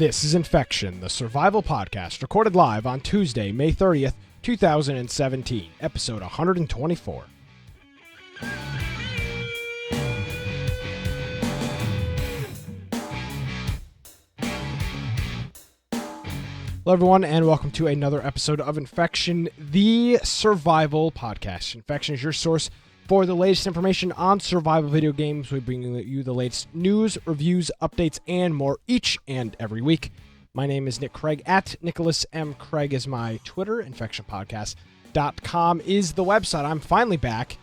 This is Infection, the survival podcast, recorded live on Tuesday, May 30th, 2017, episode 124. Hello, everyone, and welcome to another episode of Infection, the survival podcast. Infection is your source for the latest information on survival video games. We bring you the latest news, reviews, updates, and more each and every week. My name is Nick Craig. At Nicholas M. Craig is my Twitter. InfectionPodcast.com is the website. I'm finally back.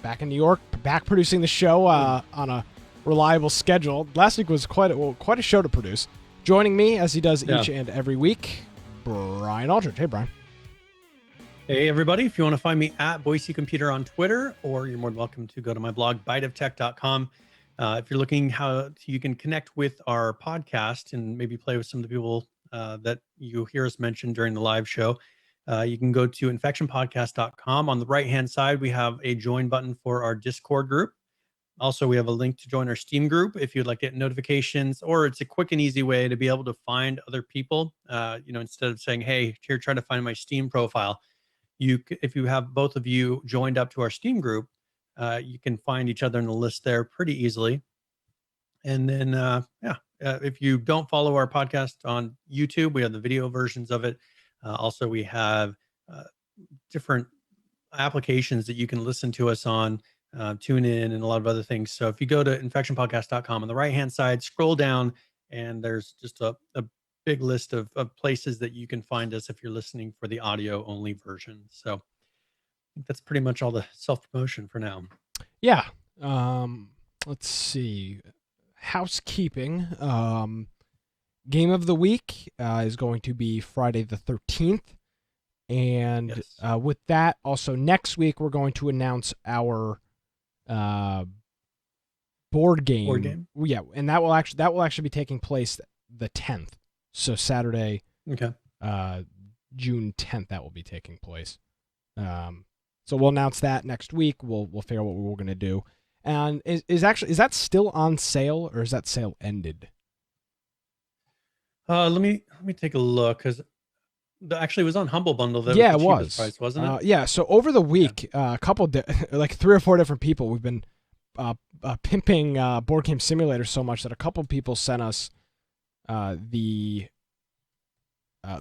Back in New York, back producing the show on a reliable schedule. Last week was quite a show to produce. Joining me, as he does each and every week, Brian Aldridge. Hey, Brian. Hey, everybody. If you want to find me at Boise Computer on Twitter, or you're more than welcome to go to my blog, biteoftech.com. If you're looking how you can connect with our podcast and maybe play with some of the people that you hear us mention during the live show, you can go to infectionpodcast.com. On the right-hand side, we have a join button for our Discord group. Also, we have a link to join our Steam group if you'd like to get notifications, or it's a quick and easy way to be able to find other people. Instead of saying, hey, here, try to find my Steam profile. If you have both of you joined up to our Steam group, you can find each other in the list there pretty easily. And then, if you don't follow our podcast on YouTube, we have the video versions of it. Also, we have different applications that you can listen to us on, tune in, and a lot of other things. So if you go to infectionpodcast.com on the right-hand side, scroll down, and there's just a big list of places that you can find us if you're listening for the audio only version. So I think that's pretty much all the self-promotion for now. Yeah. Let's see. Housekeeping. Game of the week is going to be Friday the 13th. And Yes. With that, also next week, we're going to announce our board game. Board game? Yeah, and that will actually be taking place the 10th. So Saturday, Okay. June 10th, that will be taking place. So we'll announce that next week. We'll figure out what we're going to do. And is that still on sale, or is that sale ended? Let me take a look, because actually it was on Humble Bundle. That Yeah, was it the was. cheapest price, wasn't it? Yeah. So over the week, a couple like 3 or 4 different people, we've been pimping Board Game Simulator so much that a couple people sent us the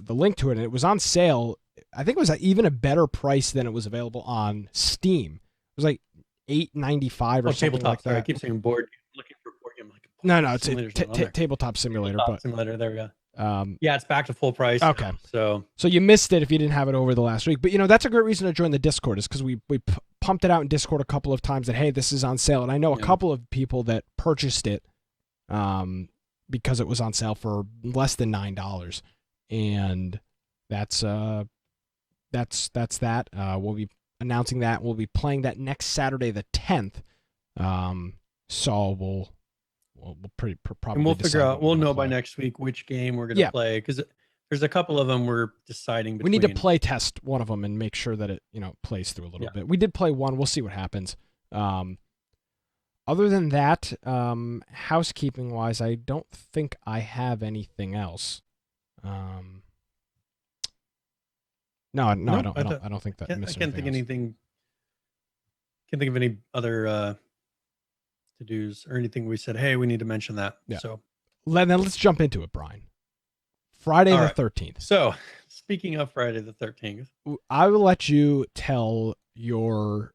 link to it, and it was on sale. I think it was even a better price than it was available on Steam. It was like $8.95 or something Tabletop. like that. Sorry, I keep saying board game. Looking for board game. No, it's Simulator's Tabletop Simulator. Simulator. There we go. But Yeah, it's back to full price. Okay. Now, so you missed it if you didn't have it over the last week. But that's a great reason to join the Discord, is because we pumped it out in Discord a couple of times that, hey, this is on sale, and I know a couple of people that purchased it because it was on sale for less than $9, and that's that. We'll be announcing that. We'll be playing that next Saturday, the 10th. So we'll probably and we'll figure out. We'll know by next week which game we're going to play, because there's a couple of them we're deciding between. We need to play test one of them and make sure that it plays through a little bit. We did play one. We'll see what happens. Other than that, housekeeping wise, I don't think I have anything else. No, I don't think that. I can't think anything. Can't think of any other to-dos or anything we said, hey, we need to mention that. Yeah. So then let's jump into it, Brian. Friday the 13th. So speaking of Friday the 13th, I will let you tell your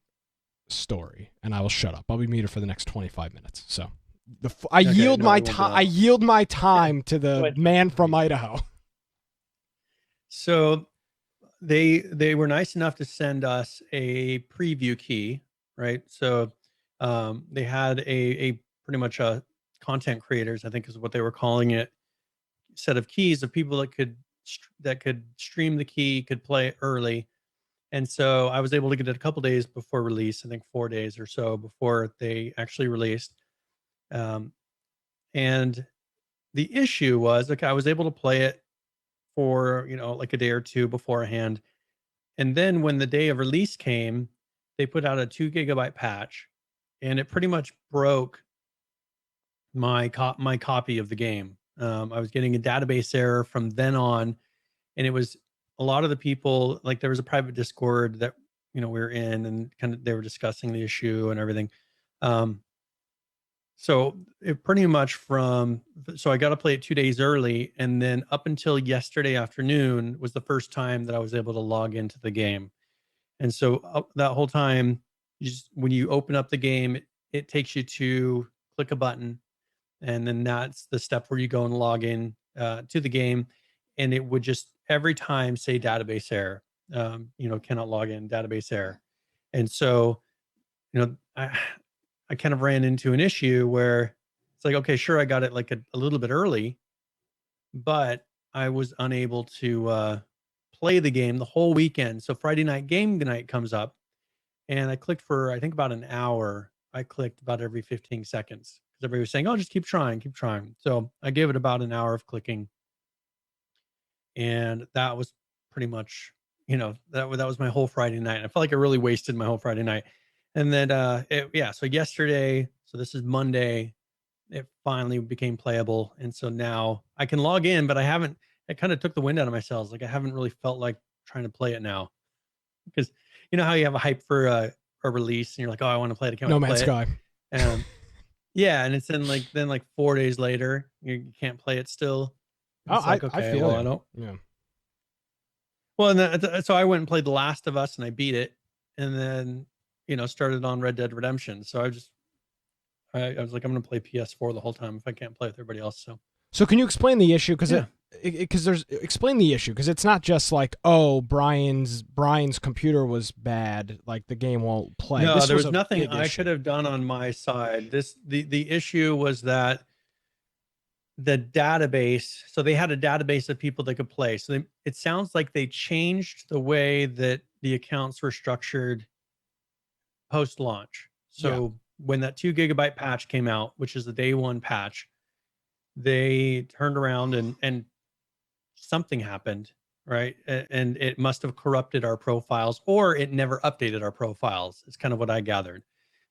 story, and I will shut up. I'll be muted for the next 25 minutes. So I yield my time to the man from Idaho. So they were nice enough to send us a preview key, right? So they had a pretty much content creators, I think is what they were calling it, set of keys of people that could stream the key, could play early. And so I was able to get it a couple days before release, I think 4 days or so before they actually released. And the issue was, I was able to play it for, like a day or two beforehand. And then when the day of release came, they put out a 2 gigabyte patch, and it pretty much broke my copy of the game. I was getting a database error from then on, and it was a lot of the people, like there was a private Discord that, we were in, and kind of they were discussing the issue and everything. Um, so it pretty much so I got to play it 2 days early, and then up until yesterday afternoon was the first time that I was able to log into the game. And so that whole time, when you open up the game, it takes you to click a button, and then that's the step where you go and log in to the game, and it would just every time say database error, cannot log in, database error. And so, I kind of ran into an issue where it's like, okay, sure, I got it like a little bit early, but I was unable to play the game the whole weekend. So Friday night game night comes up, and I clicked for, I think, about an hour. I clicked about every 15 seconds because everybody was saying, oh, just keep trying, keep trying. So I gave it about an hour of clicking. And that was pretty much, that was my whole Friday night. I felt like I really wasted my whole Friday night. And then, so yesterday, so this is Monday, it finally became playable. And so now I can log in, but it kind of took the wind out of my sails. Like I haven't really felt like trying to play it now, because you know how you have a hype for a release and you're like, oh, I want to play it. I can't No wait to Man's play Sky. it. Yeah. And it's then 4 days later, you can't play it still. Oh, It's like, I okay, feel well, it. I don't. Yeah. Well, and so I went and played The Last of Us and I beat it, and then, started on Red Dead Redemption. So I was like, I'm going to play PS4 the whole time if I can't play with everybody else. So can you explain the issue? Because Yeah. explain the issue, because it's not just like, oh, Brian's computer was bad, like the game won't play. No, This there was a nothing big I issue. could have done on my side. The issue was that the database, so they had a database of people that could play. So it sounds like they changed the way that the accounts were structured post launch. So when that 2 gigabyte patch came out, which is the day one patch, they turned around and something happened, right? And it must have corrupted our profiles, or it never updated our profiles. It's kind of what I gathered.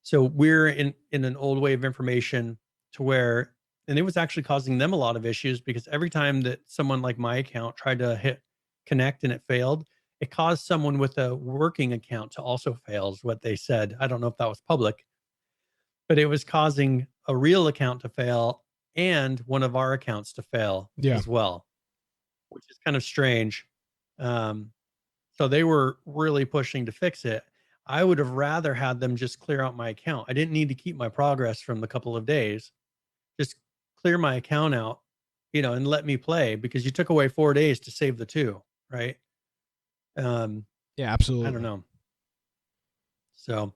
So we're in an old way of information to where, and it was actually causing them a lot of issues, because every time that someone like my account tried to hit connect and it failed, it caused someone with a working account to also fail, is what they said. I don't know if that was public, but it was causing a real account to fail and one of our accounts to fail as well, which is kind of strange. So they were really pushing to fix it. I would have rather had them just clear out my account. I didn't need to keep my progress from the couple of days. Just clear my account out, and let me play, because you took away 4 days to save the 2, right? Yeah, absolutely. I don't know. So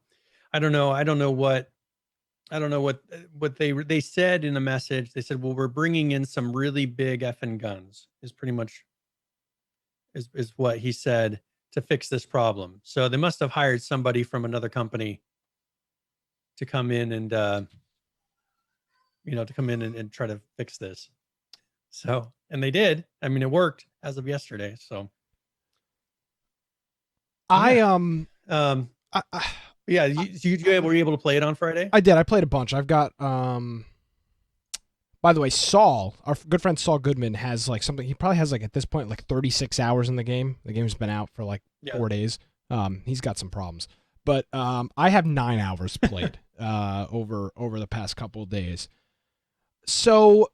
I don't know what they said in the message. They said, well, we're bringing in some really big effing guns, is pretty much is what he said, to fix this problem. So they must have hired somebody from another company to come in and and try to fix this. So, and they did. I mean, it worked as of yesterday. So yeah, you were able to play it on Friday? I did. I played a bunch. I've got by the way, Saul, our good friend Saul Goodman, has like something. He probably has like at this point like 36 hours in the game. The game's been out for like 4 days. He's got some problems, but I have 9 hours played over the past couple of days. So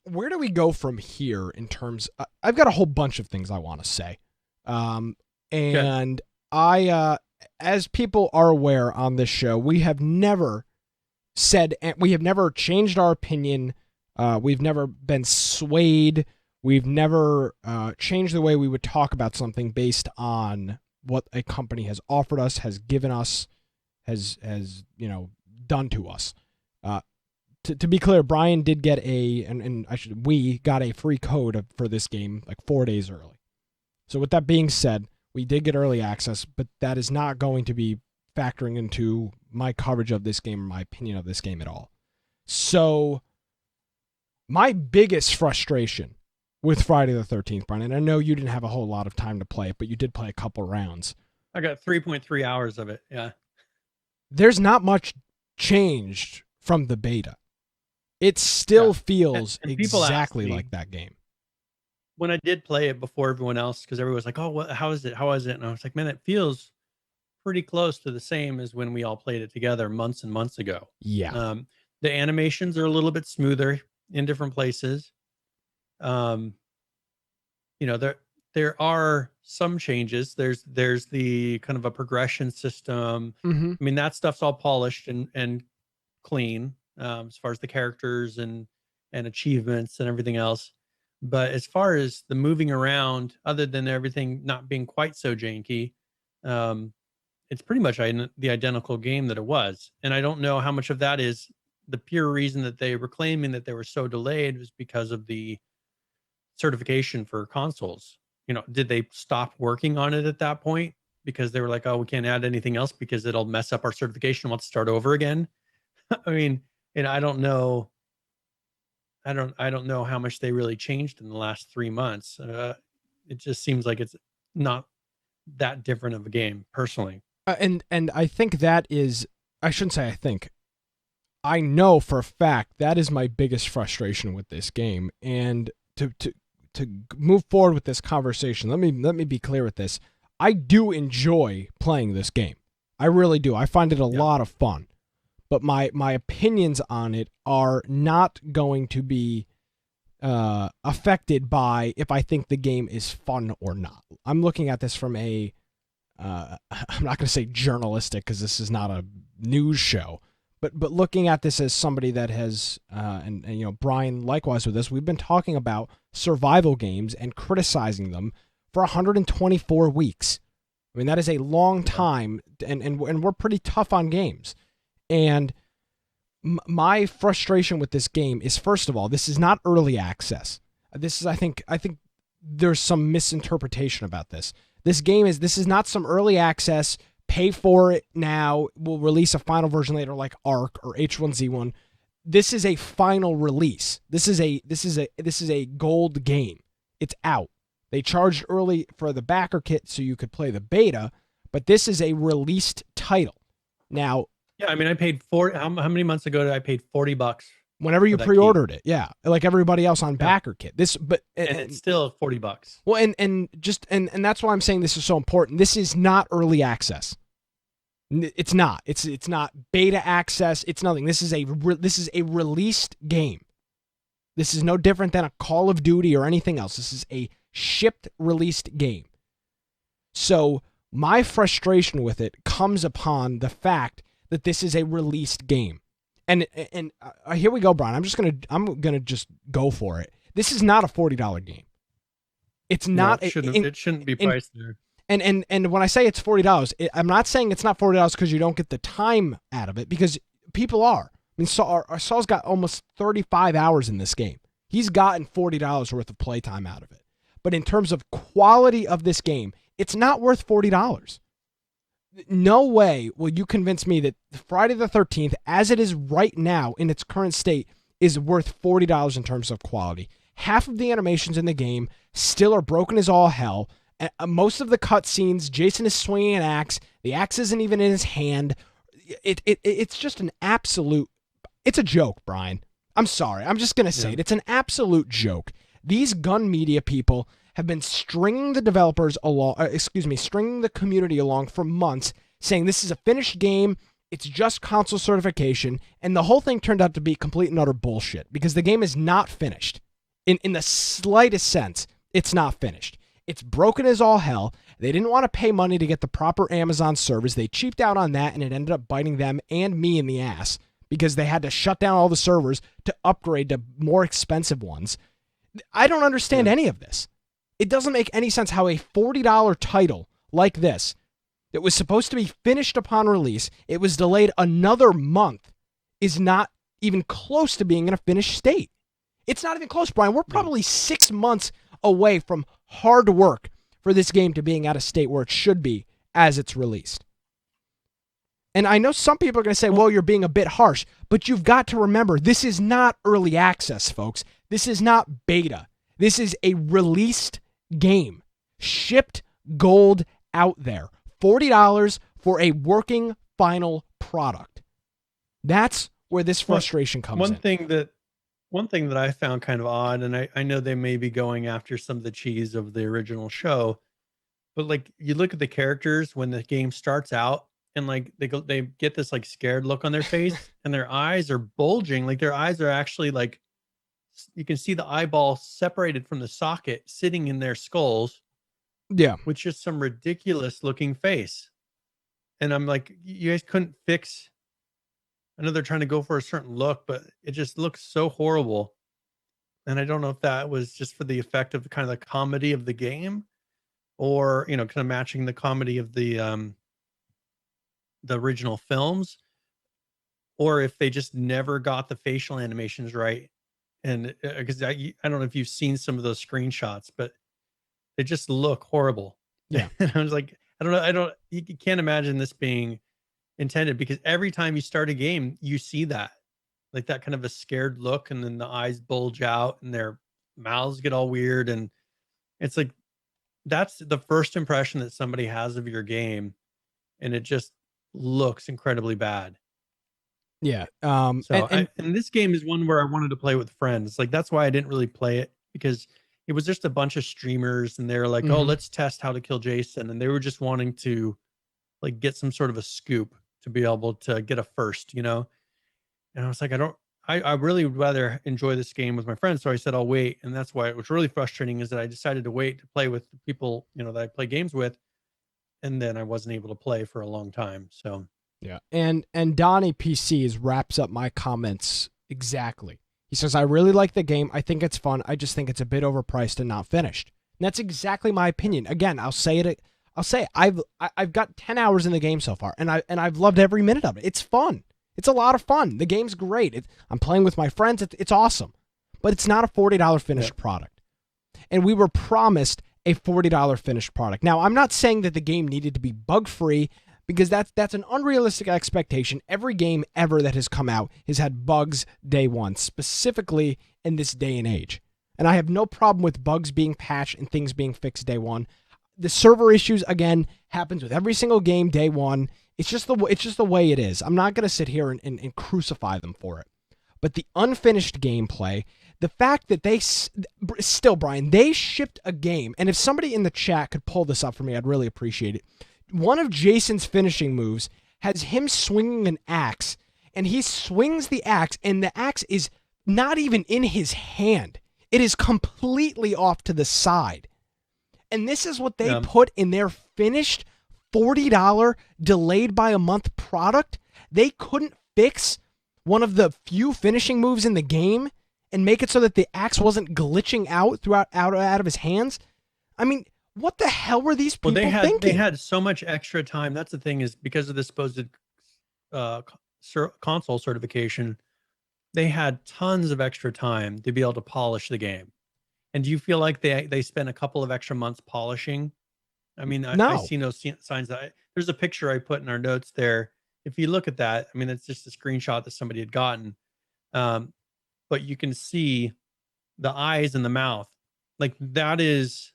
where do we go from here in terms? I've got a whole bunch of things I want to say, and I, as people are aware on this show, we have never changed our opinion. We've never been swayed. We've never changed the way we would talk about something based on what a company has offered us, has given us, has done to us. To be clear, Brian did get we got a free code for this game like 4 days early. So with that being said, we did get early access, but that is not going to be factoring into my coverage of this game or my opinion of this game at all. So my biggest frustration with Friday the 13th, Brian, and I know you didn't have a whole lot of time to play it, but you did play a couple rounds. I got 3.3 hours of it. Yeah. There's not much changed from the beta. It still feels And people ask exactly me, like that game. when I did play it before everyone else, because everyone was like, "Oh, how is it? How is it?" And I was like, "Man, it feels pretty close to the same as when we all played it together months and months ago." Yeah. The animations are a little bit smoother in different places. Um, there are some changes. There's the kind of a progression system. Mm-hmm. I mean, that stuff's all polished and clean, as far as the characters and achievements and everything else. But as far as the moving around, other than everything not being quite so janky, um, it's pretty much the identical game that it was. And I don't know how much of that is the pure reason that they were claiming that they were so delayed was because of the certification for consoles. Did they stop working on it at that point because they were like, "Oh, we can't add anything else because it'll mess up our certification. We'll have to start over again." I mean, and I don't know. I don't know how much they really changed in the last 3 months. It just seems like it's not that different of a game, personally. And I think that is, I shouldn't say I think, I know for a fact that is my biggest frustration with this game. And to move forward with this conversation, let me be clear with this. I do enjoy playing this game. I really do. I find it a lot of fun. But my opinions on it are not going to be affected by if I think the game is fun or not. I'm looking at this from a I'm not going to say journalistic because this is not a news show, but looking at this as somebody that has and Brian likewise with this, we've been talking about survival games and criticizing them for 124 weeks. I mean, that is a long time, and we're pretty tough on games. And my frustration with this game is, first of all, this is not early access. This is I think there's some misinterpretation about this. This is not some early access, pay for it now, we'll release a final version later like Ark or H1Z1. This is a final release. This is a gold game. It's out. They charged early for the backer kit so you could play the beta, but this is a released title. Now, yeah, I mean, I paid how many months ago did I paid $40 whenever you pre-ordered it? Yeah, like everybody else on backer kit. And it's still $40. Well, and that's why I'm saying this is so important. This is not early access. It's not. It's not beta access. It's nothing. This is a released game. This is no different than a Call of Duty or anything else. This is a shipped, released game. So my frustration with it comes upon the fact that this is a released game. And here we go, Brian. I'm gonna just go for it. This is not a $40 game. It's not. No, it shouldn't be priced there. And when I say it's $40, I'm not saying it's not $40 because you don't get the time out of it, because people are. I mean, Saul's got almost 35 hours in this game. He's gotten $40 worth of playtime out of it. But in terms of quality of this game, it's not worth $40. No way will you convince me that Friday the 13th, as it is right now in its current state, is worth $40 in terms of quality. Half of the animations in the game still are broken as all hell. Most of the cutscenes, Jason is swinging an axe. The axe isn't even in his hand. It's just an absolute... It's a joke, Brian. I'm sorry. I'm just going to say it. It's an absolute joke. These gun media people have been stringing the developers along, stringing the community along for months, saying this is a finished game, it's just console certification, and the whole thing turned out to be complete and utter bullshit, because the game is not finished. In the slightest sense, it's not finished. It's broken as all hell. They didn't want to pay money to get the proper Amazon service. They cheaped out on that, and it ended up biting them and me in the ass, because they had to shut down all the servers to upgrade to more expensive ones. I don't understand any of this. It doesn't make any sense how a $40 title like this, that was supposed to be finished upon release, it was delayed another month, is not even close to being in a finished state. It's not even close, Brian. We're probably 6 months away from hard work for this game to being at a state where it should be as it's released. And I know some people are going to say, well, you're being a bit harsh, but you've got to remember, this is not early access, folks. This is not beta. This is a released game, shipped gold out there. $40 for a working final product. That's where this frustration comes in. One thing that One thing that I found kind of odd, and I know they may be going after some of the cheese of the original show, but like you look at the characters when the game starts out and like they get this like scared look on their face and their eyes are bulging, like their eyes are actually like you can see the eyeball separated from the socket sitting in their skulls Yeah. with just some ridiculous looking face. And I'm like, you guys couldn't fix. I know they're trying to go for a certain look, but it just looks so horrible. And I don't know if that was just for the effect of the kind of the comedy of the game, or kind of matching the comedy of the original films, or if they just never got the facial animations right. And because I don't know if you've seen some of those screenshots, but they just look horrible. Yeah. And I was like, you can't imagine this being intended, because every time you start a game, you see that, like that kind of a scared look, and then the eyes bulge out and their mouths get all weird. And it's like, that's the first impression that somebody has of your game. And it just looks incredibly bad. Yeah. So and this game is one where I wanted to play with friends. Like that's why I didn't really play it, because it was just a bunch of streamers and they were like, "Oh, Mhm. let's test how to kill Jason." And they were just wanting to like get some sort of a scoop to be able to get a first, you know? And I was like, I really would rather enjoy this game with my friends. So I said, I'll wait. And that's why it was really frustrating, is that I decided to wait to play with the people, that I play games with. And then I wasn't able to play for a long time. So Yeah. And Donnie PCs wraps up my comments exactly. He says, I really like the game. I think it's fun. I just think it's a bit overpriced and not finished. And that's exactly my opinion. Again, I'll say it. I've got 10 hours in the game so far, and I've loved every minute of it. It's fun. It's a lot of fun. The game's great. I'm playing with my friends. It's awesome. But it's not a $40 finished product. And we were promised a $40 finished product. Now, I'm not saying that the game needed to be bug-free, because that's an unrealistic expectation. Every game ever that has come out has had bugs day one, specifically in this day and age. And I have no problem with bugs being patched and things being fixed day one. The server issues, again, happens with every single game day one. It's just the way it is. I'm not going to sit here and crucify them for it. But the unfinished gameplay, the fact that still, Brian, they shipped a game, and if somebody in the chat could pull this up for me, I'd really appreciate it. One of Jason's finishing moves has him swinging an axe, and he swings the axe, and the axe is not even in his hand. It is completely off to the side. And this is what they put in their finished $40 delayed by a month product. They couldn't fix one of the few finishing moves in the game and make it so that the axe wasn't glitching out of his hands. I mean, what the hell were these people thinking? They had so much extra time. That's the thing, is because of the supposed console certification, they had tons of extra time to be able to polish the game. And do you feel like they spent a couple of extra months polishing? I mean, No. I see no signs that there's a picture I put in our notes there. If you look at that, I mean, it's just a screenshot that somebody had gotten. But you can see the eyes and the mouth. Like that is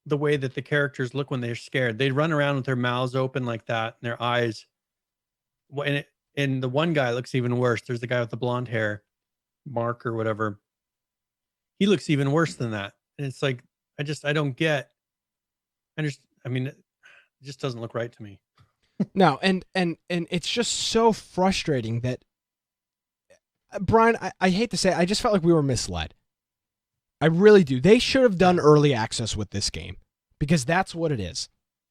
the way that the characters look when they're scared. They run around with their mouths open like that, and their eyes. And the one guy looks even worse. There's the guy with the blonde hair, Mark or whatever. He looks even worse than that. And it's like, I don't get. I mean, it just doesn't look right to me. No, and it's just so frustrating that, Brian, I hate to say it, I just felt like we were misled. I really do. They should have done early access with this game, because that's what it is.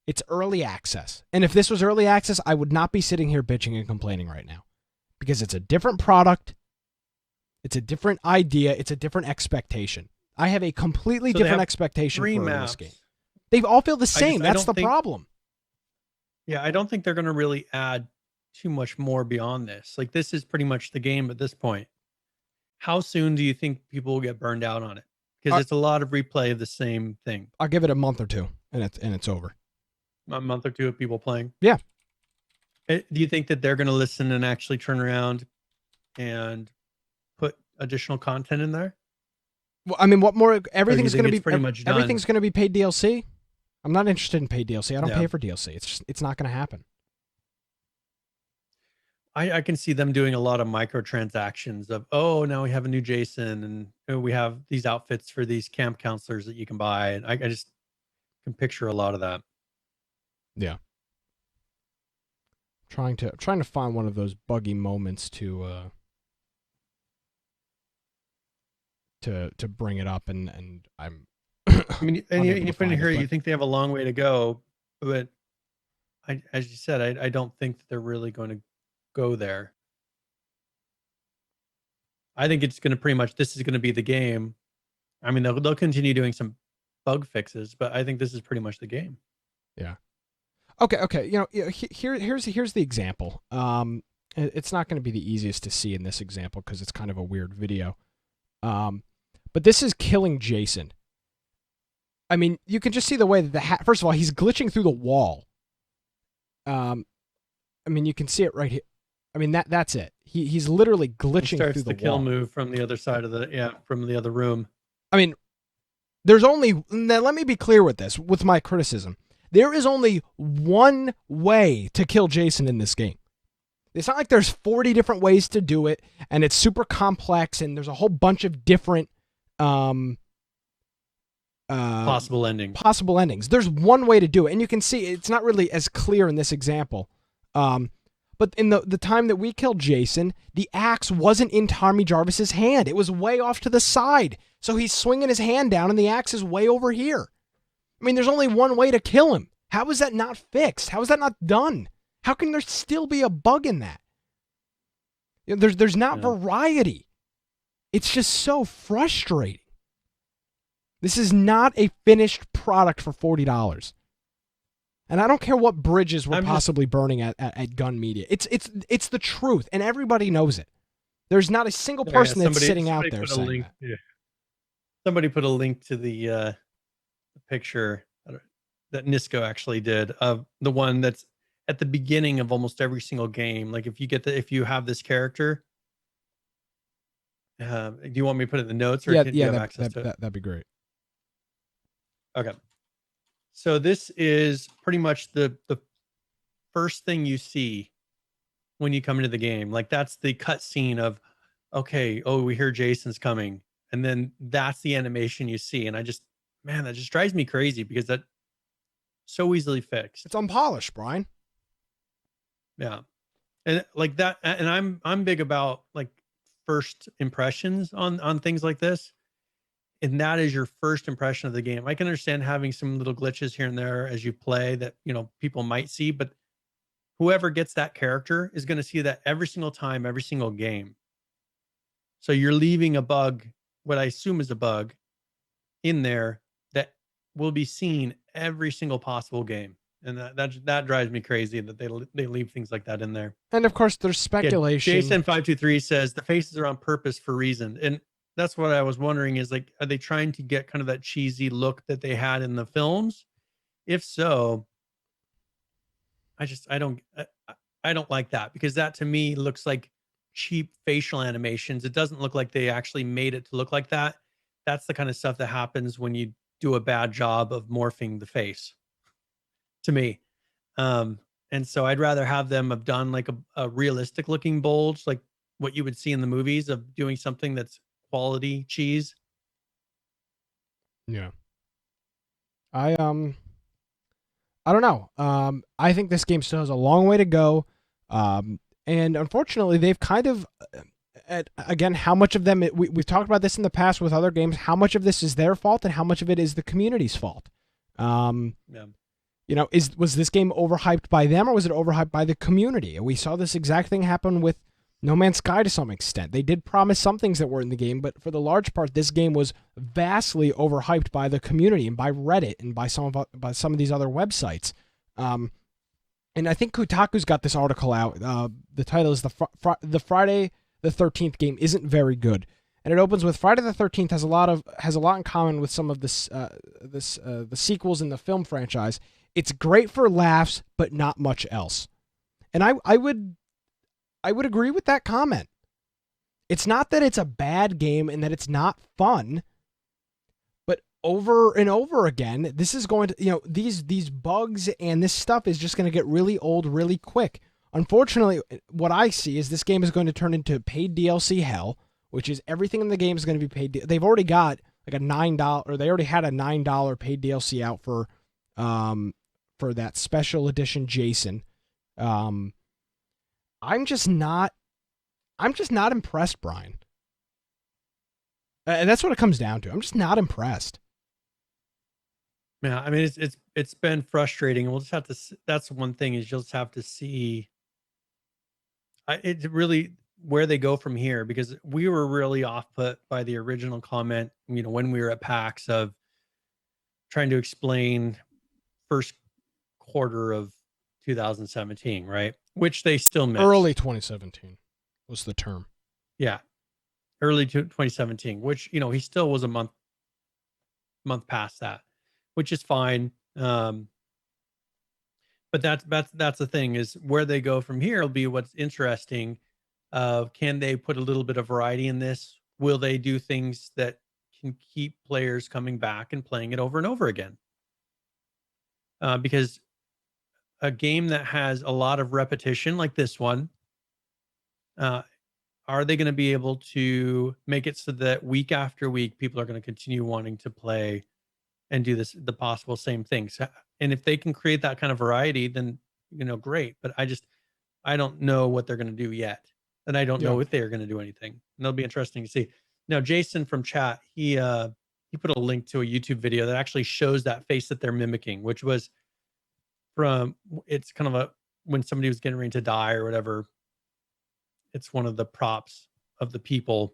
It's early access. And if this was early access, I would not be sitting here bitching and complaining right now, because it's a different product. It's a different idea. It's a different expectation. I have a completely different expectation for this game. They all feel the same. That's the problem. Yeah, I don't think they're going to really add too much more beyond this. Like, this is pretty much the game at this point. How soon do you think people will get burned out on it? Because it's a lot of replay of the same thing. I'll give it a month or two, and it's over. A month or two of people playing? Yeah. Do you think that they're going to listen and actually turn around and put additional content in there? Well, I mean, what more? Everything's going to be pretty much done? Everything's going to be paid DLC. I'm not interested in paid DLC. I don't pay for DLC. It's not going to happen. I can see them doing a lot of microtransactions of, oh, now we have a new Jason, and oh, we have these outfits for these camp counselors that you can buy. And I just can picture a lot of that. Yeah. Trying to find one of those buggy moments to bring it up, and I'm I mean, and unable to you put in find it, here, but you think they have a long way to go, but as you said, I don't think that they're really going to go there. I think it's going to pretty much, this is going to be the game. I mean, they'll continue doing some bug fixes, but I think this is pretty much the game. yeah. Okay. Here's the example. It's not going to be the easiest to see in this example because it's kind of a weird video. But this is killing Jason. I mean, you can just see the way that the hat. First of all, he's glitching through the wall. I mean, you can see it right here. I mean, that's it. He's literally glitching through the the kill wall. Move from the other side of from the other room. I mean, there's only. Now, let me be clear with this, with my criticism. There is only one way to kill Jason in this game. It's not like there's 40 different ways to do it, and it's super complex, and there's a whole bunch of different possible endings. There's one way to do it, and you can see it's not really as clear in this example. But in the time that we killed Jason, the axe wasn't in Tommy Jarvis's hand. It was way off to the side. So he's swinging his hand down, and the axe is way over here. I mean, there's only one way to kill him. How is that not fixed? How is that not done? How can there still be a bug in that? There's not variety. It's just so frustrating. This is not a finished product for $40. And I don't care what bridges we're possibly burning at Gun Media. It's the truth, and everybody knows it. There's not a single person that's sitting out there saying that. Yeah. Somebody put a link to the picture that Nisco actually did of the one that's at the beginning of almost every single game. Like if you have this character, do you want me to put it in the notes, or do you have access to it? That'd be great. Okay. So this is pretty much the first thing you see when you come into the game. Like that's the cut scene of, okay, oh, we hear Jason's coming. And then that's the animation you see. And that just drives me crazy because that's so easily fixed. It's unpolished, Brian. Yeah. And like that, and I'm big about like first impressions on things like this. And that is your first impression of the game. I can understand having some little glitches here and there as you play that, people might see, but whoever gets that character is going to see that every single time, every single game. So you're leaving a bug, what I assume is a bug, in there that will be seen every single possible game. And that drives me crazy that they leave things like that in there. And of course, there's speculation. Jason523 says the faces are on purpose for reason. And that's what I was wondering is like, are they trying to get kind of that cheesy look that they had in the films? If so, I don't like that, because that to me looks like cheap facial animations. It doesn't look like they actually made it to look like that. That's the kind of stuff that happens when you do a bad job of morphing the face, to me. And so I'd rather have them have done like a realistic looking bulge, like what you would see in the movies, of doing something that's quality cheese. Yeah. I don't know. I think this game still has a long way to go. And unfortunately, they've kind of, again, how much of them, we've talked about this in the past with other games, how much of this is their fault and how much of it is the community's fault. Yeah. Was this game overhyped by them, or was it overhyped by the community? And we saw this exact thing happen with No Man's Sky to some extent. They did promise some things that were in the game, but for the large part, this game was vastly overhyped by the community and by Reddit and by some of these other websites. And I think Kotaku's got this article out. The title is the Friday the 13th game isn't very good, and it opens with Friday the 13th has a lot in common with some of the sequels in the film franchise. It's great for laughs, but not much else. And I would agree with that comment. It's not that it's a bad game and that it's not fun, but over and over again, this is going to, these bugs and this stuff is just going to get really old really quick. Unfortunately, what I see is this game is going to turn into paid DLC hell, which is everything in the game is going to be paid. They've already got like a $9, or they already had a $9 paid DLC out for that special edition Jason. I'm just not impressed, Brian. And that's what it comes down to. I'm just not impressed. Yeah, I mean it's been frustrating, and we'll just have to. That's one thing is you'll just have to see. It's really where they go from here, because we were really off put by the original comment. When we were at PAX of trying to explain first quarter of 2017, right? Which they still missed. Early 2017 was the term. Yeah, early 2017, which he still was a month past that, which is fine. But that's the thing, is where they go from here will be what's interesting. Can they put a little bit of variety in this? Will they do things that can keep players coming back and playing it over and over again? Because a game that has a lot of repetition like this one, are they going to be able to make it so that week after week people are going to continue wanting to play and do the possible same things? And if they can create that kind of variety, then great. But I don't know what they're going to do yet, and I don't know if they are going to do anything. And it'll be interesting to see. Now, Jason from chat, he put a link to a YouTube video that actually shows that face that they're mimicking, which was it's kind of when somebody was getting ready to die or whatever. It's one of the props of the people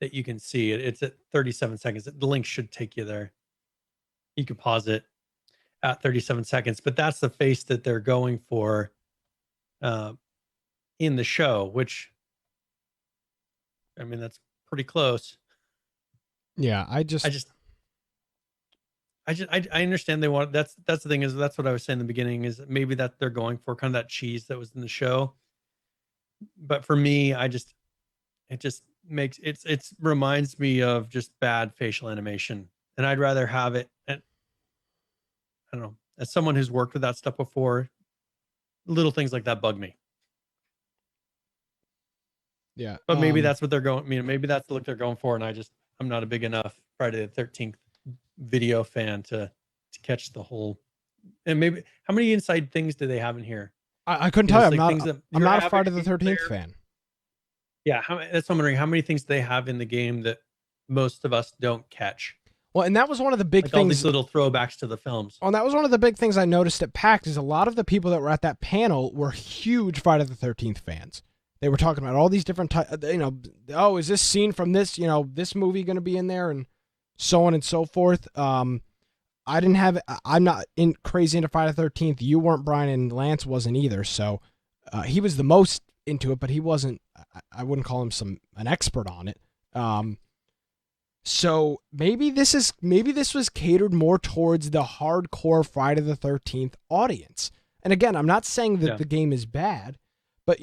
that you can see. It's at 37 seconds. The link should take you there. You can pause it at 37 seconds, but that's the face that they're going for in the show, which, I mean, that's pretty close. Yeah, I understand they want, that's the thing, is that's what I was saying in the beginning, is maybe that they're going for kind of that cheese that was in the show. But for me, it just makes it reminds me of just bad facial animation, and I'd rather have it. And I don't know, as someone who's worked with that stuff before, little things like that bug me. Yeah, but maybe that's what they're going. Maybe that's the look they're going for, and I'm not a big enough Friday the 13th video fan to catch the whole. And maybe how many inside things do they have in here? I couldn't tell you. I'm not a Friday the 13th fan. Yeah, that's what I'm wondering. How many things do they have in the game that most of us don't catch? Well, and that was one of the big things. All these little throwbacks to the films. Well, that was one of the big things I noticed at PAX, is a lot of the people that were at that panel were huge Friday the 13th fans. They were talking about all these different is this scene from this, this movie going to be in there, and so on and so forth. I'm not crazy into Friday the 13th. You weren't, Brian, and Lance wasn't either. So he was the most into it, but he wasn't, I wouldn't call him an expert on it. So maybe this was catered more towards the hardcore Friday the 13th audience. And again, I'm not saying that the game is bad, but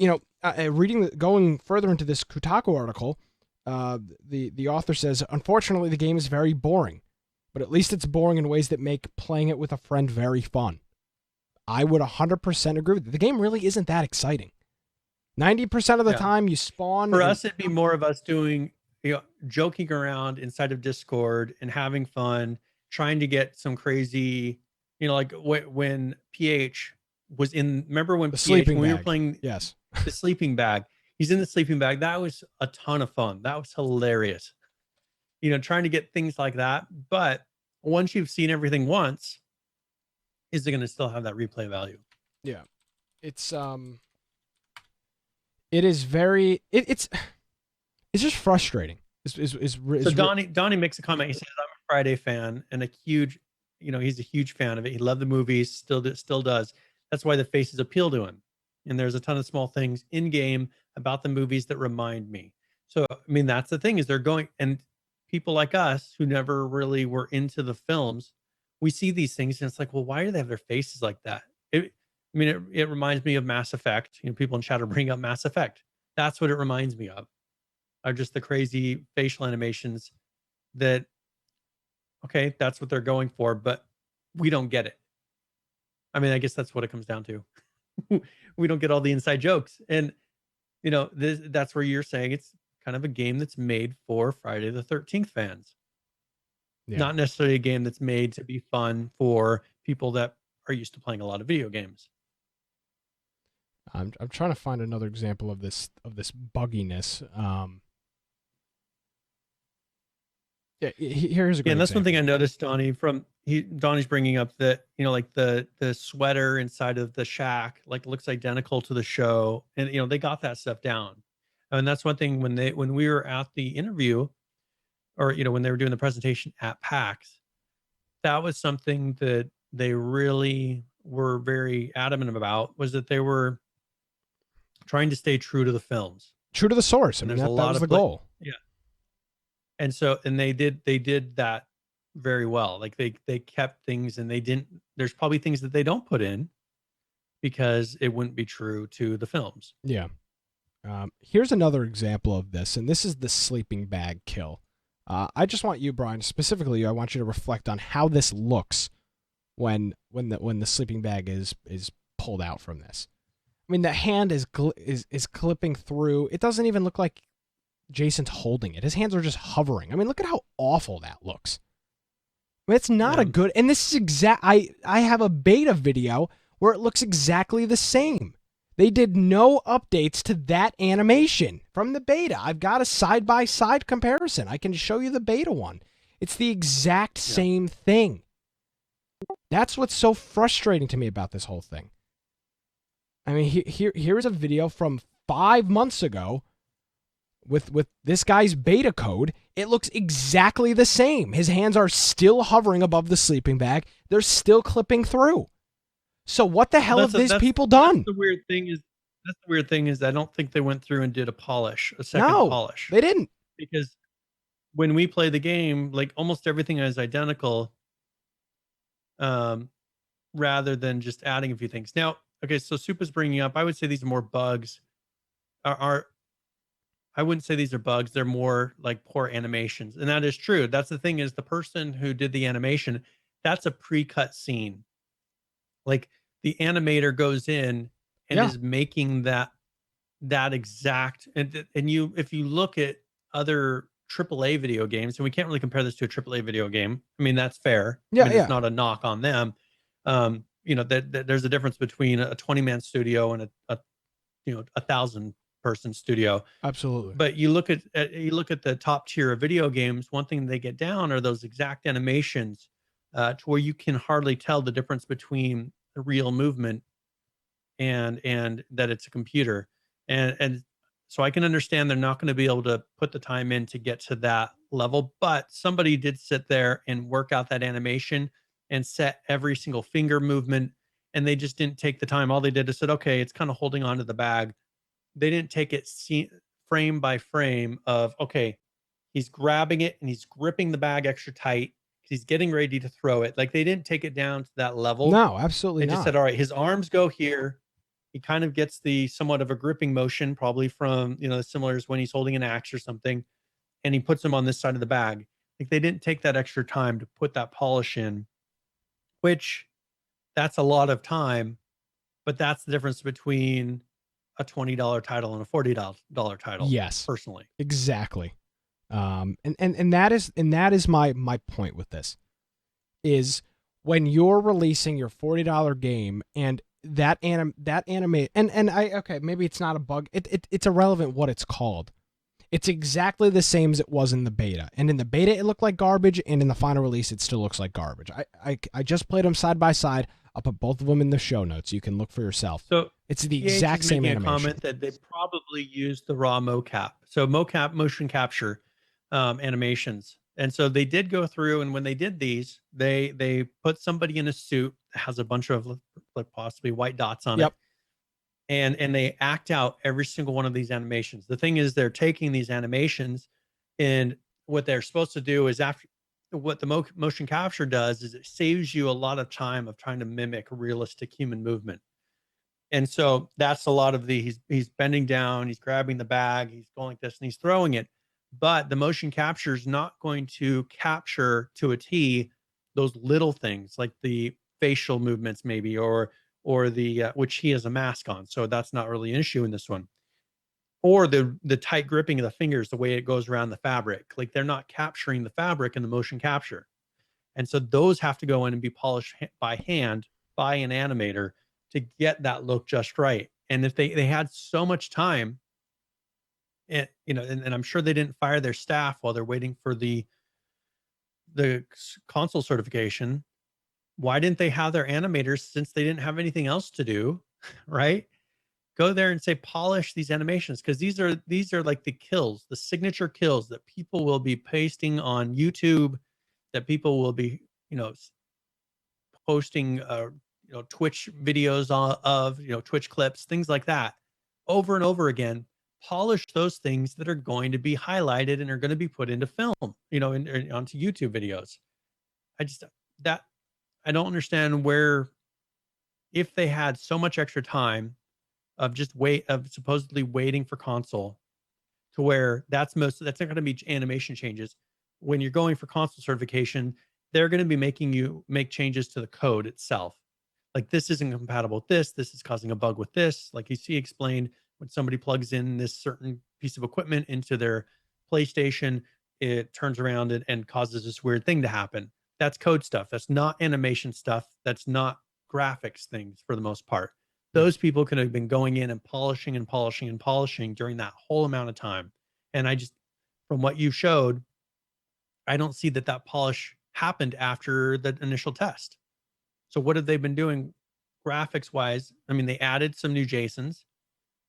going further into this Kotaku article, the author says, unfortunately, the game is very boring, but at least it's boring in ways that make playing it with a friend very fun. I would 100% agree with that. The game really isn't that exciting. 90% of the time you spawn. For us, it'd be more of us doing, joking around inside of Discord and having fun, trying to get some crazy, like when PH was in, remember when PH, when we were playing the sleeping bag, he's in the sleeping bag. That was a ton of fun. That was hilarious. Trying to get things like that. But once you've seen everything once, is it going to still have that replay value? Yeah. It's it is very, it's just frustrating. So Donnie makes a comment. He says, I'm a Friday fan and a huge, he's a huge fan of it. He loved the movies, still does. That's why the faces appeal to him. And there's a ton of small things in game about the movies that remind me. So, that's the thing, is they're going, and people like us who never really were into the films, we see these things and it's like, well, why do they have their faces like that? It reminds me of Mass Effect. People in chat are bringing up Mass Effect. That's what it reminds me of. Are just the crazy facial animations that, okay, that's what they're going for, but we don't get it. I guess that's what it comes down to. we don't get all the inside jokes. And that's where you're saying it's kind of a game that's made for Friday the 13th fans, Yeah. not necessarily a game that's made to be fun for people that are used to playing a lot of video games. I'm trying to find another example of this bugginess. Yeah, here's a great Yeah, and that's example. one thing I noticed, Donnie. Donnie's bringing up that like the sweater inside of the shack like looks identical to the show, and they got that stuff down. And that's one thing when we were at the interview, or when they were doing the presentation at PAX, that was something that they really were very adamant about, was that they were trying to stay true to the films. True to the source. I And mean, there's a that lot was of the goal. yeah. And so, and they did that very well. Like they kept things, and there's probably things that they don't put in because it wouldn't be true to the films. Yeah. Here's another example of this, and this is the sleeping bag kill. I just want you, Brian, specifically, I want you to reflect on how this looks when the sleeping bag is pulled out from this. I mean, the hand is clipping through. It doesn't even look like Jason's holding it. His hands are just hovering. I mean, look at how awful that looks. I mean, it's not a good. And this is I have a beta video where it looks exactly the same. They did no updates to that animation from the beta. I've got a side-by-side comparison. I can show you the beta one. It's the exact same thing. That's what's so frustrating to me about this whole thing. I mean, here's a video from 5 months ago with this guy's beta code. It looks exactly the same. His hands are still hovering above the sleeping bag. They're still clipping through. So what the hell have these people done? That's the weird thing is I don't think they went through and did a second polish. They didn't. Because when we play the game, like almost everything is identical, rather than just adding a few things. Now, okay, so Soup is bringing up, I would say these are more bugs. I wouldn't say these are bugs. They're more like poor animations. And that is true. That's the thing, is the person who did the animation, that's a pre-cut scene. Like the animator goes in and is making that exact, and if you look at other AAA video games, and we can't really compare this to a AAA video game. I mean, that's fair. Yeah, I mean, it's not a knock on them. There's a difference between a 20-man studio and a 1,000-person studio. Absolutely. But you look at the top tier of video games, one thing they get down are those exact animations, to where you can hardly tell the difference between the real movement and that it's a computer. And so I can understand they're not going to be able to put the time in to get to that level, but somebody did sit there and work out that animation and set every single finger movement, and they just didn't take the time. All they did is said, okay, it's kind of holding onto the bag. They didn't take it frame by frame of, okay, he's grabbing it and he's gripping the bag extra tight. He's getting ready to throw it. Like, they didn't take it down to that level. No, absolutely not. They just said, all right, his arms go here. He kind of gets the somewhat of a gripping motion, probably from, similar as when he's holding an axe or something, and he puts them on this side of the bag. Like, they didn't take that extra time to put that polish in, which that's a lot of time, but that's the difference between a $20 title and a $40 title. Yes, personally. Exactly. And that is my point with this, is when you're releasing your $40 game and that animate, and okay, maybe it's not a bug. It's irrelevant what it's called. It's exactly the same as it was in the beta. And in the beta, it looked like garbage, and in the final release, it still looks like garbage. I just played them side by side. I'll put both of them in the show notes. You can look for yourself. So it's the exact same animation. A comment that they probably used the raw mocap. So mocap, motion capture animations. And so they did go through, and when they did these, they put somebody in a suit that has a bunch of like possibly white dots on it. And they act out every single one of these animations. The thing is, they're taking these animations, and what they're supposed to do is, after what the motion capture does is it saves you a lot of time of trying to mimic realistic human movement. And so that's a lot of he's bending down, he's grabbing the bag, he's going like this, and he's throwing it. But the motion capture is not going to capture to a T those little things like the facial movements, maybe, or or the which he has a mask on, so that's not really an issue in this one. Or the tight gripping of the fingers, the way it goes around the fabric, like they're not capturing the fabric in the motion capture, and so those have to go in and be polished by hand by an animator to get that look just right. And if they had so much time, and and I'm sure they didn't fire their staff while they're waiting for the console certification. Why didn't they have their animators, since they didn't have anything else to do, right? Go there and say polish these animations, because these are like the kills, the signature kills that people will be pasting on YouTube, that people will be posting Twitch videos of Twitch clips, things like that, over and over again. Polish those things that are going to be highlighted and are going to be put into film, onto YouTube videos. I don't understand where, if they had so much extra time of supposedly waiting for console, to where that's not going to be animation changes. When you're going for console certification, they're going to be making you make changes to the code itself. Like, this isn't compatible with this. This is causing a bug with this. Like he explained, when somebody plugs in this certain piece of equipment into their PlayStation, it turns around and causes this weird thing to happen. That's code stuff. That's not animation stuff. That's not graphics things for the most part. Those people could have been going in and polishing and polishing and polishing during that whole amount of time. And from what you showed, I don't see that polish happened after the initial test. So what have they been doing graphics wise? I mean, they added some new JSONs,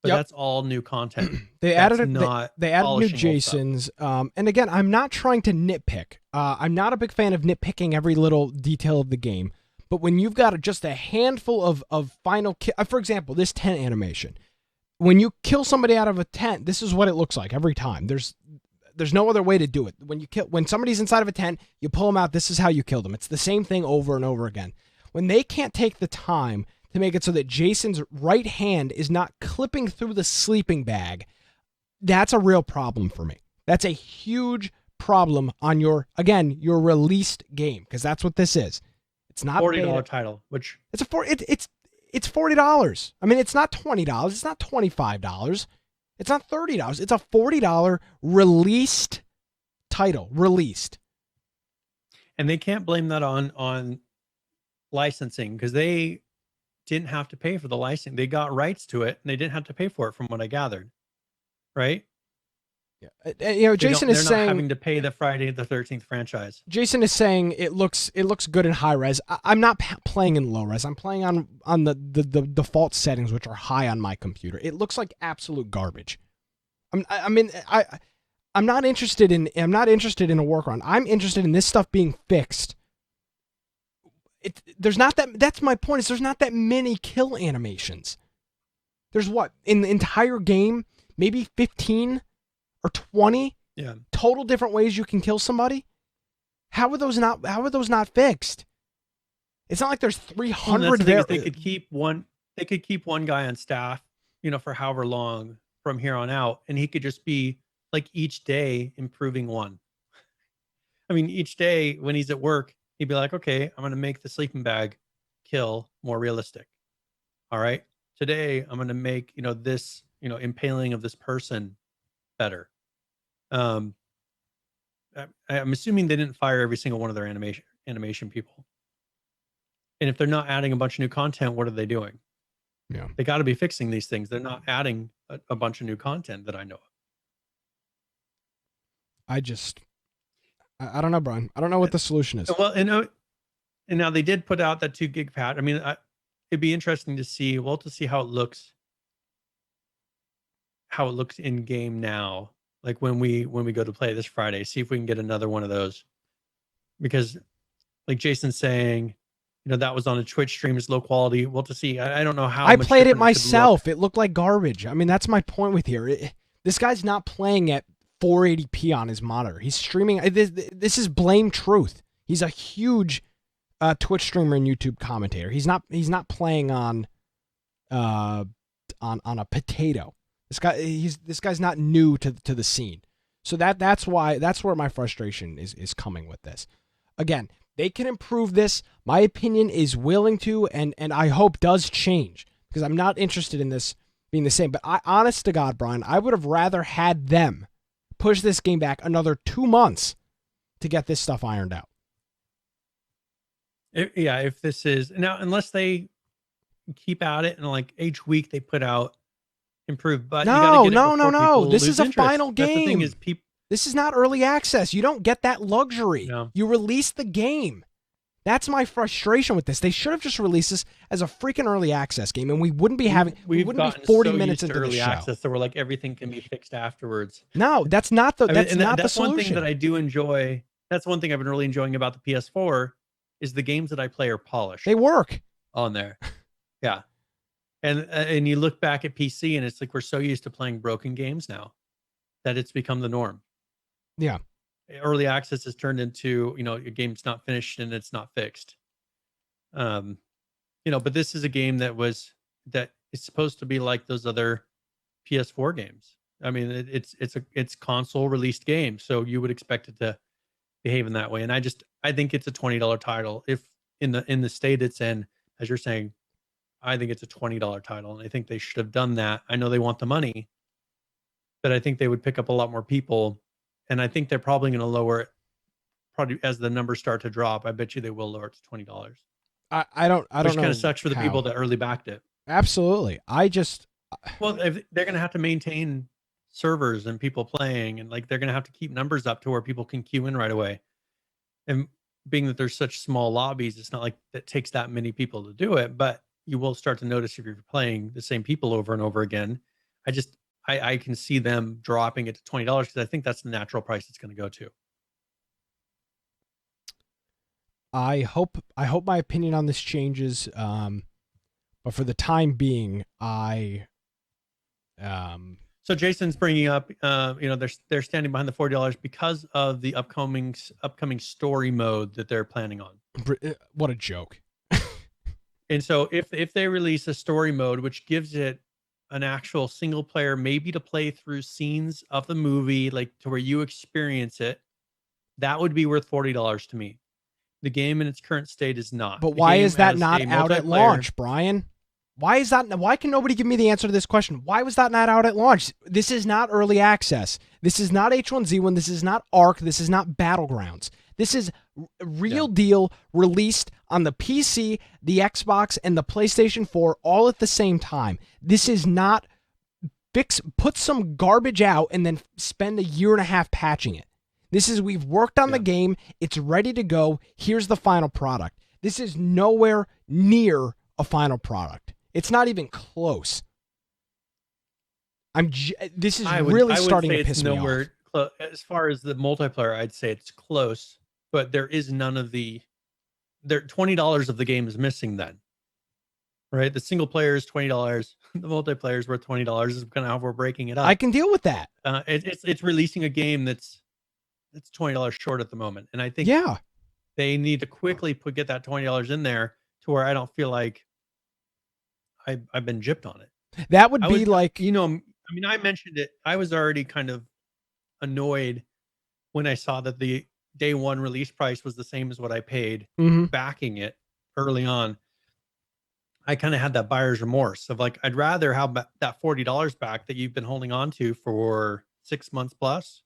but that's all new content. They added new JSONs. And again, I'm not trying to nitpick. I'm not a big fan of nitpicking every little detail of the game. But when you've got just a handful of final for example, this tent animation. When you kill somebody out of a tent, this is what it looks like every time. There's no other way to do it. When somebody's inside of a tent, you pull them out. This is how you kill them. It's the same thing over and over again. When they can't take the time to make it so that Jason's right hand is not clipping through the sleeping bag, that's a real problem for me. That's a huge problem on your released game, because that's what this is. It's not $40 title, which it's $40. I mean, it's not $20. It's not $25. It's not $30. It's a $40 released title. Released. And they can't blame that on licensing, because they didn't have to pay for the licensing. They got rights to it, and they didn't have to pay for it, from what I gathered. Right? Yeah. Jason is saying they're not having to pay the Friday the 13th franchise. Jason is saying it looks good in high res. I'm not playing in low res. I'm playing on the default settings, which are high on my computer. It looks like absolute garbage. I'm not interested in a workaround. I'm interested in this stuff being fixed. That's my point. There's not that many kill animations. There's what, in the entire game, maybe 15 or 20 total different ways you can kill somebody. How are those not fixed? It's not like there's 300 there. They could keep one guy on staff, for however long from here on out, and he could just be like each day improving one. I mean, each day when he's at work, he'd be like, okay, I'm going to make the sleeping bag kill more realistic. All right. Today, I'm going to make, this, impaling of this person better. I'm assuming they didn't fire every single one of their animation people. And if they're not adding a bunch of new content, what are they doing? Yeah. They got to be fixing these things. They're not adding a bunch of new content that I know of. I don't know, Brian. I don't know what the solution is. Well, and now they did put out that 2 gig patch. I mean, it'd be interesting to see how it looks. How it looks in game now, like when we go to play this Friday, see if we can get another one of those, because like Jason's saying, that was on a Twitch stream, is low quality. Well, to see, I don't know how I played it myself. It looked like garbage. I mean, that's my point with here. This guy's not playing at 480p on his monitor. He's streaming. This is blame truth. He's a huge Twitch streamer and YouTube commentator. He's not playing on a potato. This guy's not new to the scene. So that's where my frustration is coming with this. Again, They can improve this. My opinion is willing to, and I hope does change, because I'm not interested in this being the same. But honest to God, Brian, I would have rather had them push this game back another 2 months to get this stuff ironed out. If this is now, unless they keep at it and like each week they put out improved, but no. This is a interest. final That's the thing game. is This is not early access. You don't get that luxury. No. You release the game. That's my frustration with this. They should have just released this as a freaking early access game, and we wouldn't be having. We wouldn't be 40 minutes into early the show. access, so we're like everything can be fixed afterwards. No, that's not the. That's not the solution. One thing that I do enjoy. That's one thing I've been really enjoying about the PS4 is the games that I play are polished. They work on there. Yeah, and you look back at PC and it's like we're so used to playing broken games now that it's become the norm. Yeah. Early access has turned into, your game's not finished and it's not fixed. But this is a game that is supposed to be like those other PS4 games. I mean, it's console released game, so you would expect it to behave in that way. And I think it's a $20 title. If in the state it's in, as you're saying, I think it's a $20 title, and I think they should have done that. I know they want the money, but I think they would pick up a lot more people. And I think they're probably going to lower it probably as the numbers start to drop. I bet you they will lower it to $20. I don't know. Which kind of sucks for the people that early backed it. Absolutely. Well, if they're going to have to maintain servers and people playing, and like they're going to have to keep numbers up to where people can queue in right away. And being that there's such small lobbies, it's not like that takes that many people to do it, but you will start to notice if you're playing the same people over and over again. I can see them dropping it to $20 because I think that's the natural price it's going to go to. I hope my opinion on this changes, but for the time being, So Jason's bringing up, they're standing behind the $40 because of the upcoming story mode that they're planning on. What a joke! And so if they release a story mode, which gives it an actual single player, maybe to play through scenes of the movie, like to where you experience it, that would be worth $40 to me. The game in its current state is not. But why is that not out at launch, Brian? Why is that? Why can nobody give me the answer to this question? Why was that not out at launch? This is not early access. This is not H1Z1. This is not ARC. This is not Battlegrounds. This is real deal, released on the PC, the Xbox, and the PlayStation 4 all at the same time. This is not put some garbage out and then spend a year and a half patching it. This is, we've worked on the game. It's ready to go. Here's the final product. This is nowhere near a final product. It's not even close. This is really starting to piss me off. As far as the multiplayer, I'd say it's close, but there is none of the. $20 of the game is missing then, right? The single player is $20. The multiplayer is worth $20. Is kind of how we're breaking it up. I can deal with that. It's releasing a game that's $20 short at the moment, and I think they need to quickly get that $20 in there to where I don't feel like I've been gypped on it. That would be I mentioned it. I was already kind of annoyed when I saw that the day one release price was the same as what I paid backing it early on. I kind of had that buyer's remorse of like, I'd rather have that $40 back that you've been holding on to for 6 months plus,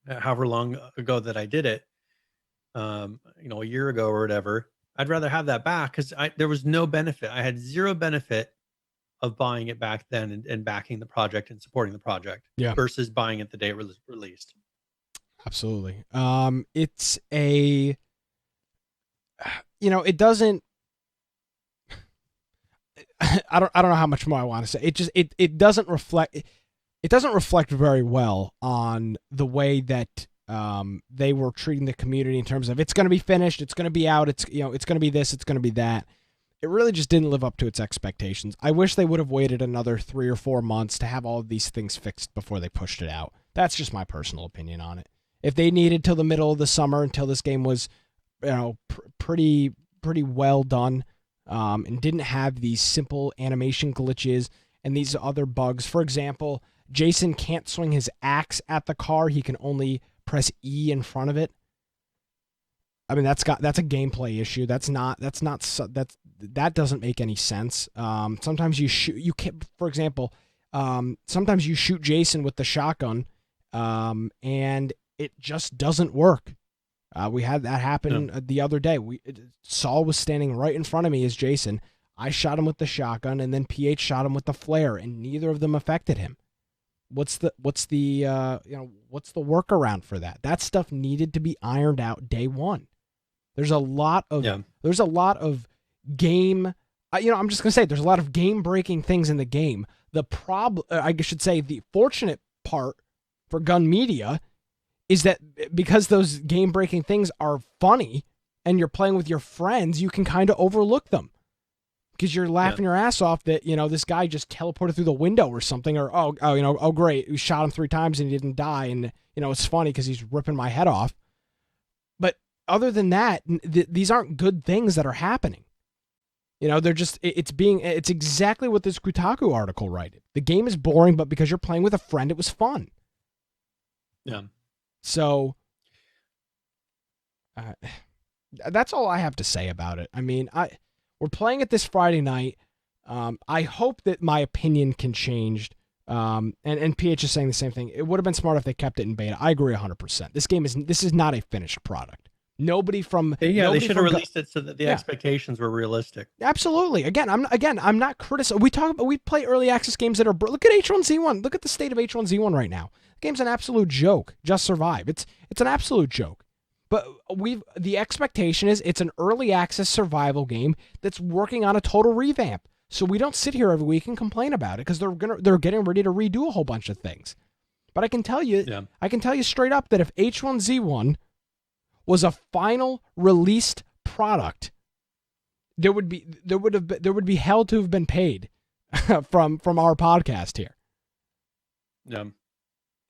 however long ago that I did it, a year ago or whatever. I'd rather have that back because there was no benefit. I had zero benefit of buying it back then and backing the project and supporting the project versus buying it the day it was released. Absolutely. It's it doesn't, I don't know how much more I want to say. It doesn't reflect very well on the way that they were treating the community in terms of it's going to be finished, it's going to be out, it's going to be this, it's going to be that. It really just didn't live up to its expectations. I wish they would have waited another 3 or 4 months to have all of these things fixed before they pushed it out. That's just my personal opinion on it. If they needed till the middle of the summer until this game was, pretty well done, and didn't have these simple animation glitches and these other bugs. For example, Jason can't swing his axe at the car. He can only press E in front of it. I mean, that's a gameplay issue. That doesn't make any sense. Sometimes you can't, for example, sometimes you shoot Jason with the shotgun, and it just doesn't work. We had that happen the other day. Saul was standing right in front of me as Jason. I shot him with the shotgun, and then PH shot him with the flare, and neither of them affected him. What's the workaround for that? That stuff needed to be ironed out day one. There's a lot of game. I'm just gonna say there's a lot of game breaking things in the game. The problem, I should say, the fortunate part for Gun Media is that because those game breaking things are funny and you're playing with your friends, you can kind of overlook them. Because you're laughing your ass off that, this guy just teleported through the window or something, or, oh, great, we shot him 3 times and he didn't die, and, it's funny because he's ripping my head off. But other than that, these aren't good things that are happening. They're just, it's exactly what this Kotaku article wrote. The game is boring, but because you're playing with a friend, it was fun. Yeah. So, that's all I have to say about it. I mean, we're playing it this Friday night. I hope that my opinion can change. And PH is saying the same thing. It would have been smart if they kept it in beta. I agree 100%. This is not a finished product. They should have released it so that the expectations were realistic. Absolutely. I'm not criticizing. We play early access games that are. Look at H1Z1. Look at the state of H1Z1 right now. The game's an absolute joke. Just Survive. It's an absolute joke. But the expectation is it's an early access survival game that's working on a total revamp. So we don't sit here every week and complain about it because they're getting ready to redo a whole bunch of things. But I can tell you straight up that if H1Z1 was a final released product, there would be hell to have been paid from our podcast here. Yeah.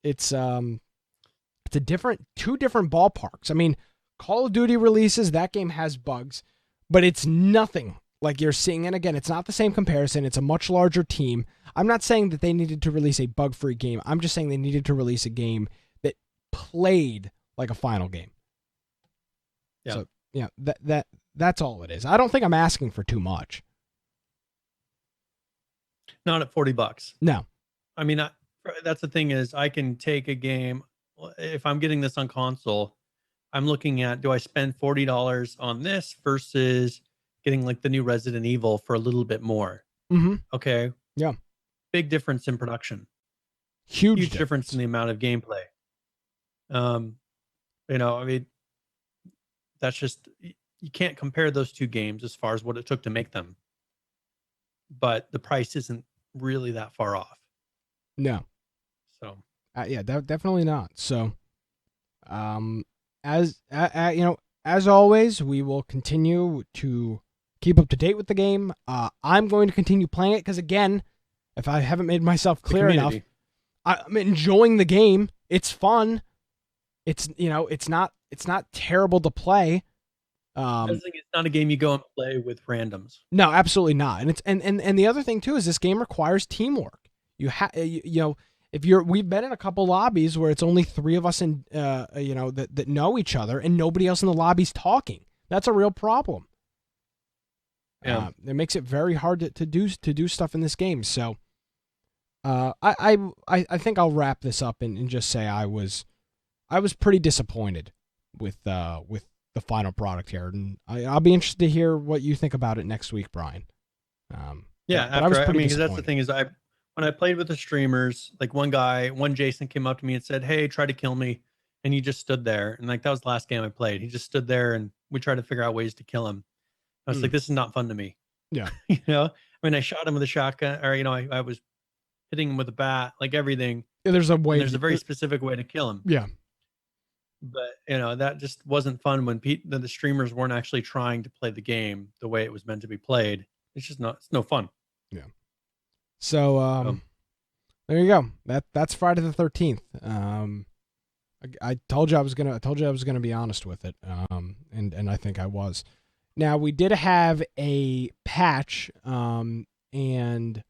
It's two different ballparks. I mean, Call of Duty releases, that game has bugs, but it's nothing like you're seeing. And again, it's not the same comparison. It's a much larger team. I'm not saying that they needed to release a bug-free game. I'm just saying they needed to release a game that played like a final game. Yeah. So, yeah, that's all it is. I don't think I'm asking for too much. Not at $40. No. I mean, that's the thing is I can take a game. If I'm getting this on console, I'm looking at, do I spend $40 on this versus getting like the new Resident Evil for a little bit more? Mm-hmm. Okay. Yeah. Big difference in production. Huge difference in the amount of gameplay. I mean, that's just, you can't compare those two games as far as what it took to make them. But the price isn't really that far off. No. So. Yeah, definitely not. So, as always, we will continue to keep up to date with the game. I'm going to continue playing it because, again, if I haven't made myself clear enough, I'm enjoying the game. It's fun. It's not terrible to play. I think it's not a game you go and play with randoms. No, absolutely not. And it's and the other thing too is this game requires teamwork. We've been in a couple lobbies where it's only 3 of us that know each other and nobody else in the lobby's talking. That's a real problem. Yeah. It makes it very hard to do stuff in this game. So, I think I'll wrap this up and just say I was pretty disappointed with the final product here, and I'll be interested to hear what you think about it next week, Brian. Because that's the thing is when I played with the streamers, like one Jason came up to me and said, "Hey, try to kill me," and he just stood there, and like that was the last game I played. He just stood there, and we tried to figure out ways to kill him. I was like, "This is not fun to me." Yeah, I mean, I shot him with a shotgun, or I was hitting him with a bat, like everything. Yeah, there's a very specific way to kill him. Yeah. But that just wasn't fun when the streamers weren't actually trying to play the game the way it was meant to be played. It's no fun. Yeah. So there you go. That's Friday the 13th. I told you I was gonna be honest with it. And I think I was. Now we did have a patch. And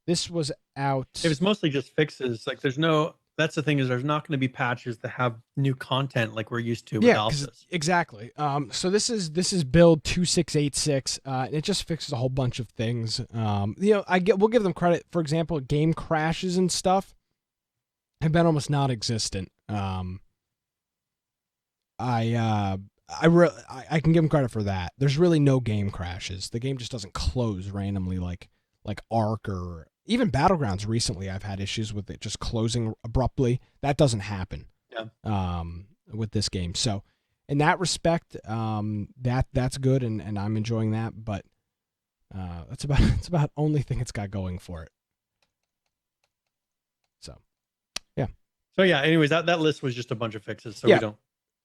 this was out. It was mostly just fixes. Like there's no that's the thing, is there's not going to be patches that have new content like we're used to with Yeah, alphas. exactly. So this is build 2686, and it just fixes a whole bunch of things. We'll give them credit. For example, game crashes and stuff have been almost non-existent. I can give them credit for that. There's really no game crashes. The game just doesn't close randomly like Ark or even Battlegrounds. Recently, I've had issues with it just closing abruptly. That doesn't happen. Yeah. With this game. So in that respect, that's good, and I'm enjoying that. But that's about only thing it's got going for it. So yeah. So yeah. Anyways, that list was just a bunch of fixes. So we don't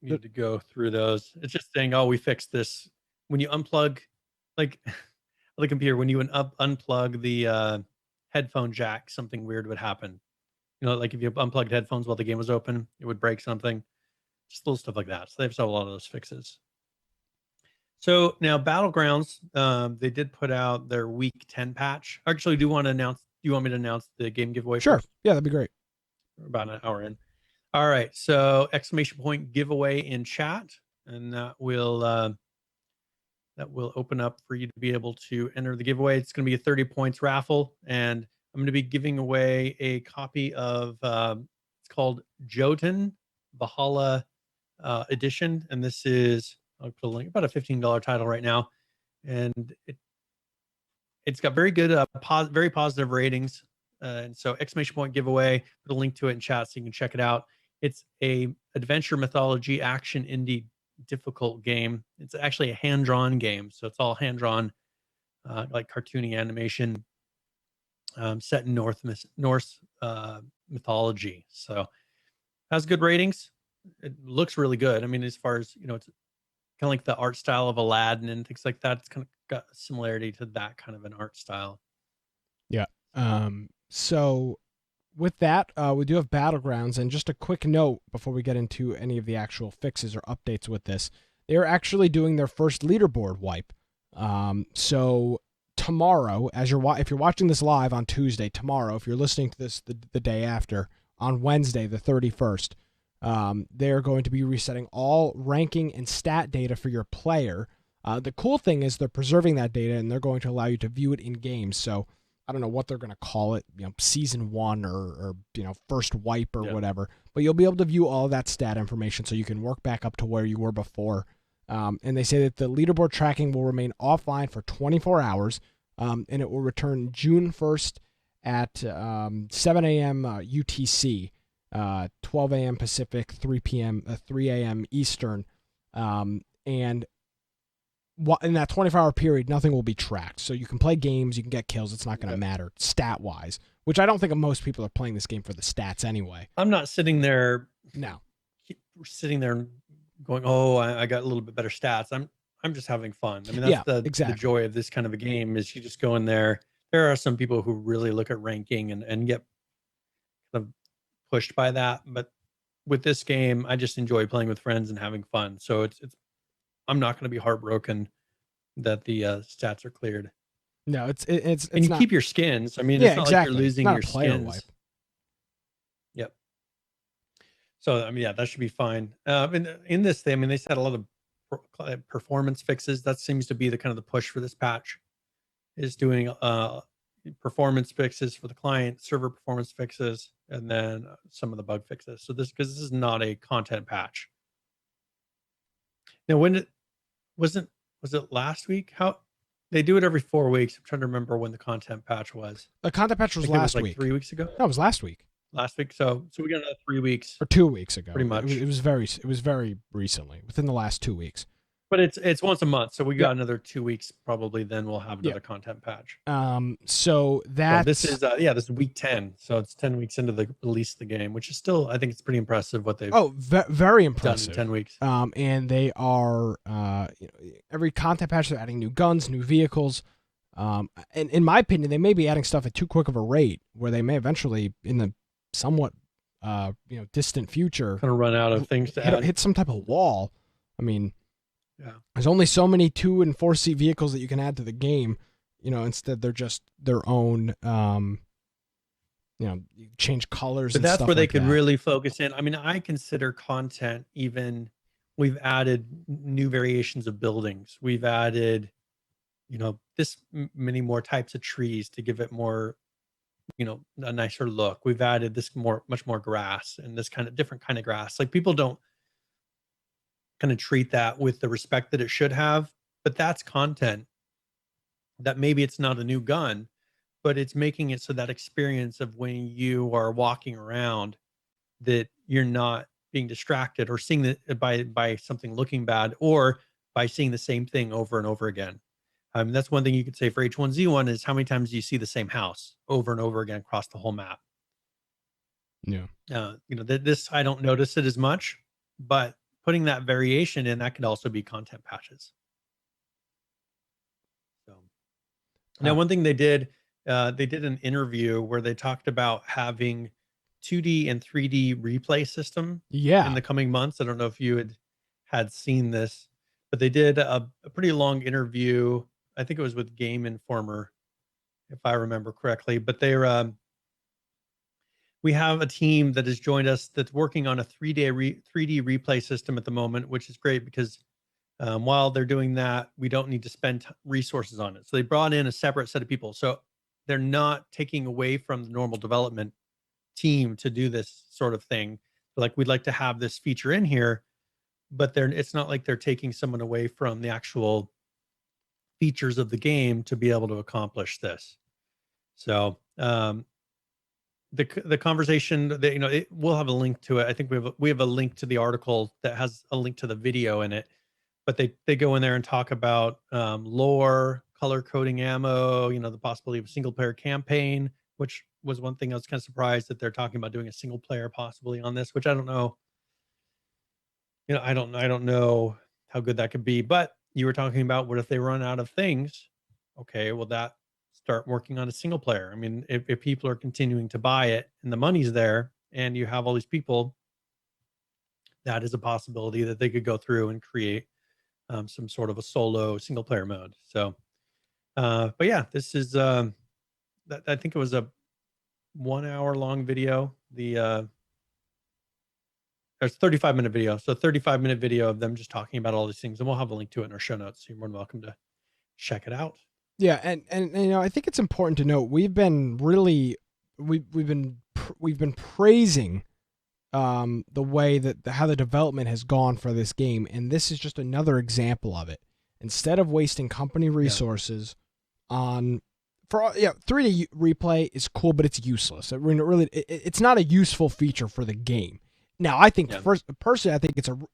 need to go through those. It's just saying, oh, we fixed this. When you unplug, like the computer, when you unplug the headphone jack, something weird would happen. Like if you unplugged headphones while the game was open, it would break something. Just little stuff like that. So they've solved a lot of those fixes. So now Battlegrounds, they did put out their week 10 patch. Actually, do you want me to announce the game giveaway? Sure. First? Yeah, that'd be great. We're about an hour in. All right. So ~ giveaway in chat, and that will open up for you to be able to enter the giveaway. It's going to be a 30 points raffle, and I'm going to be giving away a copy of it's called Jotun Valhalla edition, and this is, I'll put a link, about a $15 title right now, and it's got very good very positive ratings, and so ! giveaway, put a link to it in chat so you can check it out. It's a adventure mythology action indie difficult game. It's actually a hand-drawn game, so it's all hand-drawn, like cartoony animation, set in Norse mythology. So has good ratings. It looks really good. I mean, as far as, it's kind of like the art style of Aladdin and things like that. It's kind of got a similarity to that kind of an art style. Yeah. So with that, we do have Battlegrounds, and just a quick note before we get into any of the actual fixes or updates with this, they're actually doing their first leaderboard wipe. So tomorrow, if you're watching this live on Tuesday, tomorrow, if you're listening to this the day after, on Wednesday, the 31st, they're going to be resetting all ranking and stat data for your player. The cool thing is they're preserving that data, and they're going to allow you to view it in games. So I don't know what they're going to call it, season 1 or first wipe or whatever, but you'll be able to view all of that stat information so you can work back up to where you were before. And they say that the leaderboard tracking will remain offline for 24 hours, and it will return June 1st at 7 a.m. UTC, 12 a.m. Pacific, 3 a.m. Eastern, and in that 24-hour period, nothing will be tracked. So you can play games, you can get kills. It's not going to matter stat-wise, which I don't think most people are playing this game for the stats anyway. I'm not sitting there. No. Sitting there going, oh, I got a little bit better stats. I'm just having fun. I mean, that's the joy of this kind of a game, is you just go in there. There are some people who really look at ranking and get kind of pushed by that. But with this game, I just enjoy playing with friends and having fun. So I'm not going to be heartbroken that the stats are cleared. No, it's and you keep your skins. I mean, it's not like you're losing your skins. Wipe. Yep. So I mean, yeah, that should be fine. In this thing, I mean, they said a lot of performance fixes. That seems to be the kind of the push for this patch, is doing performance fixes for the client, server performance fixes, and then some of the bug fixes. So because this is not a content patch. Now, was it last week? How they do it every 4 weeks. I'm trying to remember when the content patch was. The content patch was last week. 3 weeks ago. No, it was last week. Last week. So we got another 3 weeks or 2 weeks ago. Pretty much. It was very recently, within the last 2 weeks. But it's once a month, so we got another 2 weeks probably. Then we'll have another content patch. So this is this is week 10. So it's 10 weeks into the release of the game, which is still, I think it's pretty impressive what they've very impressive done in 10 weeks. And they are every content patch they're adding new guns, new vehicles. And in my opinion, they may be adding stuff at too quick of a rate, where they may eventually, in the somewhat distant future, kind of run out of things to hit some type of wall. I mean, there's only so many 2 and 4 seat vehicles that you can add to the game. Instead they're just their own you change colors But and that's stuff where they like could that. really focus in. I mean, I consider content even, we've added new variations of buildings. We've added, this many more types of trees to give it more, a nicer look. We've added much more grass and this kind of different kind of grass. Like people don't kind of treat that with the respect that it should have, but that's content that maybe it's not a new gun, but it's making it so that experience of when you are walking around that you're not being distracted or seeing that by something looking bad or by seeing the same thing over and over again. That's one thing you could say for H1Z1 is how many times do you see the same house over and over again across the whole map? Yeah. This I don't notice it as much, but putting that variation in, that could also be content patches. So now, one thing they did an interview where they talked about having 2D and 3D replay system in Yeah. the coming months. I don't know if you had seen this, but they did a pretty long interview. I think it was with Game Informer, if I remember correctly. But we have a team that has joined us that's working on a 3D replay system at the moment, which is great because while they're doing that, we don't need to spend resources on it. So they brought in a separate set of people. So they're not taking away from the normal development team to do this sort of thing. Like, we'd like to have this feature in here, but it's not like they're taking someone away from the actual features of the game to be able to accomplish this. So the conversation that we'll have a link to it. I think we have a link to the article that has a link to the video in it, but they go in there and talk about lore, color coding ammo, the possibility of a single player campaign, which was one thing I was kind of surprised that they're talking about doing a single player possibly on this, which I don't know. I don't know how good that could be, but you were talking about what if they run out of things? Okay, well, that start working on a single player. I mean, if people are continuing to buy it and the money's there and you have all these people, that is a possibility that they could go through and create some sort of a solo single player mode. So, but yeah, this is, I think it was a 1 hour long video. There's 35-minute video. So 35-minute video of them just talking about all these things. And we'll have a link to it in our show notes. So you're more than welcome to check it out. Yeah, and I think it's important to note we've been praising the way that how the development has gone for this game, and this is just another example of it. Instead of wasting company resources on 3D replay is cool, but it's useless. It's not a useful feature for the game. Now, I think personally, I think it's an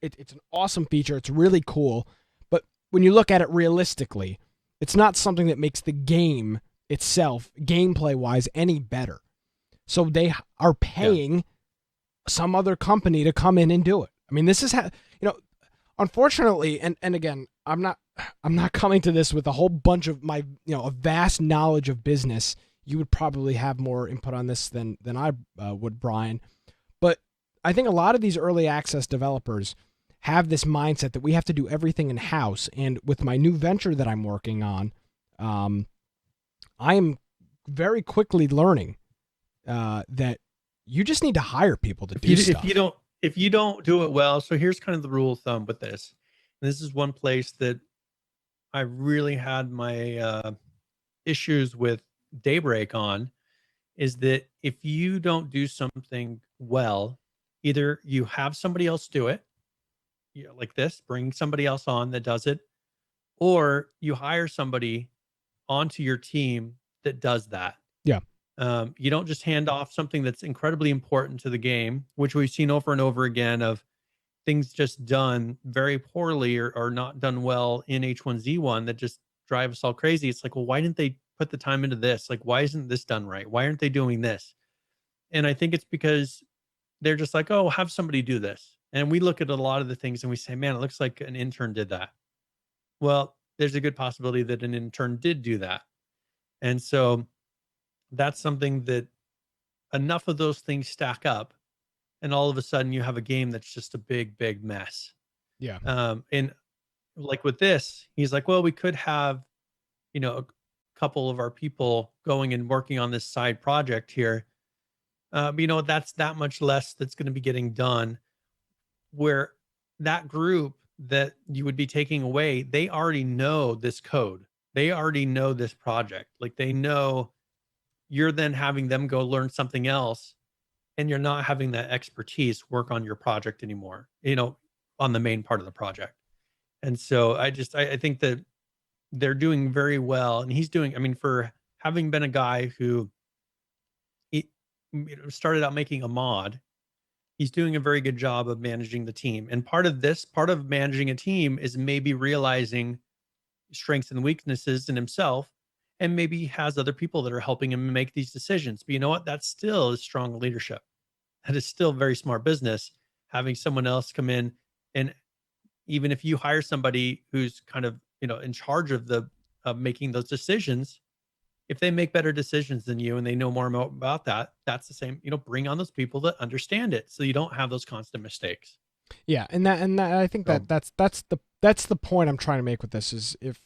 awesome feature. It's really cool, but when you look at it realistically, it's not something that makes the game itself, gameplay-wise, any better. So they are paying some other company to come in and do it. I mean, this is unfortunately, and again, I'm not coming to this with a whole bunch of my, a vast knowledge of business. You would probably have more input on this than I would, Brian. But I think a lot of these early access developers have this mindset that we have to do everything in-house. And with my new venture that I'm working on, I am very quickly learning that you just need to hire people to do stuff. If you don't do it well, so here's kind of the rule of thumb with this. And this is one place that I really had my issues with Daybreak on, is that if you don't do something well, either you have somebody else do it, like this, bring somebody else on that does it, or you hire somebody onto your team that does that. Yeah. You don't just hand off something that's incredibly important to the game, which we've seen over and over again of things just done very poorly or not done well in H1Z1 that just drive us all crazy. It's like, well, why didn't they put the time into this? Like, why isn't this done right? Why aren't they doing this? And I think it's because they're just like, oh, have somebody do this. And we look at a lot of the things and we say, man, it looks like an intern did that. Well, there's a good possibility that an intern did do that. And so that's something that enough of those things stack up. And all of a sudden you have a game that's just a big, big mess. Yeah. And like with this, he's like, well, we could have, a couple of our people going and working on this side project here. But you know, that's that much less that's going to be getting done. Where that group that you would be taking away, they already know this code. They already know this project. Like they know you're then having them go learn something else, and you're not having that expertise work on your project anymore, you know, on the main part of the project. And so I think that they're doing very well. And he's doing, I mean, for having been a guy who he, started out making a mod, he's doing a very good job of managing the team. And part of managing a team is maybe realizing strengths and weaknesses in himself, and maybe he has other people that are helping him make these decisions. But you know what? That still is strong leadership. That is still very smart business. Having someone else come in, and even if you hire somebody who's kind of, you know, in charge of the of making those decisions, if they make better decisions than you and they know more about that, that's the same. You know, bring on those people that understand it, so you don't have those constant mistakes. Yeah, and that I think So, that that's the point I'm trying to make with this is if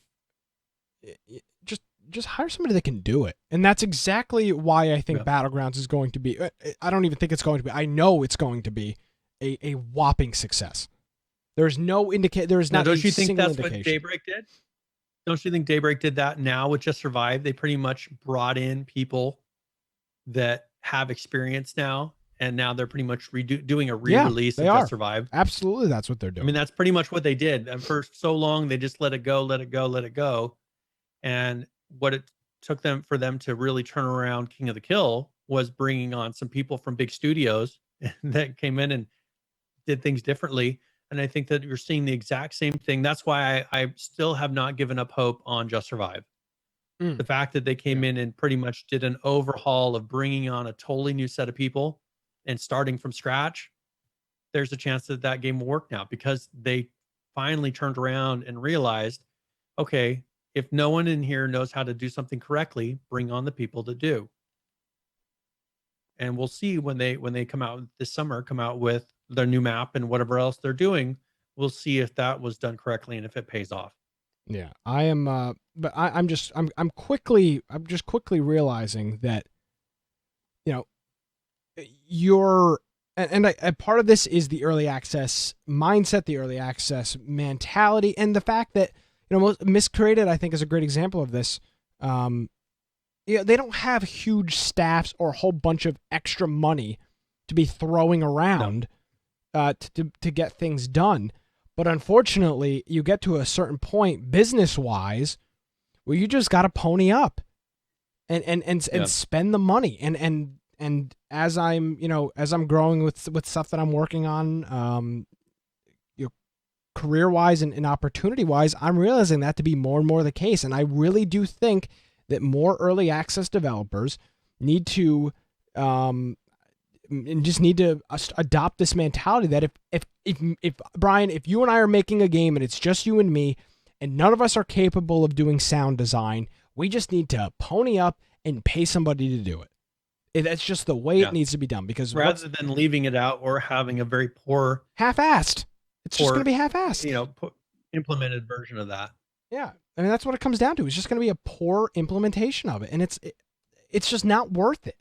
just hire somebody that can do it. And that's exactly why I think yeah. Battlegrounds is going to be I don't even think it's going to be. I know it's going to be a whopping success. There's no there's Now, not a don't you think single that's what indication. Daybreak did? Don't you think Daybreak did that now with Just Survive? They pretty much brought in people that have experience now, and now they're pretty much doing a Yeah, re-release they of Just are. Survive. Absolutely, that's what they're I mean, doing. that's pretty much what they did. And for so long, they just let it go, let it go, let it go. And what it took them for them to really turn around King of the Kill was bringing on some people from big studios that came in and did things differently. And I think that you're seeing the exact same thing. That's why I still have not given up hope on Just Survive. Mm, The fact that they came yeah. in and pretty much did an overhaul of bringing on a totally new set of people and starting from scratch, there's a chance that that game will work now because they finally turned around and realized, okay, if no one in here knows how to do something correctly, bring on the people that do. And we'll see when they come out this summer, come out with their new map and whatever else they're doing. We'll see if that was done correctly and if it pays off. Yeah, I am. But I'm just quickly realizing that you know you're and part of this is the early access mindset, the early access mentality, and the fact that Miscreated I think is a great example of this. Um, they don't have huge staffs or a whole bunch of extra money to be throwing No. around to get things done. But unfortunately, you get to a certain point business wise where you just got to pony up and spend the money. And as I'm growing with stuff that I'm working on, career wise and opportunity wise, I'm realizing that to be more and more the case. And I really do think that more early access developers need to and just need to adopt this mentality that if Brian, if you and I are making a game and it's just you and me, and none of us are capable of doing sound design, we just need to pony up and pay somebody to do it. That's just the way it Yeah. needs to be done because Rather than leaving it out or having a very half-assed. It's just going to be half-assed. you know, implemented version of that. Yeah, I mean that's what it comes down to. It's just going to be a poor implementation of it, and it's just not worth it.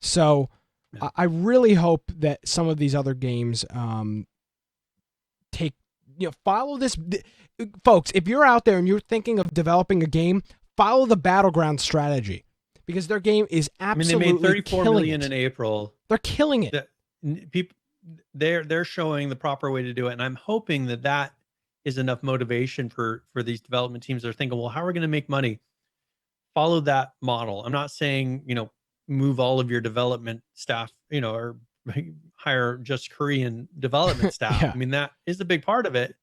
So Yeah. I really hope that some of these other games follow this. Folks, if you're out there and you're thinking of developing a game, follow the Battleground strategy because their game is absolutely I mean, they made 34 million it. in April. They're killing it. People, they're showing the proper way to do it, and I'm hoping that that is enough motivation for these development teams. They're thinking, well, how are we going to make money? Follow that model. I'm not saying move all of your development staff, or hire just Korean development staff. Yeah. I mean, that is a big part of it.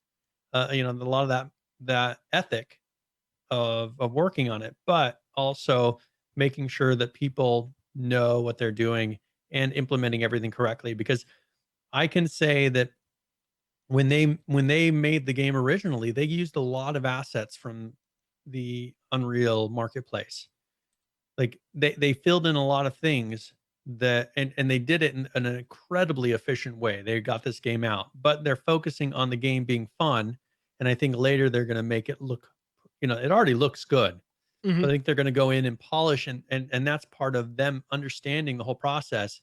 A lot of that ethic of working on it, but also making sure that people know what they're doing and implementing everything correctly. Because I can say that when they made the game originally, they used a lot of assets from the Unreal marketplace. Like they filled in a lot of things that and they did it in an incredibly efficient way. They got this game out, but they're focusing on the game being fun. And I think later they're going to make it look, it already looks good. Mm-hmm. But I think they're going to go in and polish and that's part of them understanding the whole process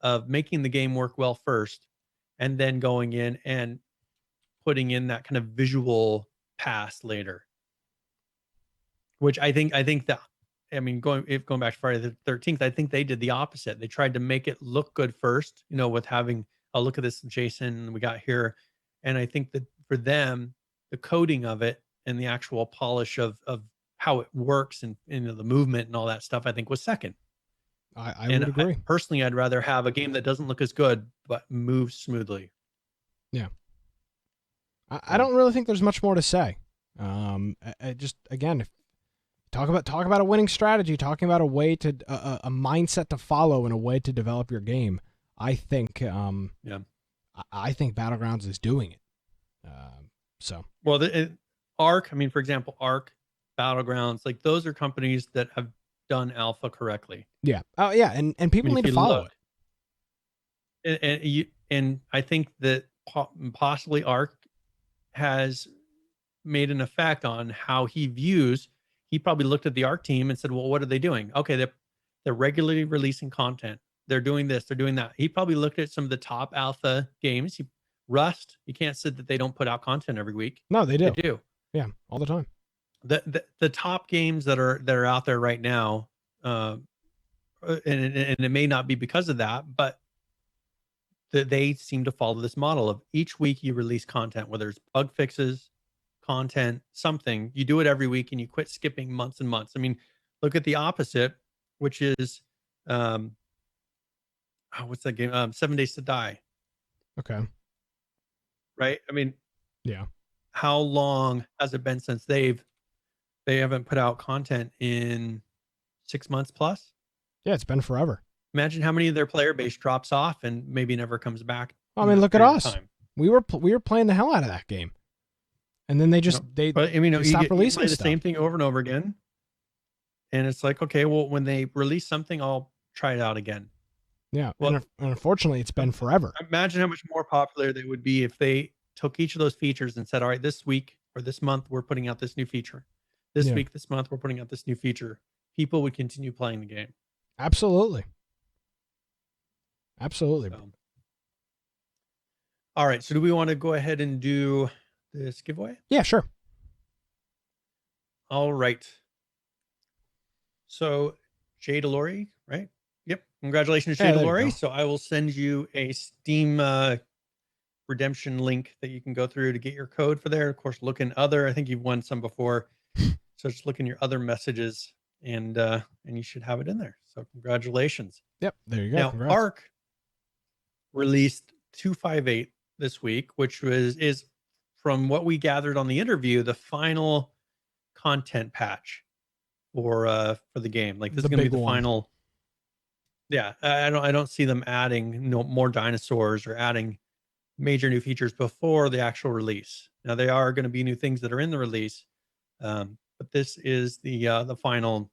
of making the game work well first, and then going in and putting in that kind of visual pass later. Which I think that, I mean, going back to Friday the 13th, I think they did the opposite. They tried to make it look good first, with having a look at this JSON we got here. And I think that for them, the coding of it and the actual polish of how it works and the movement and all that stuff, I think was second. I would agree. Personally, I'd rather have a game that doesn't look as good, but moves smoothly. Yeah. I don't really think there's much more to say. I just, again, if talk about a winning strategy, talking about a way to a mindset to follow and a way to develop your game. I think I think Battlegrounds is doing it. Arc, I mean, for example, Arc, Battlegrounds, like those are companies that have done alpha correctly. Yeah. Oh yeah, and people need to follow it. And I think that possibly Arc has made an effect on how he views. He probably looked at the Arc team and said, well, what are they doing? Okay, they're regularly releasing content. They're doing this, they're doing that. He probably looked at some of the top alpha games. Rust, you can't say that they don't put out content every week. No, they do. They do. Yeah, all the time. The top games that are out there right now, and it may not be because of that, but they seem to follow this model of each week you release content, whether it's bug fixes, content, something. You do it every week and you quit skipping months and months. I mean, look at the opposite, which is what's that game? 7 Days to Die. Okay. Right? I mean, yeah. How long has it been since they haven't put out content in 6 months plus? Yeah, it's been forever. Imagine how many of their player base drops off and maybe never comes back. I mean, look at us. We were playing the hell out of that game, and then they stopped releasing the same thing over and over again. And it's like, okay, well, when they release something, I'll try it out again. Yeah, well, and unfortunately, it's been forever. Imagine how much more popular they would be if they took each of those features and said, all right, this week or this month, we're putting out this new feature. This week, this month, we're putting out this new feature. People would continue playing the game. Absolutely. Absolutely. So. All right. So do we want to go ahead and do this giveaway? Yeah, sure. All right. So Jay Delori, right? Yep. Congratulations, Jay Delori. So I will send you a Steam redemption link that you can go through to get your code for there. Of course, look in other. I think you've won some before. So just look in your other messages and you should have it in there. So congratulations. Yep. There you go. Now, Congrats. Arc released 258 this week, which is from what we gathered on the interview, the final content patch for the game. Like this is going to be the final. Yeah, I don't see them adding more dinosaurs or adding major new features before the actual release. Now they are going to be new things that are in the release, but this is the final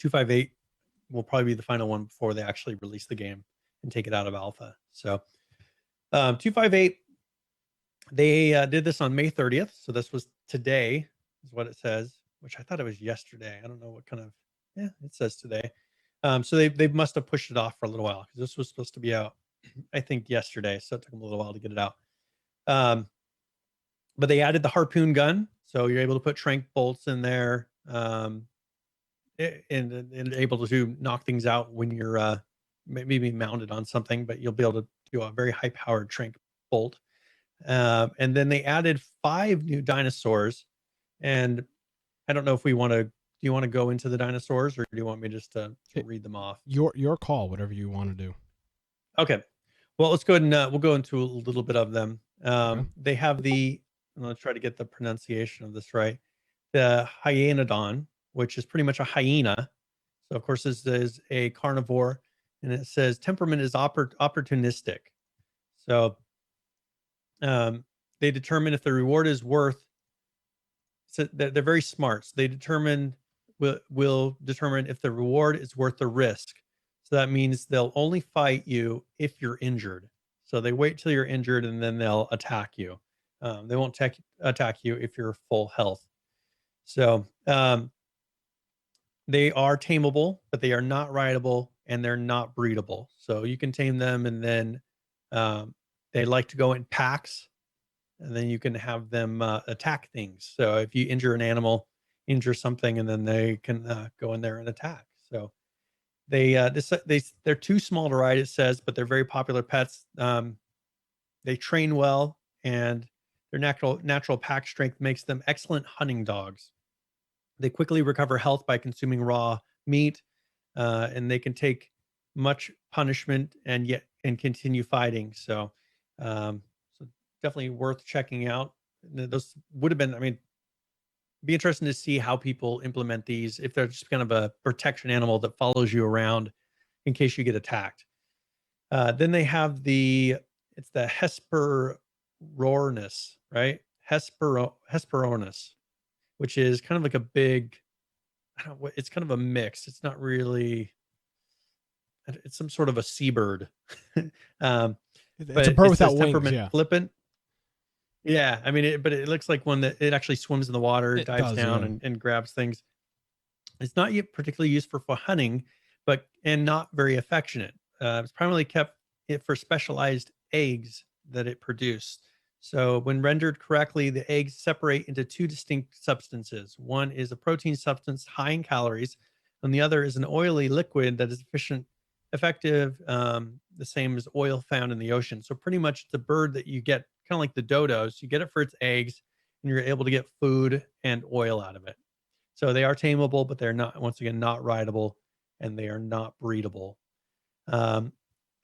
258 will probably be the final one before they actually release the game and take it out of alpha. So 258, they did this on May 30th. So this was today is what it says, which I thought it was yesterday. I don't know what kind of, it says today. So they must have pushed it off for a little while because this was supposed to be out, I think, yesterday. So it took them a little while to get it out. But they added the harpoon gun. So you're able to put tranq bolts in there and able to knock things out when you're maybe mounted on something, but you'll be able to do a very high powered tranq bolt. And then they added 5 new dinosaurs. And I don't know if we want to, do you want to go into the dinosaurs or do you want me just to read them off? Your call, whatever you want to do. Okay. Well, let's go ahead and we'll go into a little bit of them. Okay. They have let's try to get the pronunciation of this right. The hyenodon, which is pretty much a hyena. So of course this is a carnivore, and it says temperament is opportunistic. So they determine if the reward is worth. So they're very smart. So they will determine if the reward is worth the risk. So that means they'll only fight you if you're injured. So they wait till you're injured and then they'll attack you. They won't attack you if you're full health. So they are tameable, but they are not rideable, and they're not breedable. So you can tame them, and then they like to go in packs, and then you can have them attack things. So if you injure an animal, injure something, and then they can go in there and attack. So they're too small to ride, it says, but they're very popular pets. They train well, and their natural pack strength makes them excellent hunting dogs. They quickly recover health by consuming raw meat, and they can take much punishment and continue fighting. So definitely worth checking out. Those would have been, I mean, be interesting to see how people implement these, if they're just kind of a protection animal that follows you around in case you get attacked. Then they have it's the Hesperornis, right? Hesperornis, which is kind of like a big, I don't know, it's kind of a mix. It's not really, it's some sort of a seabird. It's a But bird it without says wings. temperament Yeah, flippant. Yeah, I mean, but it looks like one that it actually swims in the water, it dives does. down, Yeah. and grabs things. It's not yet particularly used for hunting, and not very affectionate. It's primarily kept it for specialized eggs that it produced. So when rendered correctly, the eggs separate into two distinct substances. One is a protein substance high in calories, and the other is an oily liquid that is effective, the same as oil found in the ocean. So pretty much it's a bird that you get kind of like the dodos. You get it for its eggs, and you're able to get food and oil out of it. So they are tameable, but they're not, once again, not rideable, and they are not breedable. Um,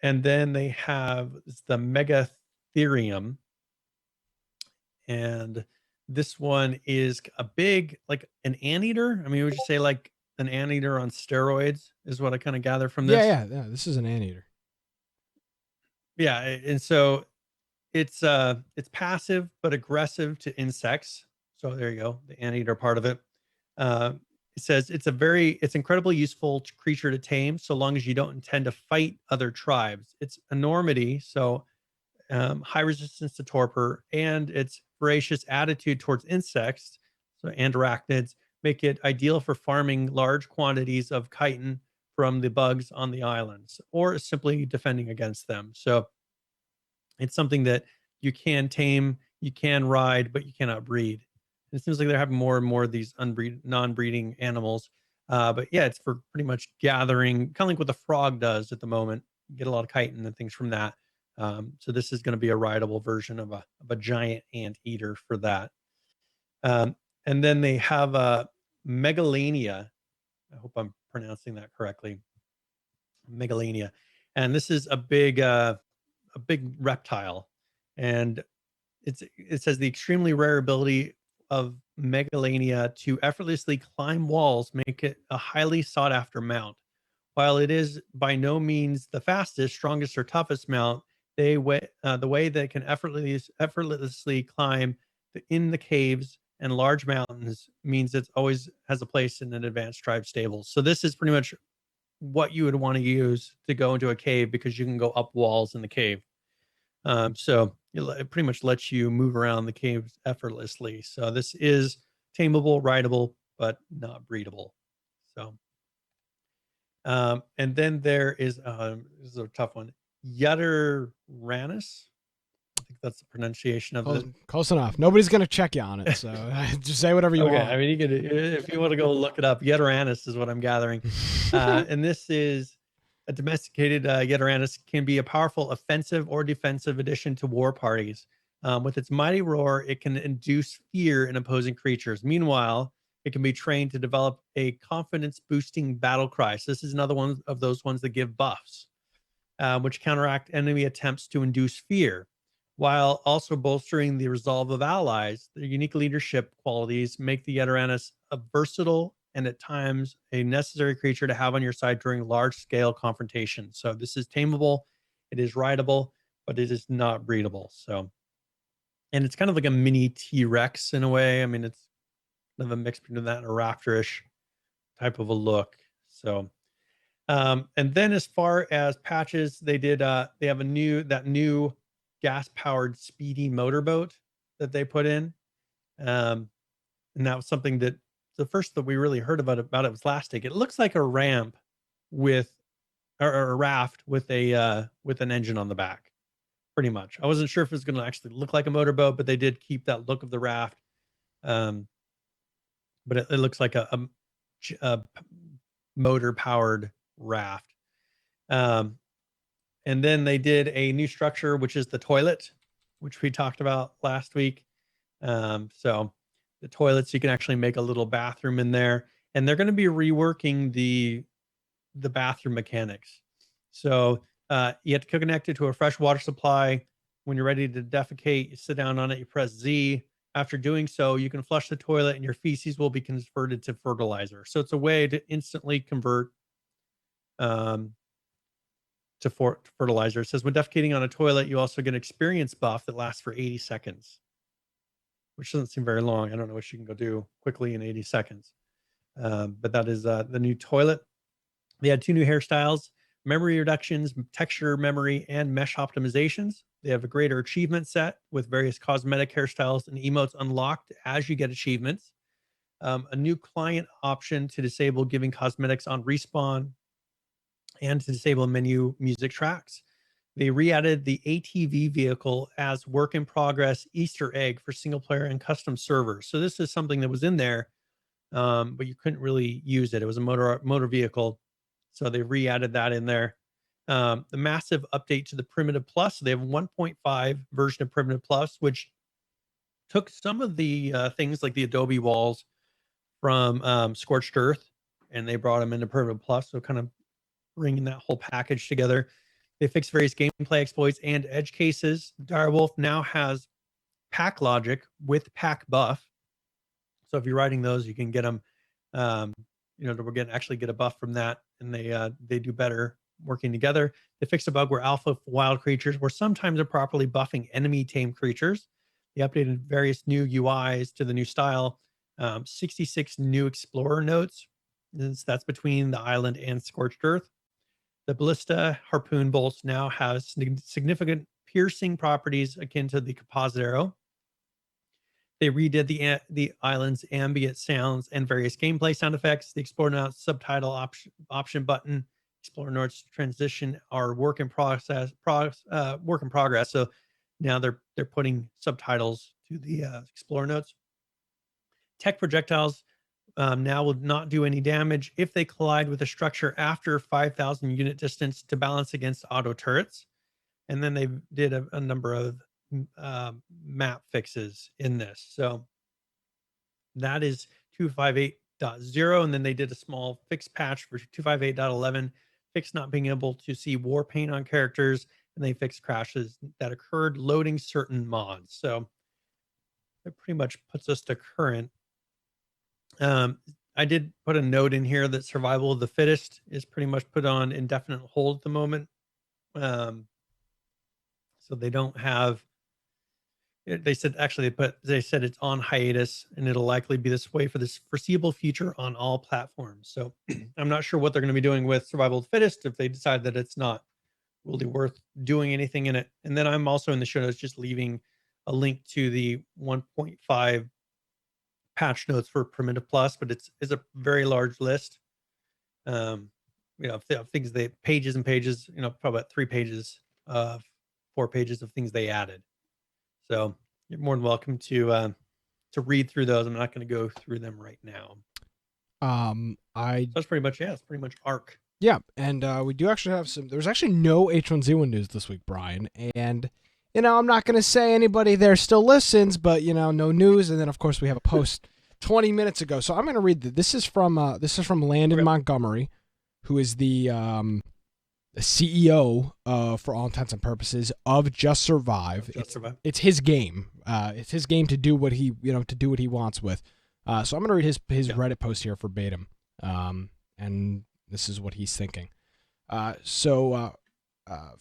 and then they have the Megatherium, and this one is a big, like an anteater. I mean, would you say like an anteater on steroids is what I kind of gather from Yeah, this? yeah, yeah. This is an anteater. Yeah, and so it's passive but aggressive to insects. So there you go, the anteater part of it. Uh, it says it's incredibly useful creature to tame so long as you don't intend to fight other tribes. It's enormity, so high resistance to torpor, and its voracious attitude towards insects, so and arachnids, make it ideal for farming large quantities of chitin from the bugs on the islands, or simply defending against them. So it's something that you can tame, you can ride, but you cannot breed. And it seems like they're having more and more of these non-breeding animals. But yeah, it's for pretty much gathering, kind of like what the frog does at the moment. You get a lot of chitin and things from that. So this is going to be a rideable version of a giant ant eater for that. Um, and then they have a megalania. I hope I'm pronouncing that correctly. Megalania, and this is a big reptile, and it says the extremely rare ability of Megalania to effortlessly climb walls make it a highly sought after mount. While it is by no means the fastest, strongest, or toughest mount, the way that it can effortlessly climb in the caves and large mountains means it always has a place in an advanced tribe stable. So this is pretty much what you would want to use to go into a cave, because you can go up walls in the cave. So it pretty much lets you move around the caves effortlessly. So this is tameable, rideable, but not breedable. So, and then there is, this is a tough one, Yutteranus. I think that's the pronunciation of Close, it. close enough. Nobody's gonna check you on it, so just say whatever you Okay, want. I mean, you could, if you want to go look it up, Yutteranus is what I'm gathering. And this is a domesticated Yutteranus can be a powerful offensive or defensive addition to war parties. With its mighty roar, it can induce fear in opposing creatures. Meanwhile, it can be trained to develop a confidence boosting battle cry. So this is another one of those ones that give buffs, which counteract enemy attempts to induce fear, while also bolstering the resolve of allies. Their unique leadership qualities make the Yutteranus a versatile and at times a necessary creature to have on your side during large scale confrontations. So this is tameable, it is rideable, but it is not breedable. So, and it's kind of like a mini T-Rex in a way. I mean, it's kind of a mix between that and a raptorish type of a look. So, and then as far as patches, they have that new gas powered speedy motorboat that they put in. And that was something that the first that we really heard about it was Lastic. It looks like a ramp with or a raft with an engine on the back, pretty much. I wasn't sure if it was going to actually look like a motorboat, but they did keep that look of the raft. But it looks like a motor powered raft. And then they did a new structure, which is the toilet, which we talked about last week. So the toilets, you can actually make a little bathroom in there, and they're going to be reworking the bathroom mechanics. So you have to connect it to a fresh water supply. When you're ready to defecate, you sit down on it, you press Z. After doing so, you can flush the toilet and your feces will be converted to fertilizer. So it's a way to instantly convert to fertilizer. It says when defecating on a toilet, you also get an experience buff that lasts for 80 seconds, which doesn't seem very long. I don't know what you can go do quickly in 80 seconds. But that is the new toilet. They had 2 new hairstyles, memory reductions, texture memory, and mesh optimizations. They have a greater achievement set with various cosmetic hairstyles and emotes unlocked as you get achievements. A new client option to disable giving cosmetics on respawn and to disable menu music tracks. They re-added the ATV vehicle as work in progress Easter egg for single player and custom servers. So this is something that was in there, but you couldn't really use it. It was a motor vehicle. So they re-added that in there. The massive update to the Primitive Plus. So they have 1.5 version of Primitive Plus, which took some of the things like the Adobe walls from Scorched Earth, and they brought them into Primitive Plus. So kind of bringing that whole package together. They fixed various gameplay exploits and edge cases. Direwolf now has pack logic with pack buff. So if you're writing those, you can get them. We're going to actually get a buff from that, and they do better working together. They fixed a bug where alpha wild creatures were sometimes improperly buffing enemy tame creatures. They updated various new UIs to the new style. 66 new explorer notes. That's between the island and Scorched Earth. The ballista harpoon bolts now has significant piercing properties akin to the composite arrow. They redid the island's ambient sounds and various gameplay sound effects. The Explore Notes subtitle option button, Explore Notes transition are work in progress. So now they're putting subtitles to the Explore Notes. Tech projectiles now will not do any damage if they collide with a structure after 5,000 unit distance to balance against auto turrets. And then they did a number of map fixes in this. So that is 258.0. And then they did a small fix patch for 258.11, fix not being able to see war paint on characters, and they fixed crashes that occurred loading certain mods. So it pretty much puts us to current. I did put a note in here that survival of the fittest is pretty much put on indefinite hold at the moment. So they don't have, they said it's on hiatus, and it'll likely be this way for this foreseeable future on all platforms. So I'm not sure what they're going to be doing with survival of the fittest if they decide that it's not really worth doing anything in it. And then I'm also in the show notes just leaving a link to the 1.5 patch notes for Primitive Plus, but it's a very large list. Things pages and pages, probably about 3 pages of 4 pages of things they added. So you're more than welcome to read through those. I'm not going to go through them right now. That's pretty much, it's pretty much ARC. Yeah, and we do actually have there's actually no H1Z1 news this week, Brian, and I'm not going to say anybody there still listens, but no news. And then of course we have a post 20 minutes ago. So I'm going to read this is from Landon Montgomery, who is the CEO for all intents and purposes of Just Survive. It's his game. It's his game to do what he wants with. So I'm going to read his Reddit post here verbatim. And this is what he's thinking.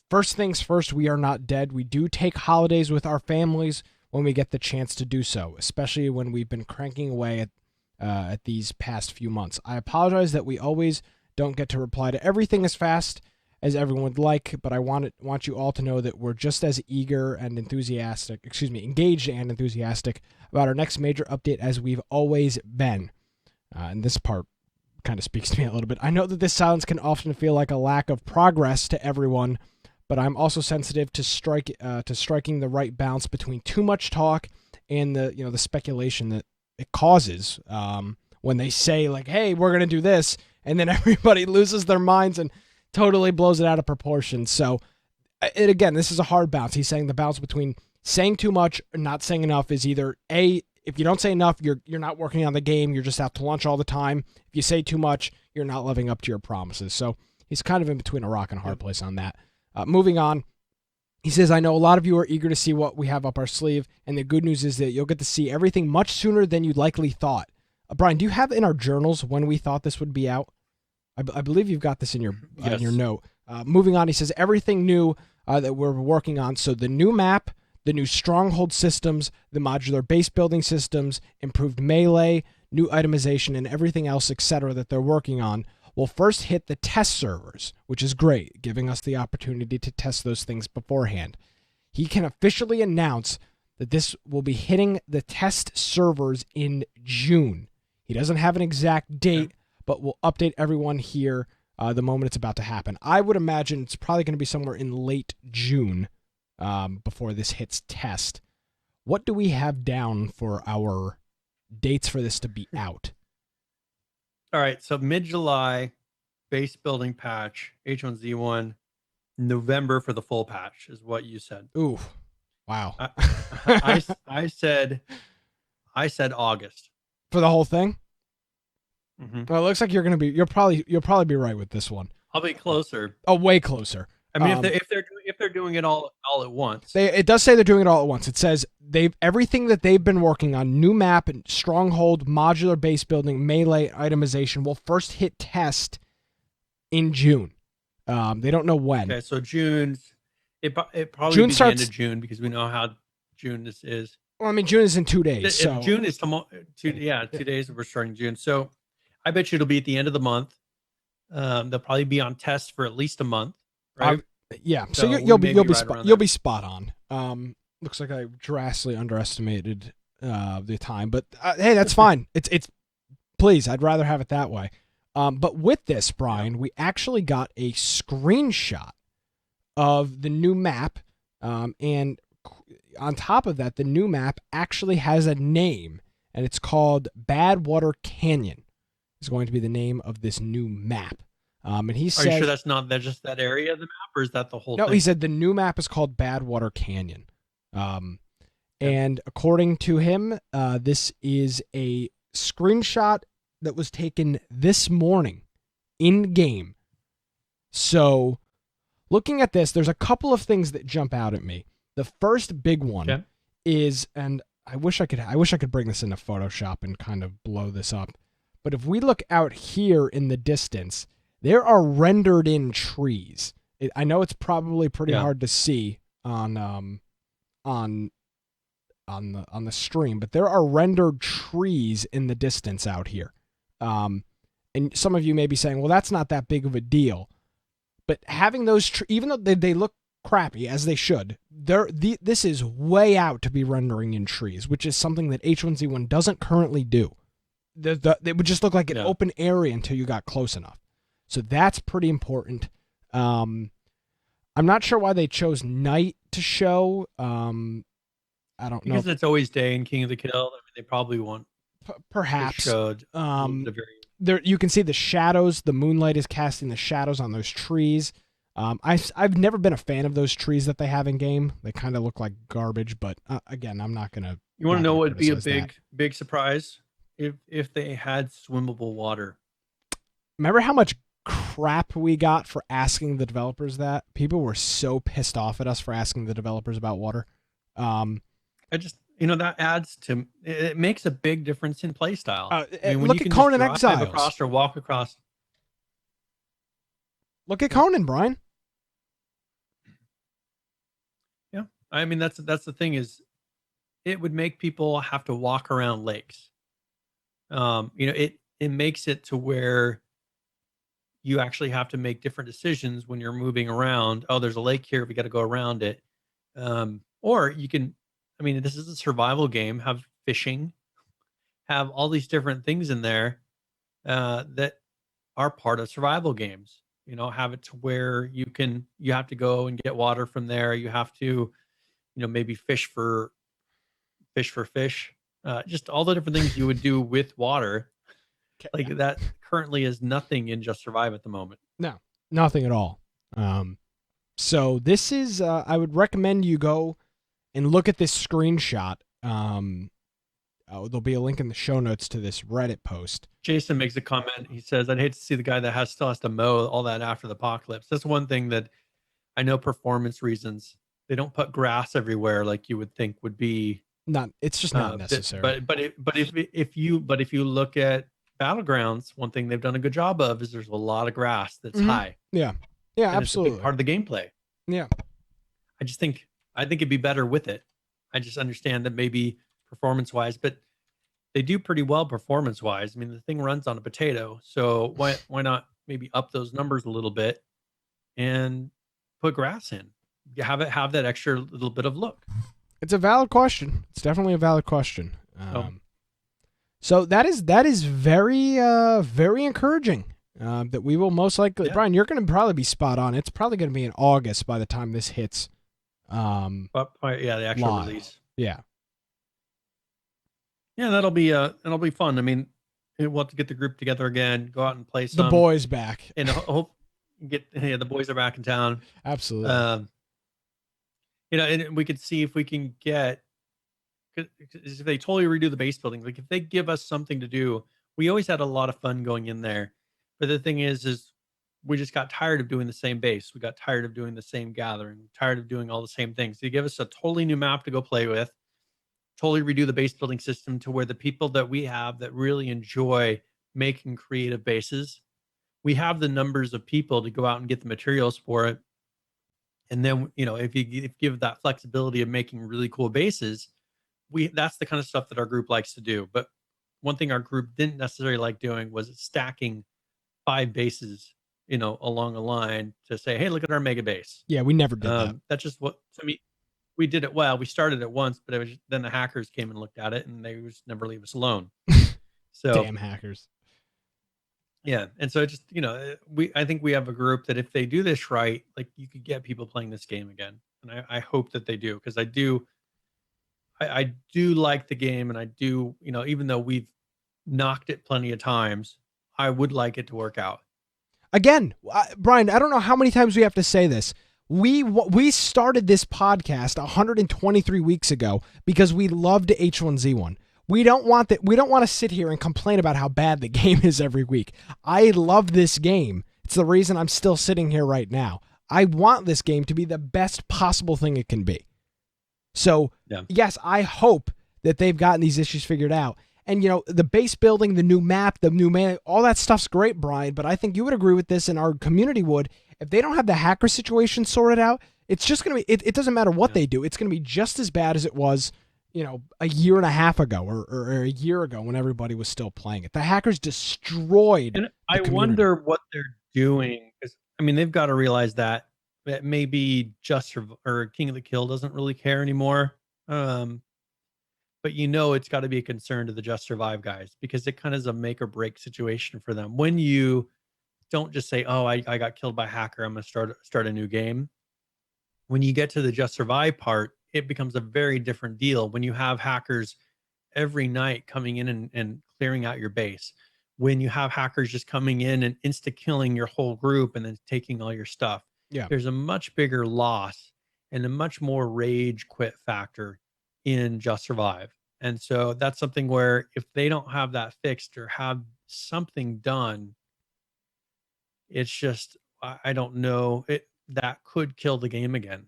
First things first, we are not dead. We do take holidays with our families when we get the chance to do so, especially when we've been cranking away at these past few months. I apologize that we always don't get to reply to everything as fast as everyone would like, but I want you all to know that we're just as engaged and enthusiastic about our next major update as we've always been. And this part kind of speaks to me a little bit. I know that this silence can often feel like a lack of progress to everyone, but I'm also sensitive to striking the right balance between too much talk and the speculation that it causes when they say like, "Hey, we're gonna do this," and then everybody loses their minds and totally blows it out of proportion. So, again, this is a hard balance. He's saying the balance between saying too much and not saying enough is either if you don't say enough, you're not working on the game. You're just out to lunch all the time. If you say too much, you're not living up to your promises. So he's kind of in between a rock and a hard place on that. Moving on, he says, I know a lot of you are eager to see what we have up our sleeve, and the good news is that you'll get to see everything much sooner than you likely thought. Brian, do you have in our journals when we thought this would be out? I believe you've got this in your note. Moving on, he says, everything new that we're working on. So the new map, the new stronghold systems, the modular base building systems, improved melee, new itemization, and everything else, etc. that they're working on will first hit the test servers, which is great, giving us the opportunity to test those things beforehand. He can officially announce that this will be hitting the test servers in June. He doesn't have an exact date, but we'll update everyone here the moment it's about to happen. I would imagine it's probably going to be somewhere in late June before this hits test. What do we have down for our dates for this to be out? All right, so mid-July, base building patch, H1Z1, November for the full patch is what you said. Ooh, wow. I said August for the whole thing. Mm-hmm. Well, it looks like you'll probably be right with this one. I'll be closer. Oh, way closer. I mean, if they're doing it all at once, it does say they're doing it all at once. It says everything that they've been working on, new map, stronghold, modular base building, melee, itemization, will first hit test in June. They don't know when. Okay, so it probably June be starts, the end of June because we know how June this is. Well, I mean, June is in 2 days. So June is 2 days. We're starting June, so I bet you it'll be at the end of the month. They'll probably be on test for at least a month. Right? Yeah. So you'll be spot on. Looks like I drastically underestimated the time, but hey, that's fine. It's please, I'd rather have it that way. But with this, Brian, we actually got a screenshot of the new map, and on top of that, the new map actually has a name, and it's called Badwater Canyon. Is going to be the name of this new map. And he said, "Are you sure that's just that area of the map, or is that the whole thing?" No, he said the new map is called Badwater Canyon. And according to him, this is a screenshot that was taken this morning in game. So, looking at this, there's a couple of things that jump out at me. The first big one is, and I wish I could bring this into Photoshop and kind of blow this up. But if we look out here in the distance, there are rendered in trees. I know it's probably pretty hard to see on the stream, but there are rendered trees in the distance out here. And some of you may be saying, well, that's not that big of a deal. But having those even though they look crappy, as they should, this is way out to be rendering in trees, which is something that H1Z1 doesn't currently do. It would just look like an open area until you got close enough. So that's pretty important. I'm not sure why they chose night to show. I don't know. Because it's always day in King of the Kill. I mean, they probably want perhaps showed there you can see the shadows. The moonlight is casting the shadows on those trees. I've never been a fan of those trees that they have in game. They kind of look like garbage, but again, I'm not gonna. You want to know what would be a big surprise? If they had swimmable water. Remember how much crap we got for asking the developers that? People were so pissed off at us for asking the developers about water. That adds to it. Makes a big difference in play style. Look at Conan Exiles. Across or walk across. Look at Conan, Brian. Yeah, I mean that's the thing is, it would make people have to walk around lakes. It makes it to where you actually have to make different decisions when you're moving around. Oh, there's a lake here. We got to go around it. Or you can, this is a survival game, have fishing, have all these different things in there that are part of survival games. Have it to where you have to go and get water from there. You have to, maybe fish, just all the different things you would do with water. Yeah. Like that currently is nothing in Just Survive at the moment. No, nothing at all. So this is, I would recommend you go and look at this screenshot. There'll be a link in the show notes to this Reddit post. Jason makes a comment. He says, "I'd hate to see the guy that still has to mow all that after the apocalypse." That's one thing that I know, performance reasons. They don't put grass everywhere like you would think would be. It's just not necessary. But if you look at Battlegrounds, one thing they've done a good job of is there's a lot of grass that's high. Yeah, and absolutely. It's a big part of the gameplay. Yeah, I think it'd be better with it. I just understand that maybe performance wise, but they do pretty well performance wise. I mean, the thing runs on a potato, so why not maybe up those numbers a little bit and put grass in? You have that extra little bit of look. It's a valid question. It's definitely a valid question. So that is very very encouraging. That we will most likely, Brian, you're going to probably be spot on. It's probably going to be in August by the time this hits. The actual live. Release. Yeah. Yeah, that'll be fun. I mean, we'll have to get the group together again, go out and play some. The boys back, and hope the boys are back in town. Absolutely. And we could see if we can get, if they totally redo the base building, like if they give us something to do. We always had a lot of fun going in there, but the thing is we just got tired of doing the same base. We got tired of doing the same gathering, tired of doing all the same things. They give us a totally new map to go play with. Totally redo the base building system to where the people that we have that really enjoy making creative bases, we have the numbers of people to go out and get the materials for it. And then, if you give that flexibility of making really cool bases, that's the kind of stuff that our group likes to do. But one thing our group didn't necessarily like doing was stacking 5 bases, along a line to say, hey, look at our mega base. Yeah, we never did that. That's just what, to me, we did it well. We started it once, but then the hackers came and looked at it, and they just never leave us alone. So damn hackers. Yeah, and so just I think we have a group that if they do this right, like you could get people playing this game again, and I hope that they do, because I do like the game, and I do even though we've knocked it plenty of times, I would like it to work out. Again, Brian, I don't know how many times we have to say this. We started this podcast 123 weeks ago because we loved H1Z1. We don't want that. We don't want to sit here and complain about how bad the game is every week. I love this game. It's the reason I'm still sitting here right now. I want this game to be the best possible thing it can be. So, Yes, I hope that they've gotten these issues figured out. And, the base building, the new map, the new man, all that stuff's great, Brian, but I think you would agree with this and our community would. If they don't have the hacker situation sorted out, it's just going to be, it doesn't matter what they do. It's going to be just as bad as it was, a year and a half ago or a year ago when everybody was still playing it. The hackers destroyed and I wonder what they're doing, because, they've got to realize that maybe or King of the Kill doesn't really care anymore. But it's got to be a concern to the Just Survive guys, because it kind of is a make or break situation for them. When you don't just say, oh, I got killed by a hacker, I'm going to start a new game. When you get to the Just Survive part, it becomes a very different deal when you have hackers every night coming in and clearing out your base. When you have hackers just coming in and insta-killing your whole group and then taking all your stuff. Yeah. There's a much bigger loss and a much more rage quit factor in Just Survive. And so that's something where if they don't have that fixed or have something done, it's just, I don't know, that could kill the game again.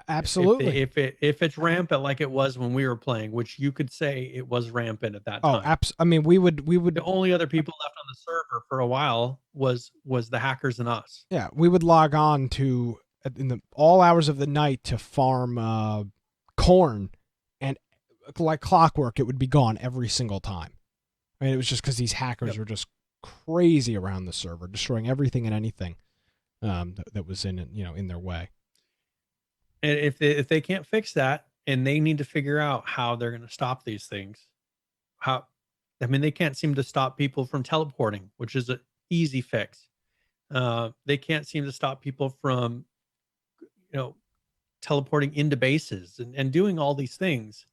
Absolutely. If it's rampant like it was when we were playing, which you could say it was rampant at that time. We would. The only other people left on the server for a while was the hackers and us. Yeah, we would log on to in all hours of the night to farm corn, and like clockwork, it would be gone every single time. It was just because these hackers were just crazy around the server, destroying everything and anything that was in their way. And if they can't fix that, and they need to figure out how they're going to stop these things, they can't seem to stop people from teleporting, which is easy fix. They can't seem to stop people from, you know, teleporting into bases and doing all these things.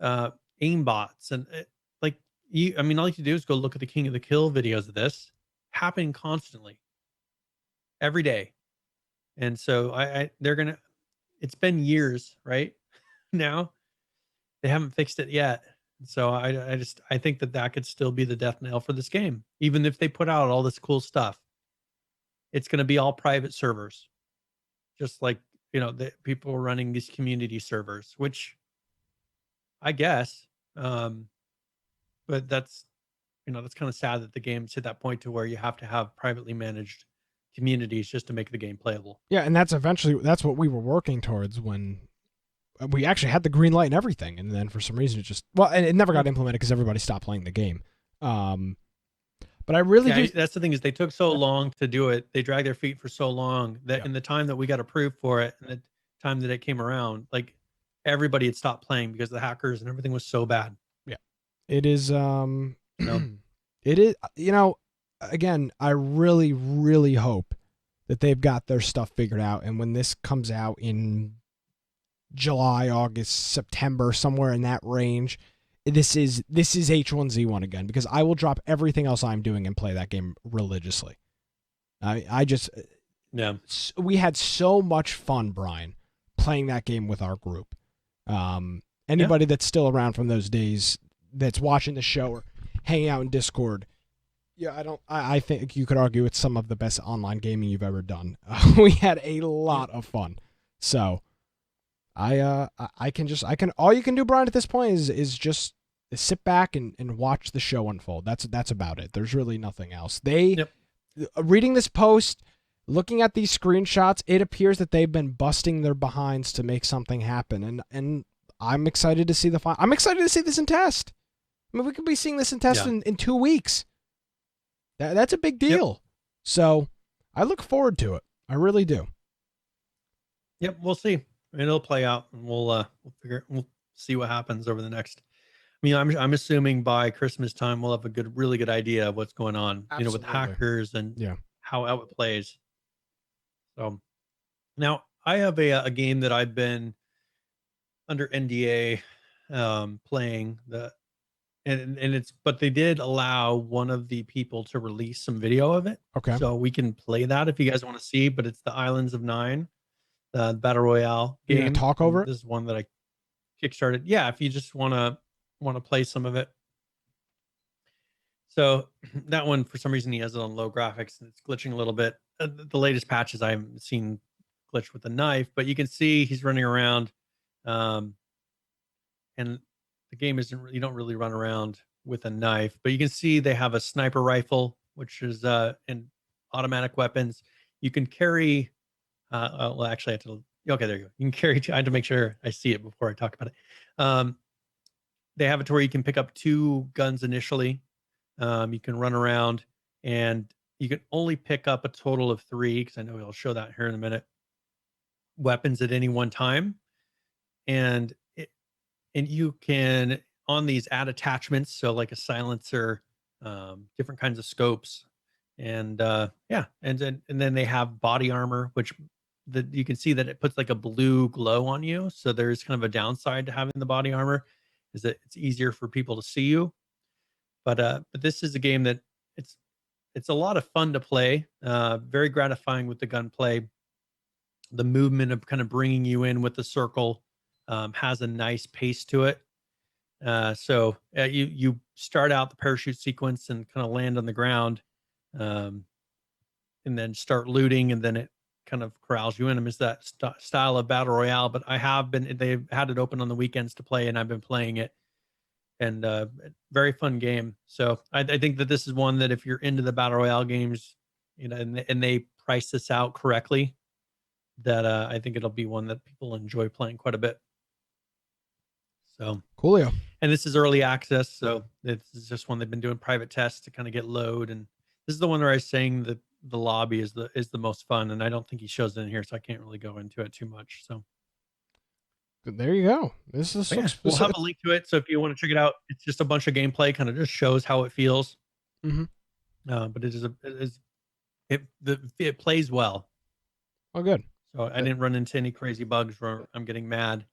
Aimbots and like I mean, all you have to do is go look at the King of the Kill videos of this happening constantly every day. And so they're gonna. It's been years, right? Now they haven't fixed it yet. So I think that could still be the death knell for this game, even if they put out all this cool stuff. It's going to be all private servers, just like the people are running these community servers, which I guess. But that's that's kind of sad that the game's hit that point to where you have to have privately managed communities just to make the game playable. Yeah, and that's what we were working towards when we actually had the green light and everything, and then for some reason it never got implemented because everybody stopped playing the game. But I really do. That's the thing is they took so long to do it. They dragged their feet for so long that in the time that we got approved for it and the time that it came around, like everybody had stopped playing because the hackers and everything was so bad. Yeah, it is. It is. Again, I really, really hope that they've got their stuff figured out, and when this comes out in July, August, September, somewhere in that range, this is H1Z1 again, because I will drop everything else I'm doing and play that game religiously. We had so much fun, Brian, playing that game with our group. Anybody that's still around from those days that's watching the show or hanging out in Discord, I think you could argue it's some of the best online gaming you've ever done. We had a lot of fun. So all you can do, Brian, at this point is just sit back and watch the show unfold. That's about it. There's really nothing else. Reading this post, looking at these screenshots, it appears that they've been busting their behinds to make something happen, and I'm excited to see I'm excited to see this in test. I mean, we could be seeing this in test in 2 weeks. That's a big deal. Yep. So I look forward to it. I really do. Yep, we'll see. It'll play out, and we'll see what happens over the next. I mean, I'm assuming by Christmas time we'll have a really good idea of what's going on, Absolutely. With hackers and how it plays. So now I have a game that I've been under NDA playing but they did allow one of the people to release some video of it. Okay. So we can play that if you guys want to see, but it's the Islands of Nine, the Battle Royale game. You gonna talk over it? This is one that I kickstarted. Yeah, if you just want to play some of it. So that one, for some reason, he has it on low graphics and it's glitching a little bit. The latest patches I haven't seen glitch with a knife, but you can see he's running around. And the game you don't really run around with a knife, but you can see they have a sniper rifle, which is and automatic weapons. You can carry, well, actually I have to, okay, there you go. You can carry, I had to make sure I see it before I talk about it. They have it to where you can pick up 2 guns initially. You can run around and you can only pick up a total of 3, because I know I'll show that here in a minute, weapons at any one time. And you can, on these, add attachments, so like a silencer, different kinds of scopes, and and then they have body armor, which you can see that it puts like a blue glow on you. So there's kind of a downside to having the body armor, is that it's easier for people to see you. But this is a game that it's a lot of fun to play, very gratifying with the gunplay. The movement of kind of bringing you in with the circle has a nice pace to it. So you start out the parachute sequence and kind of land on the ground, and then start looting, and then it kind of corrals you in. I mean, it's that style of battle royale, but they've had it open on the weekends to play, and I've been playing it, and very fun game. So I think that this is one that if you're into the battle royale games, and they price this out correctly, that I think it'll be one that people enjoy playing quite a bit. So coolio. And this is early access, so it's just one they've been doing private tests to kind of get load. And this is the one where I was saying that the lobby is the most fun, and I don't think he shows it in here, so I can't really go into it too much. So there you go. This is we'll have a link to it, so if you want to check it out, it's just a bunch of gameplay, kind of just shows how it feels. Mm-hmm. but it plays well. Oh, good. So I didn't run into any crazy bugs where I'm getting mad.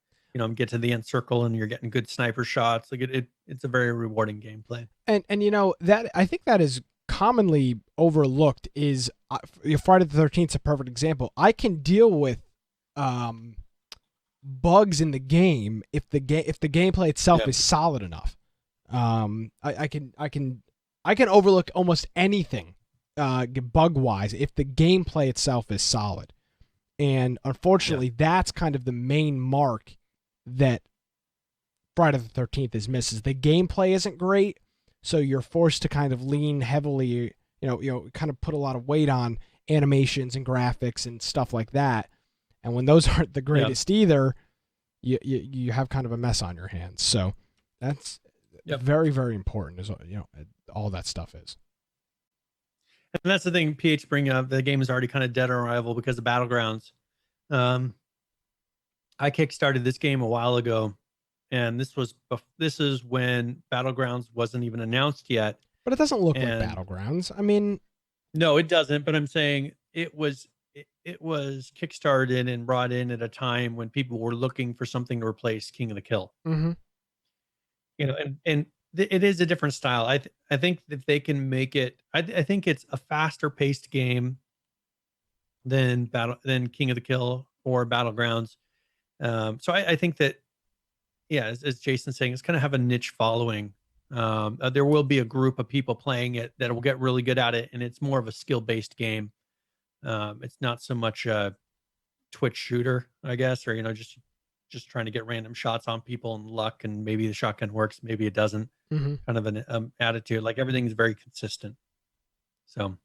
Get to the end circle and you're getting good sniper shots. Like it's a very rewarding gameplay. And that I think that is commonly overlooked is Friday the 13th is a perfect example. I can deal with bugs in the game if the gameplay itself is solid enough. I can overlook almost anything bug wise if the gameplay itself is solid. And unfortunately, that's kind of the main mark that Friday the 13th is misses. The gameplay isn't great, so you're forced to kind of lean heavily, kind of put a lot of weight on animations and graphics and stuff like that. And when those aren't the greatest either, you have kind of a mess on your hands. So that's very, very important, as all that stuff is. And that's the thing PH bringing up. The game is already kind of dead on arrival because of Battlegrounds. I kickstarted this game a while ago, and this is when Battlegrounds wasn't even announced yet. But it doesn't look like Battlegrounds. I mean, no, it doesn't. But I'm saying it was kickstarted and brought in at a time when people were looking for something to replace King of the Kill. Mm-hmm. It is a different style. I think if they can make it, I think it's a faster paced game than King of the Kill or Battlegrounds. So I think that, as Jason's saying, it's going to have a niche following. There will be a group of people playing it that will get really good at it, and it's more of a skill based game. It's not so much a Twitch shooter, I guess, or just trying to get random shots on people and luck, and maybe the shotgun works, maybe it doesn't. Mm-hmm. Kind of an attitude, like everything's very consistent. So,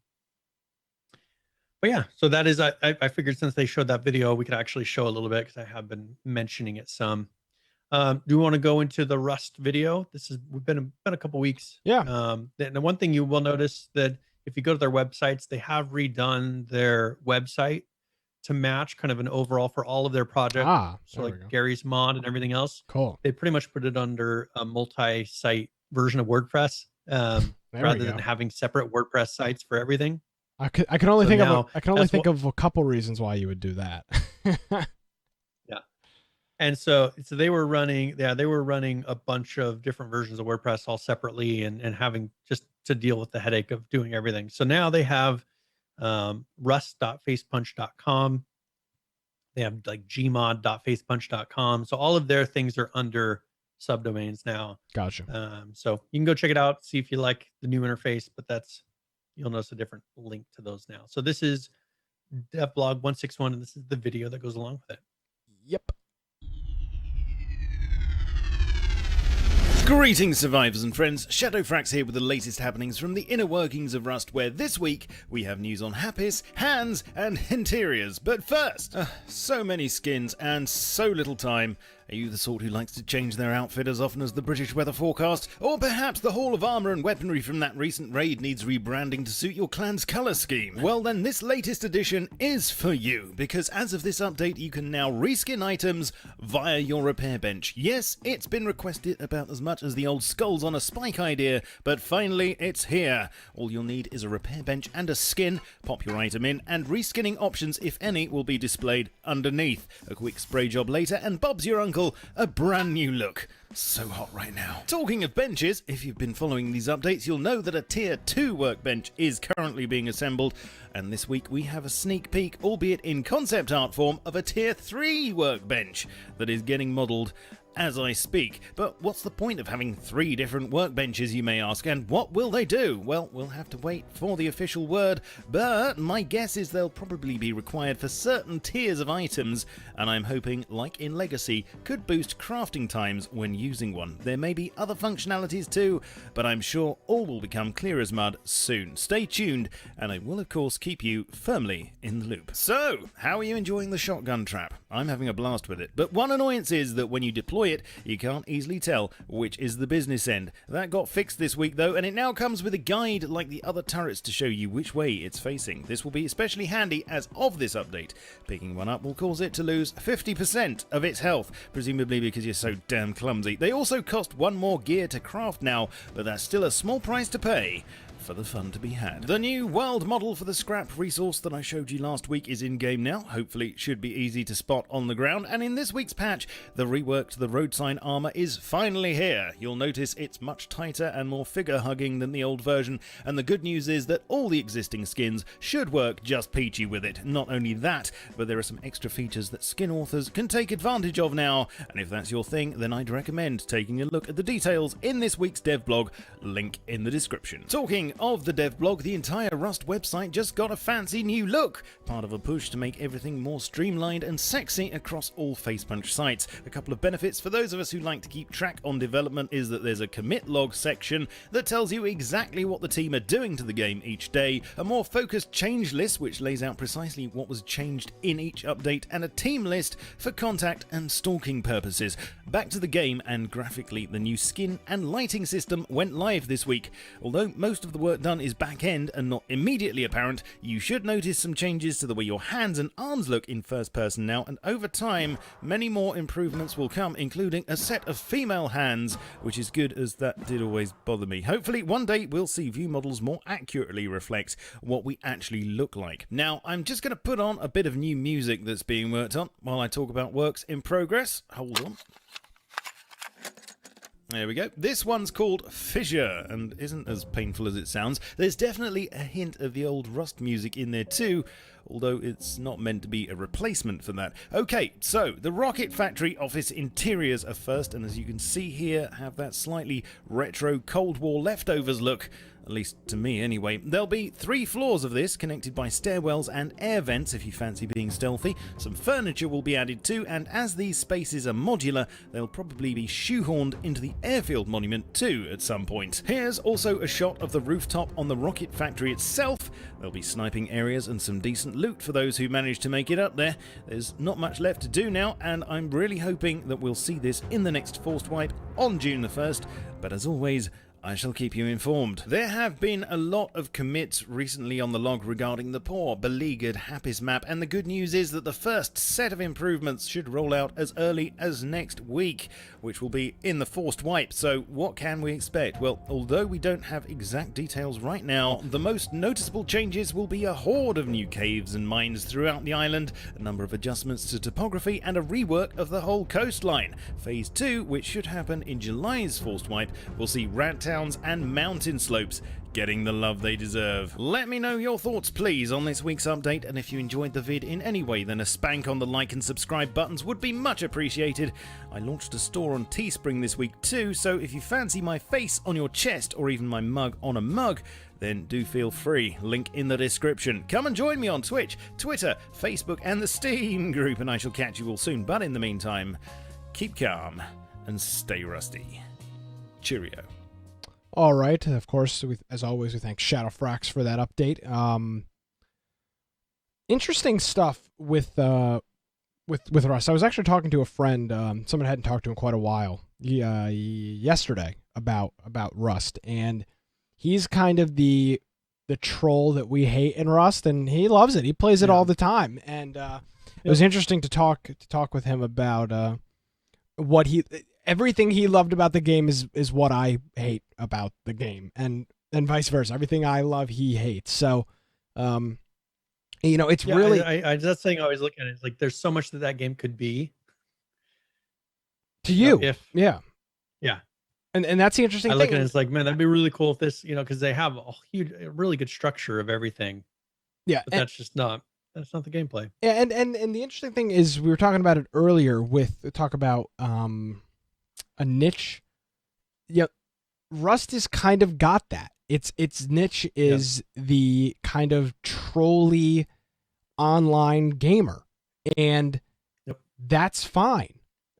but yeah, so that is, I figured since they showed that video, we could actually show a little bit because I have been mentioning it some. Do you want to go into the Rust video? We've been a couple weeks. Yeah. The one thing you will notice that if you go to their websites, they have redone their website to match kind of an overall for all of their projects. So like Gary's mod and everything else. Cool. They pretty much put it under a multi-site version of WordPress, rather than having separate WordPress sites for everything. I can only think of a couple reasons why you would do that. Yeah. And so they were running a bunch of different versions of WordPress all separately and having just to deal with the headache of doing everything. So now they have rust.facepunch.com. They have like gmod.facepunch.com. So all of their things are under subdomains now. Gotcha. So you can go check it out, see if you like the new interface, but you'll notice a different link to those now. So this is devblog 161, and this is the video that goes along with it. Yep. Greetings, survivors and friends. Shadowfrax here with the latest happenings from the inner workings of Rust, where this week we have news on Happis, hands, and interiors. But first, so many skins and so little time. Are you the sort who likes to change their outfit as often as the British weather forecast? Or perhaps the Hall of Armour and Weaponry from that recent raid needs rebranding to suit your clan's colour scheme? Well then, this latest edition is for you, because as of this update you can now reskin items via your repair bench. Yes, it's been requested about as much as the old skulls on a spike idea, but finally it's here. All you'll need is a repair bench and a skin, pop your item in, and reskinning options, if any, will be displayed underneath. A quick spray job later and Bob's your uncle, a brand new look. So hot right now. Talking of benches, if you've been following these updates, you'll know that a tier 2 workbench is currently being assembled, and this week we have a sneak peek, albeit in concept art form, of a tier 3 workbench that is getting modelled as I speak. But what's the point of having 3 different workbenches, you may ask, and what will they do? Well, we'll have to wait for the official word, but my guess is they'll probably be required for certain tiers of items, and I'm hoping, like in Legacy, could boost crafting times when using one. There may be other functionalities too, but I'm sure all will become clear as mud soon. Stay tuned, and I will of course keep you firmly in the loop. So, how are you enjoying the shotgun trap? I'm having a blast with it, but one annoyance is that when you deploy it, you can't easily tell which is the business end. That got fixed this week though, and it now comes with a guide like the other turrets to show you which way it's facing. This will be especially handy as of this update. Picking one up will cause it to lose 50% of its health, presumably because you're so damn clumsy. They also cost 1 more gear to craft now, but that's still a small price to pay for the fun to be had. The new world model for the scrap resource that I showed you last week is in game now. Hopefully it should be easy to spot on the ground, and in this week's patch, the rework to the road sign armor is finally here. You'll notice it's much tighter and more figure hugging than the old version, and the good news is that all the existing skins should work just peachy with it. Not only that, but there are some extra features that skin authors can take advantage of now, and if that's your thing, then I'd recommend taking a look at the details in this week's dev blog, link in the description. Talking of the dev blog, the entire Rust website just got a fancy new look, part of a push to make everything more streamlined and sexy across all Facepunch sites. A couple of benefits for those of us who like to keep track on development is that there's a commit log section that tells you exactly what the team are doing to the game each day, a more focused change list which lays out precisely what was changed in each update, and a team list for contact and stalking purposes. Back to the game, and graphically the new skin and lighting system went live this week. Although most of the work done is back end and not immediately apparent, you should notice some changes to the way your hands and arms look in first person now, and over time many more improvements will come, including a set of female hands, which is good as that did always bother me. Hopefully one day we'll see view models more accurately reflect what we actually look like. Now I'm just going to put on a bit of new music that's being worked on while I talk about works in progress. Hold on. There we go. This one's called Fissure, and isn't as painful as it sounds. There's definitely a hint of the old Rust music in there too, although it's not meant to be a replacement for that. Okay, so the Rocket Factory office interiors are first, and as you can see here, have that slightly retro Cold War leftovers look. At least to me anyway. There'll be 3 floors of this, connected by stairwells and air vents if you fancy being stealthy. Some furniture will be added too, and as these spaces are modular, they'll probably be shoehorned into the airfield monument too at some point. Here's also a shot of the rooftop on the Rocket Factory itself. There'll be sniping areas and some decent loot for those who manage to make it up there. There's not much left to do now, and I'm really hoping that we'll see this in the next Forced Wipe on June the 1st, but as always, I shall keep you informed. There have been a lot of commits recently on the log regarding the poor, beleaguered Happis map, and the good news is that the first set of improvements should roll out as early as next week, which will be in the Forced Wipe. So what can we expect? Well, although we don't have exact details right now, the most noticeable changes will be a horde of new caves and mines throughout the island, a number of adjustments to topography, and a rework of the whole coastline. Phase 2, which should happen in July's Forced Wipe, will see rat towns and mountain slopes getting the love they deserve. Let me know your thoughts please on this week's update, and if you enjoyed the vid in any way, then a spank on the like and subscribe buttons would be much appreciated. I launched a store on Teespring this week too, so if you fancy my face on your chest or even my mug on a mug, then do feel free. Link in the description. Come and join me on Twitch, Twitter, Facebook and the Steam group, and I shall catch you all soon. But in the meantime, keep calm and stay rusty. Cheerio. All right. Of course, as always, we thank Shadowfrax for that update. Interesting stuff with Rust. I was actually talking to a friend, someone I hadn't talked to in quite a while, yesterday about Rust, and he's kind of the troll that we hate in Rust, and he loves it. He plays it all the time, and it was interesting to talk with him about what everything he loved about the game is what I hate about the game, and vice versa. Everything I love, he hates. So, it's really. I that's the thing I always look at. It's like there's so much that game could be. To you, yeah, and that's the interesting thing. I look at it, it's like, man, that'd be really cool if this, because they have a really good structure of everything. Yeah, but that's not the gameplay. Yeah, and the interesting thing is we were talking about it earlier with talk about a niche. Yeah, Rust has kind of got that. Its niche is the kind of trolly online gamer, and that's fine.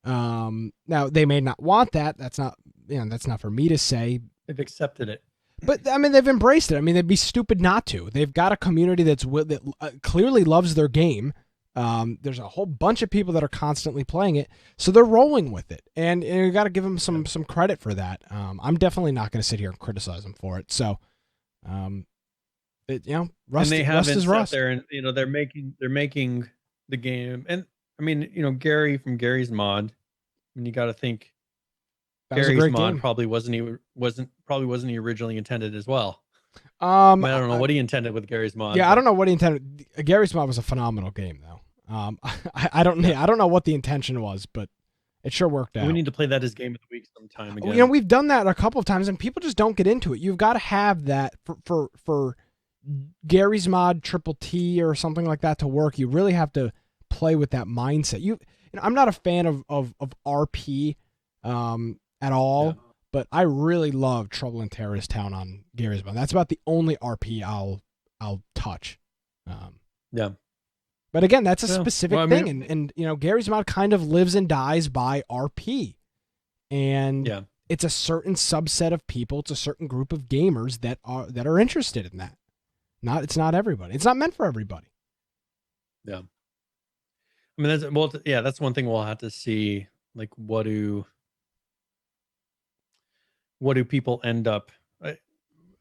Now they may not want that. That's not for me to say. They've accepted it. But I mean, they've embraced it. I mean, they'd be stupid not to. They've got a community that clearly loves their game. There's a whole bunch of people that are constantly playing it, so they're rolling with it, and you got to give them some credit for that. I'm definitely not going to sit here and criticize them for it. So, Rust, and they Rust is Rust. There, and they're making the game, and I mean, Gary from Gary's Mod. I mean, you got to think Gary's Mod probably wasn't he originally intended as well. I mean, I don't know what he intended with Gary's mod. Yeah, I don't know what he intended. Gary's mod was a phenomenal game, though. I don't know what the intention was, but it sure worked out. We need to play that as game of the week sometime again. You know, we've done that a couple of times, and people just don't get into it. You've got to have that for Gary's mod Triple T or something like that to work. You really have to play with that mindset. You know, I'm not a fan of RP at all. Yeah. But I really love Trouble in Terrorist Town on Gary's mod. That's about the only RP I'll touch. Yeah. But again, that's a specific thing, and you know, Gary's mod kind of lives and dies by RP, and it's a certain subset of people, it's a certain group of gamers that are interested in that. It's not everybody. It's not meant for everybody. Yeah. I mean, that's one thing we'll have to see. Like, what do people end up?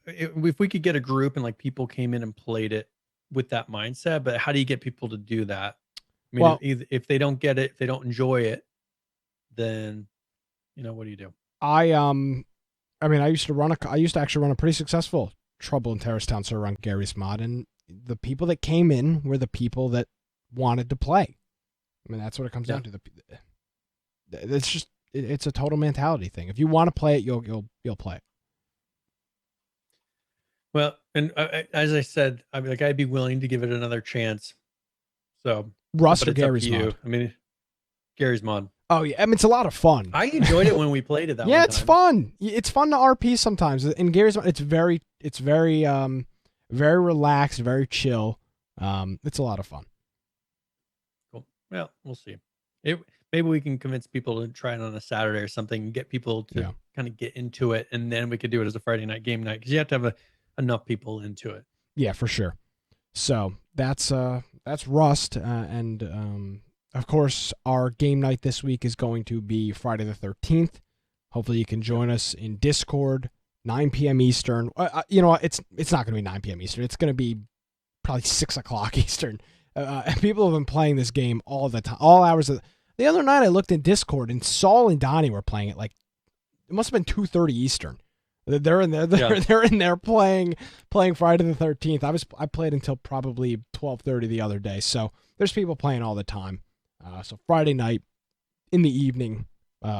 If we could get a group and like people came in and played it with that mindset, but how do you get people to do that? I mean, well, if they don't get it, if they don't enjoy it, then what do you do? I used to actually run a pretty successful Trouble in Terrorist Town server on Gary's mod, and the people that came in were the people that wanted to play. I mean, that's what it comes down to. It's a total mentality thing. If you want to play it, you'll play it. Well, and as I said, I'd be willing to give it another chance. So Rust or Gary's mod? I mean, Gary's mod. Oh yeah, I mean, it's a lot of fun. I enjoyed it when we played it. Yeah, it's fun. It's fun to RP sometimes. In Gary's mod, it's very relaxed, very chill. It's a lot of fun. Cool. Well, we'll see. Maybe we can convince people to try it on a Saturday or something and get people to kind of get into it, and then we could do it as a Friday night game night, because you have to have enough people into it. Yeah, for sure. So that's Rust, and of course our game night this week is going to be Friday the 13th. Hopefully you can join us in Discord, 9 p.m. Eastern. You know what? It's not going to be 9 p.m. Eastern. It's going to be probably 6 o'clock Eastern. People have been playing this game all the time, all hours of the other night. I looked in Discord and Saul and Donnie were playing it. Like, it must have been 2:30 Eastern. They're in there. They're in there playing Friday the 13th. I played until probably 12:30 the other day. So there's people playing all the time. So Friday night in the evening,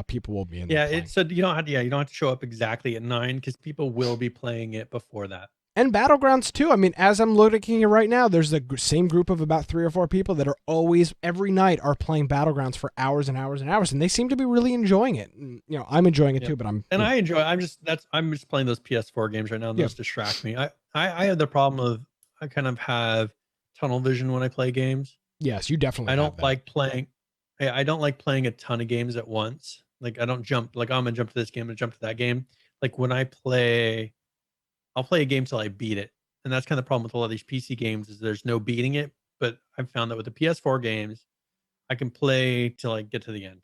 people will be in there. Yeah, so you don't have to show up exactly at 9, because people will be playing it before that. And Battlegrounds too. I mean, as I'm looking at right now, there's the same group of about 3 or 4 people that are always, every night, are playing Battlegrounds for hours and hours and hours, and they seem to be really enjoying it. And, I'm enjoying it too. But I enjoy. I'm just playing those PS4 games right now. And those distract me. I have the problem of, I kind of have tunnel vision when I play games. Yes, you definitely. I don't like playing. I don't like playing a ton of games at once. Like, I don't jump. Like, I'm gonna jump to this game and jump to that game. Like, when I play, I'll play a game till I beat it. And that's kind of the problem with a lot of these PC games, is there's no beating it. But I've found that with the PS4 games, I can play till I get to the end,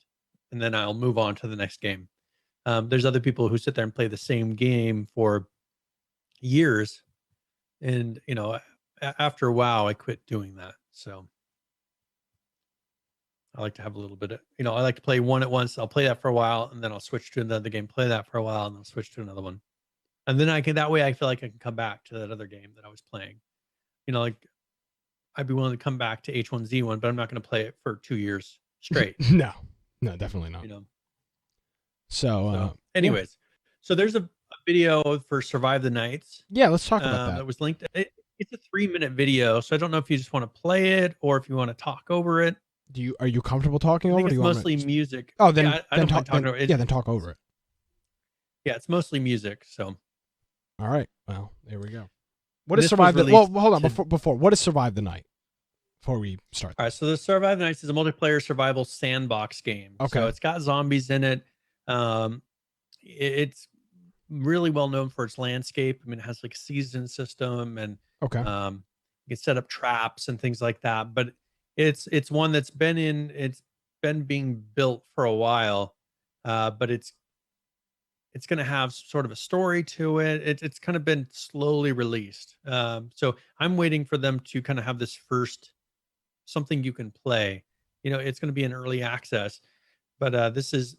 and then I'll move on to the next game. There's other people who sit there and play the same game for years. And, after a while, I quit doing that. So I like to have a little bit of, I like to play one at once. I'll play that for a while, and then I'll switch to another game, play that for a while, and then I'll switch to another one. And then that way I feel like I can come back to that other game that I was playing. Like, I'd be willing to come back to H1Z1, but I'm not going to play it for 2 years straight. No, definitely not. So anyways, so there's a video for Survive the Nights. Yeah, let's talk about that. That was linked. It's a 3-minute video, so I don't know if you just want to play it or if you want to talk over it. Are you comfortable talking over it? It's mostly music. Oh, then I don't mind talking over it. Then talk over it. Yeah, it's mostly music. So. All right. Well, there we go. What is Survive the Night? Well, hold on. Before, what is Survive the Night? Before we start. All right. So the Survive the Night is a multiplayer survival sandbox game. Okay. So it's got zombies in it. It's really well known for its landscape. I mean, it has like a season system, and you can set up traps and things like that. But it's one that's been being built for a while, but it's going to have sort of a story to it. It's kind of been slowly released. So I'm waiting for them to kind of have this first something you can play. It's going to be in early access, but this is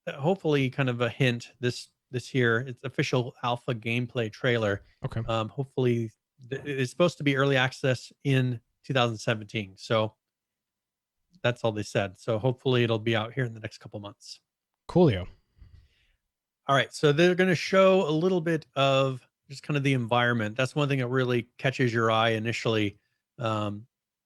hopefully kind of a hint. This this year. It's official alpha gameplay trailer. Okay. Hopefully, it's supposed to be early access in 2017. So that's all they said. So hopefully, it'll be out here in the next couple months. Coolio. All right, so they're going to show a little bit of just kind of the environment. That's one thing that really catches your eye initially,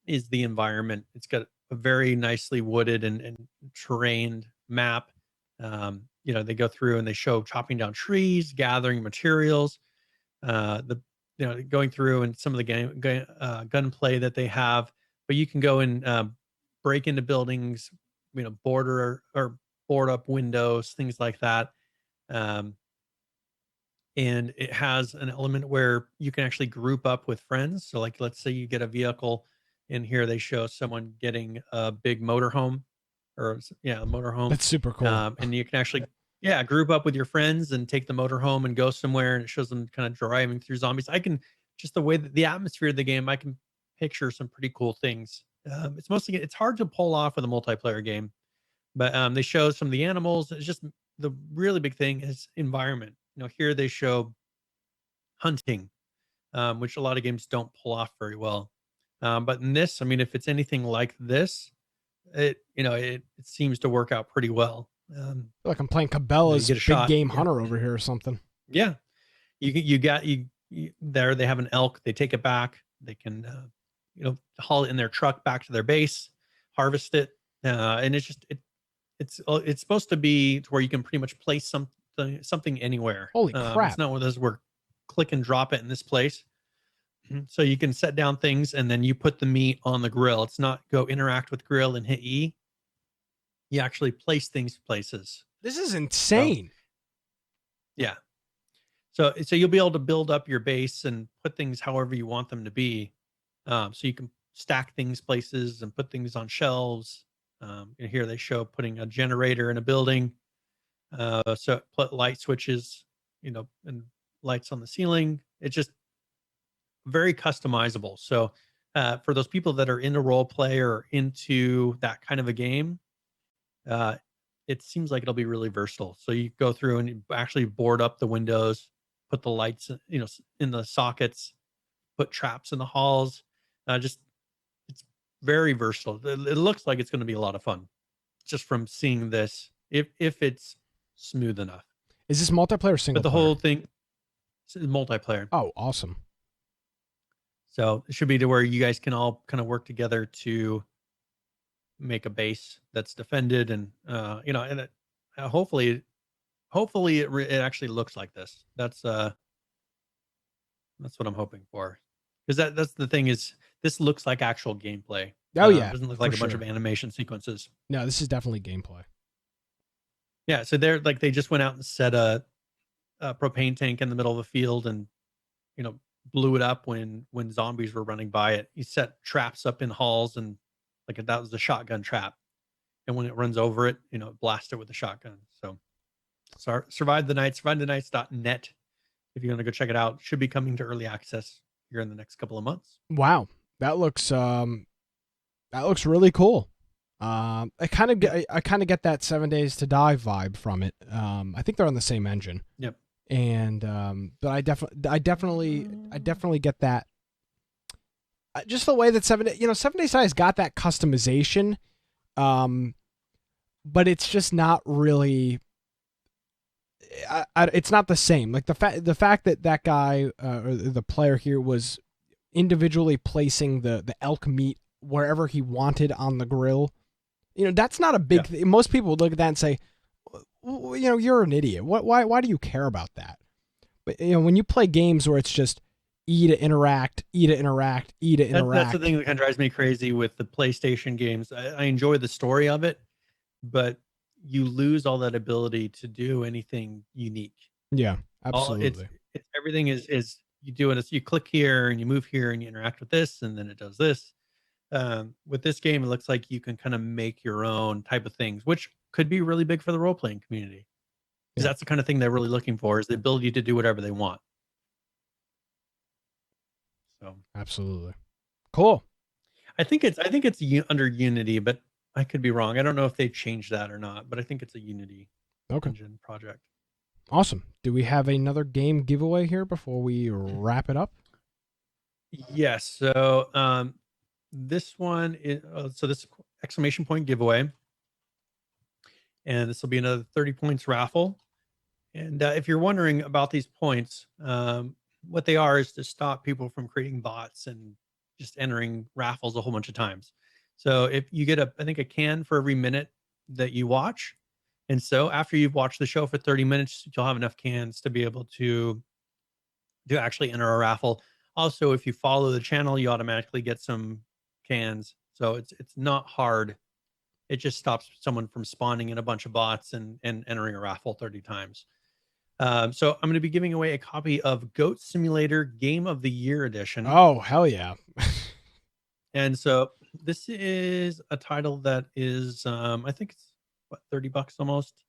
is the environment. It's got a very nicely wooded and terrained map. They go through and they show chopping down trees, gathering materials, going through and some of the gunplay that they have. But you can go and break into buildings, board up windows, things like that. And it has an element where you can actually group up with friends. So like, let's say you get a vehicle in here, they show someone getting a big motorhome a motorhome. That's super cool. And you can actually, group up with your friends and take the motorhome and go somewhere, and it shows them kind of driving through zombies. Just the way that the atmosphere of the game, I can picture some pretty cool things. It's hard to pull off with a multiplayer game, but they show some of the animals. It's just, the really big thing is environment. Here they show hunting, which a lot of games don't pull off very well. But in this, if it's anything like this, it seems to work out pretty well. Like I'm playing Cabela's big game hunter over here or something. Yeah, there they have an elk. They take it back. They can haul it in their truck back to their base, harvest it, and it's supposed to be to where you can pretty much place something anywhere. Holy crap! It's not one of those where click and drop it in this place. So you can set down things and then you put the meat on the grill. It's not go interact with grill and hit E. You actually place things places. This is insane. Yeah. So you'll be able to build up your base and put things however you want them to be. So you can stack things places and put things on shelves. And here they show putting a generator in a building. So put light switches, and lights on the ceiling. It's just very customizable. So for those people that are into role play or into that kind of a game, it seems like it'll be really versatile. So you go through and you actually board up the windows, put the lights, in the sockets, put traps in the halls. It's very versatile. It looks like it's going to be a lot of fun just from seeing this, if it's smooth enough. Is this multiplayer or single player? But the whole thing is multiplayer. Oh, awesome. So it should be to where you guys can all kind of work together to make a base that's defended, and hopefully it actually looks like this. That's what I'm hoping for, because that's the thing is this looks like actual gameplay. Oh yeah, it doesn't look like a bunch of animation sequences. No, this is definitely gameplay. Yeah, so they just went out and set a propane tank in the middle of a field and blew it up when zombies were running by it. You set traps up in halls, and that was a shotgun trap, and when it runs over it, blast it with a shotgun. So survive the night, survivethenights.net. If you want to go check it out, should be coming to early access here in the next couple of months. Wow, that looks really cool. I kind of get that 7 Days to Die vibe from it. I think they're on the same engine. Yep. And but I definitely get that. Just the way that 7 Days to Die's got that customization, but it's just not really. It's not the same. Like the fact that guy or the player here was individually placing the elk meat wherever he wanted on the grill. That's not a big thing. Most people would look at that and say, you're an idiot. Why do you care about that? But when you play games where it's just E to interact, E to interact, E to interact. That's the thing that kind of drives me crazy with the PlayStation games. I enjoy the story of it, but you lose all that ability to do anything unique. Yeah, absolutely. Everything is you do it. You click here and you move here and you interact with this, and then it does this. With this game, it looks like you can kind of make your own type of things, which could be really big for the role-playing community. Because that's the kind of thing they're really looking for, is the ability to do whatever they want. So absolutely. Cool. I think it's under Unity, but I could be wrong. I don't know if they changed that or not, but I think it's a Unity engine project. Awesome. Do we have another game giveaway here before we wrap it up? Yes. So this one is this exclamation point giveaway, and this will be another 30 points raffle. And if you're wondering about these points, what they are is to stop people from creating bots and just entering raffles a whole bunch of times. So if you get I think a can for every minute that you watch. And so after you've watched the show for 30 minutes, you'll have enough cans to be able to actually enter a raffle. Also, if you follow the channel, you automatically get some cans. So it's not hard. It just stops someone from spawning in a bunch of bots and entering a raffle 30 times. So I'm going to be giving away a copy of Goat Simulator Game of the Year Edition. Oh, hell yeah. And so this is a title that is, I think it's what, $30 almost.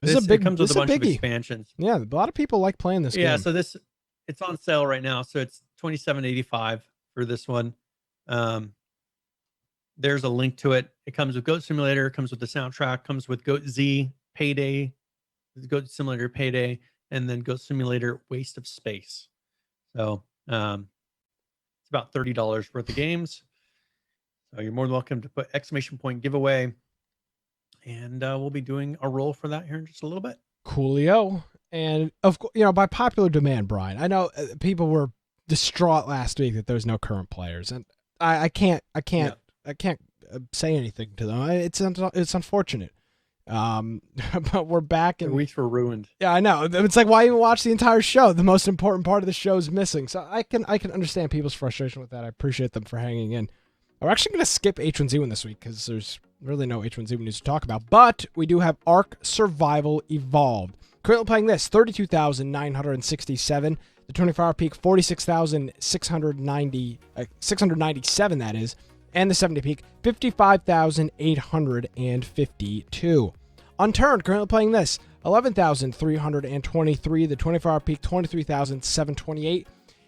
It comes with a bunch of expansions. Yeah, a lot of people like playing this game. Yeah, so it's on sale right now. So it's $27.85 for this one. There's a link to it. It comes with Goat Simulator, comes with the soundtrack, comes with Goat Z, Payday, Goat Simulator Payday, and then Goat Simulator Waste of Space. So it's about $30 worth of games. So you're more than welcome to put exclamation point giveaway. And we'll be doing a roll for that here in just a little bit. Coolio. And of course, by popular demand, Brian, I know people were distraught last week that there's no current players, and I can't say anything to them. It's unfortunate. But we're back, and the weeks were ruined. Yeah, I know. It's like, why even watch the entire show? The most important part of the show is missing. So I can understand people's frustration with that. I appreciate them for hanging in. We're actually going to skip H1Z1 this week because there's really no H1Z1 news to talk about. But we do have Ark Survival Evolved. Currently playing this, 32,967. The 24-hour peak, 46,697, that is. And the 7-day peak, 55,852. Unturned, currently playing this, 11,323. The 24-hour peak, 23,728.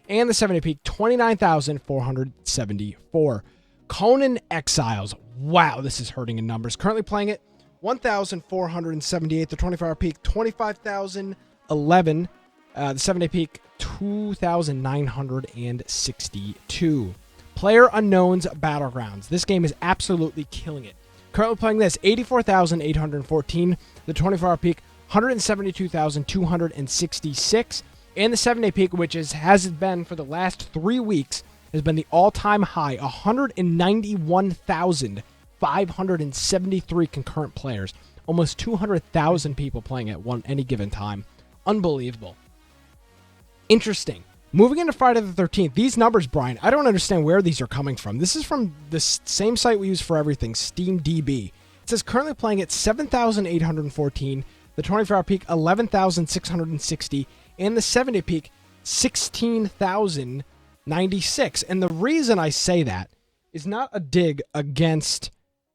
And the 7-day peak, 29,474. Conan Exiles. Wow, this is hurting in numbers. Currently playing it, 1,478. The 24-hour peak, 25,011. The 7-day peak, 2,962. Player Unknown's Battlegrounds. This game is absolutely killing it. Currently playing this, 84,814. The 24-hour peak, 172,266. And the 7-day peak, which has been for the last 3 weeks, has been the all-time high, 191,573 concurrent players. Almost 200,000 people playing at any given time. Unbelievable. Interesting. Moving into Friday the 13th, these numbers, Brian, I don't understand where these are coming from. This is from the same site we use for everything, SteamDB. It says currently playing at 7,814, the 24-hour peak 11,660, and the 7-day peak 16,096. And the reason I say that is not a dig against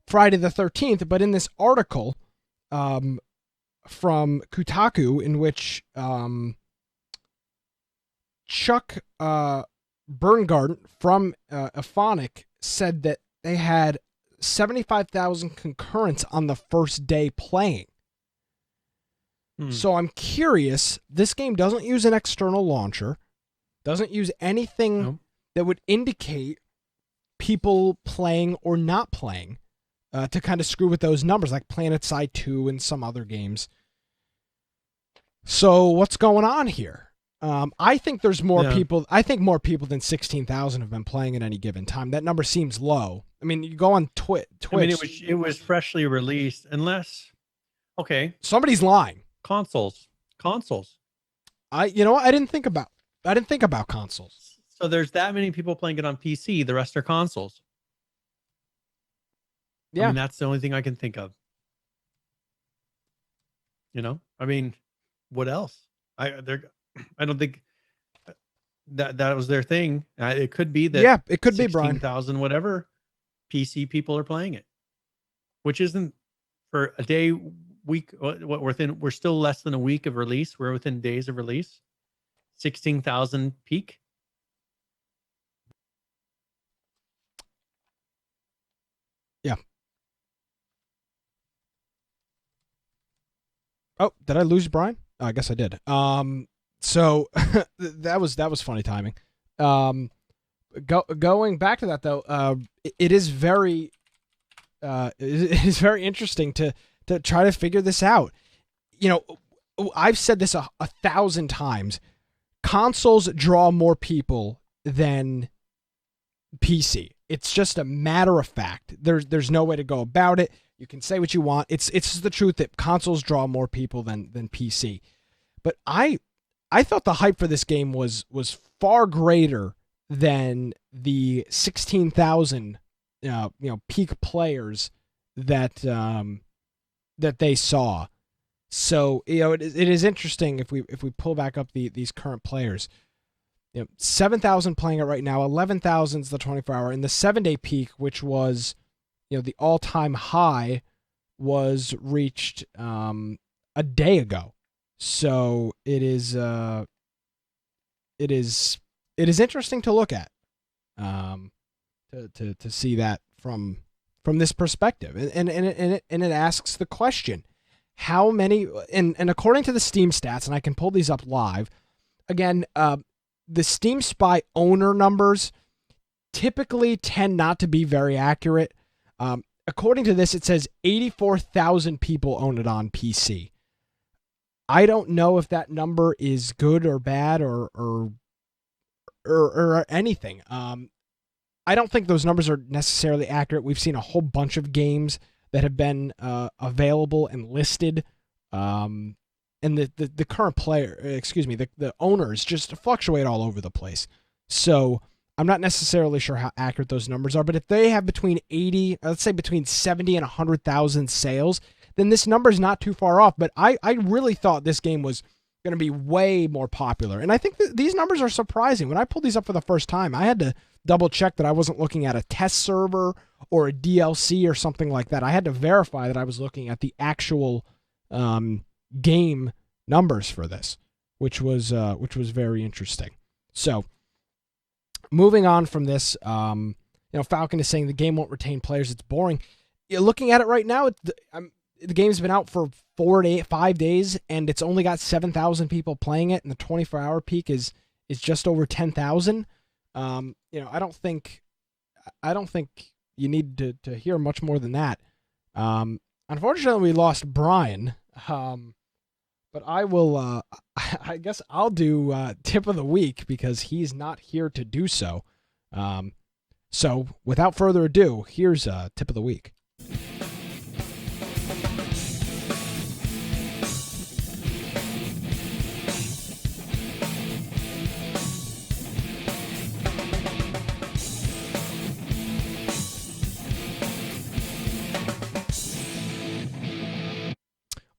Friday the 13th, but in this article from Kotaku, in which Chuck Berngardt from Aphonic said that they had 75,000 concurrents on the first day playing. So I'm curious, this game doesn't use an external launcher, doesn't use anything that would indicate people playing or not playing to kind of screw with those numbers, like PlanetSide 2 and some other games. So what's going on here? I think there's more people. I think more people than 16,000 have been playing at any given time. That number seems low. I mean, you go on Twitch. I mean, it was freshly released, unless somebody's lying. Consoles. You know what? I didn't think about consoles. So there's that many people playing it on PC. The rest are consoles. Yeah, I mean, that's the only thing I can think of. I mean, what else? I don't think that was their thing. It could be that. Yeah, it could be, Brian. 16,000 whatever PC people are playing it, which isn't for a day, week. We're still less than a week of release. We're within days of release. 16,000 peak. Yeah. Oh, did I lose Brian? I guess I did. So that was funny timing. Going back to that though, it is very interesting to try to figure this out. I've said this a 1,000 times. Consoles draw more people than PC. It's just a matter of fact. There's no way to go about it. You can say what you want. It's the truth that consoles draw more people than PC. But I thought the hype for this game was far greater than the 16,000 peak players that they saw. So it is interesting if we pull back up these current players. 7,000 playing it right now. 11,000 is the 24-hour, and the 7-day peak, which was the all-time high, was reached a day ago. So it is interesting to look at, to see that from this perspective, and it asks the question, how many, and according to the Steam stats, and I can pull these up live again. The Steam Spy owner numbers typically tend not to be very accurate. According to this, it says 84,000 people own it on PC. I don't know if that number is good or bad or anything. I don't think those numbers are necessarily accurate. We've seen a whole bunch of games that have been available and listed. And the current player, the owners just fluctuate all over the place. So I'm not necessarily sure how accurate those numbers are, but if they have between 70 and 100,000 sales, then this number is not too far off. But I really thought this game was going to be way more popular. And I think that these numbers are surprising. When I pulled these up for the first time, I had to double check that I wasn't looking at a test server or a DLC or something like that. I had to verify that I was looking at the actual game numbers for this, which was very interesting. So moving on from this, Falcon is saying the game won't retain players. It's boring. You're looking at it right now. The game's been out for 5 days, and it's only got 7,000 people playing it, and the 24-hour peak is just over 10,000. I don't think you need to hear much more than that. Unfortunately, we lost Brian. But I will, I guess I'll do tip of the week because he's not here to do so. So without further ado, here's tip of the week.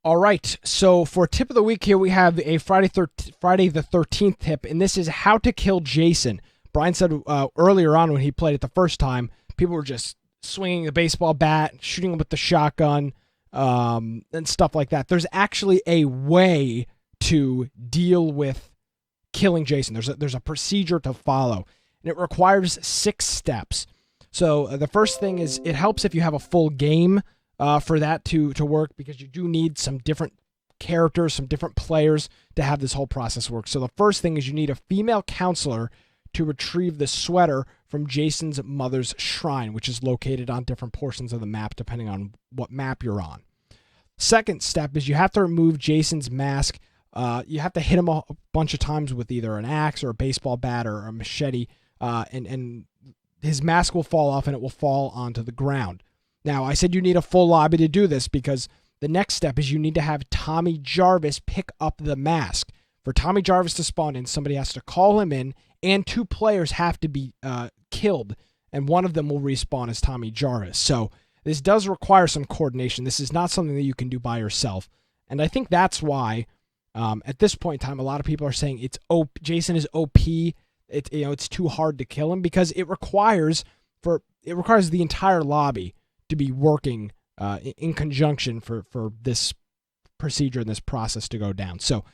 All right, so for tip of the week here, we have a Friday the 13th tip, and this is how to kill Jason. Brian said earlier on when he played it the first time, people were just swinging the baseball bat, shooting him with the shotgun, and stuff like that. There's actually a way to deal with killing Jason. There's a procedure to follow, and it requires 6 steps. So the first thing is it helps if you have a full game for that to work, because you do need some different characters, some different players to have this whole process work. So the first thing is you need a female counselor to retrieve the sweater from Jason's mother's shrine, which is located on different portions of the map depending on what map you're on. Second step is you have to remove Jason's mask. You have to hit him a bunch of times with either an axe or a baseball bat or a machete, and his mask will fall off and it will fall onto the ground. Now, I said you need a full lobby to do this because the next step is you need to have Tommy Jarvis pick up the mask. For Tommy Jarvis to spawn in, somebody has to call him in, and 2 players have to be killed, and one of them will respawn as Tommy Jarvis. So this does require some coordination. This is not something that you can do by yourself, and I think that's why at this point in time, a lot of people are saying Jason is OP. It's too hard to kill him because it requires the entire lobby to be working in conjunction for this procedure and this process to go down. So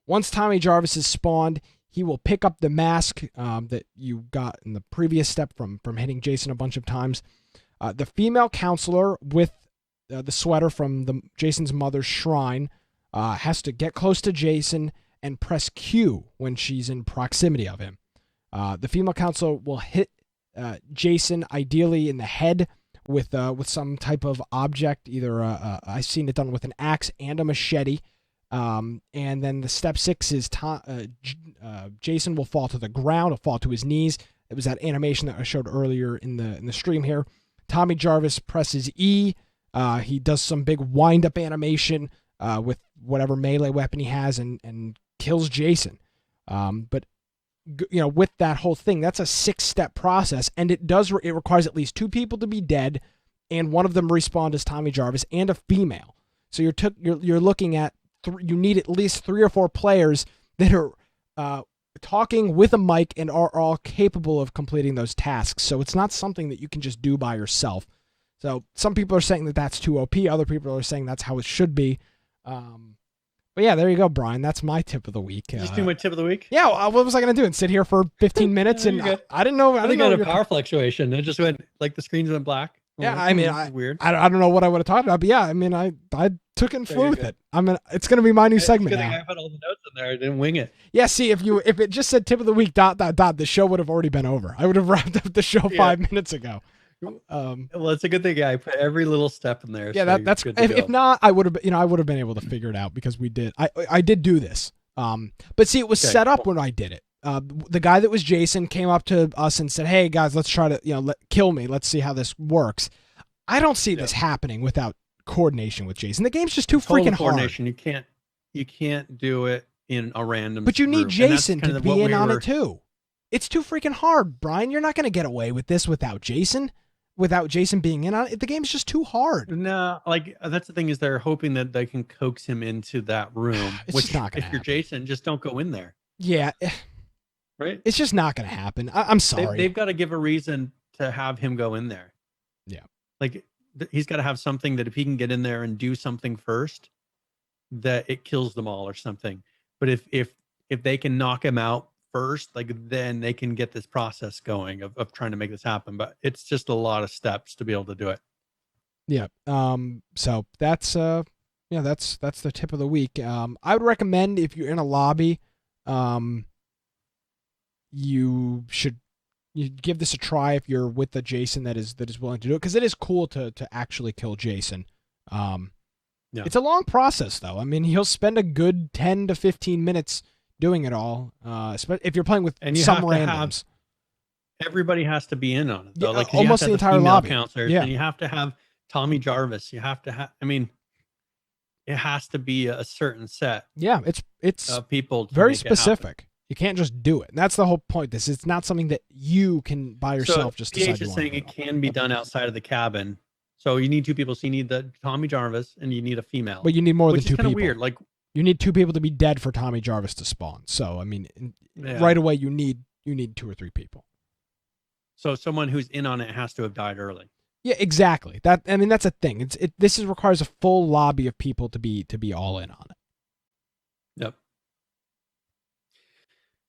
once Tommy Jarvis is spawned, he will pick up the mask that you got in the previous step from hitting Jason a bunch of times. The female counselor with the sweater from Jason's mother's shrine has to get close to Jason and press Q when she's in proximity of him. The female counselor will hit Jason ideally in the head with some type of object. Either I've seen it done with an axe and a machete. And then the step 6 is Jason will fall to the ground, will fall to his knees. It was that animation that I showed earlier in the stream here. Tommy Jarvis presses E. He does some big wind-up animation with whatever melee weapon he has and kills Jason. But with that whole thing, that's a 6-step process, and it requires at least 2 people to be dead, and one of them respawn as Tommy Jarvis and a female. So you're looking at you need at least 3 or 4 players that are talking with a mic and are all capable of completing those tasks. So it's not something that you can just do by yourself. So some people are saying that that's too OP. Other people are saying that's how it should be. But yeah, there you go, Brian. That's my tip of the week. Just do my tip of the week? Yeah, what was I going to do? And sit here for 15 minutes? And I didn't know. I think I had a power fluctuation. It just went, like the screens went black. Yeah, I mean, weird. I don't know what I would have talked about, but yeah, I mean, I took it and flew with it. It's going to be my new segment now. I put all the notes in there. I didn't wing it. Yeah, see, if it just said tip of the week ... the show would have already been over. I would have wrapped up the show 5 minutes ago. Well, it's a good thing I put every little step in there. Yeah, so that's if not, I would have been able to figure it out because we did. I did do this. But see, it was set up when I did it. The guy that was Jason came up to us and said, "Hey guys, let's try to kill me. Let's see how this works." I don't see this happening without coordination with Jason. The game's just too freaking hard. You can't do it in a random. But you need Jason to be in on it too. It's too freaking hard, Brian. You're not going to get away with this without Jason. Without Jason being in on it, the game's just too hard. No, like that's the thing is they're hoping that they can coax him into that room. It's not gonna if you're Jason, just don't go in there. Yeah, right. It's just not going to happen. I'm sorry. They've got to give a reason to have him go in there. Yeah, like he's got to have something that if he can get in there and do something first, that it kills them all or something. But if they can knock him out first, like then they can get this process going of trying to make this happen. But it's just a lot of steps to be able to do it. Yeah. So that's the tip of the week. I would recommend if you're in a lobby, you give this a try if you're with the Jason that is willing to do it, because it is cool to actually kill Jason. It's a long process though. I mean, he'll spend a good 10 to 15 minutes doing it all. If you're playing with some randoms. Everybody has to be in on it though. Like almost the entire lobby. Counselors, and you have to have Tommy Jarvis. You have to have. I mean, it has to be a certain set. Yeah, it's people very specific. You can't just do it. And that's the whole point. It's not something that you can by yourself just decide. So saying it can be done outside of the cabin. So you need 2 people. So you need the Tommy Jarvis and you need a female. But you need more than 2 people. Which is kind of weird. Like you need 2 people to be dead for Tommy Jarvis to spawn. So I mean, right away you need 2 or 3 people. So someone who's in on it has to have died early. Yeah, exactly. That's a thing. This requires a full lobby of people to be all in on it. Yep.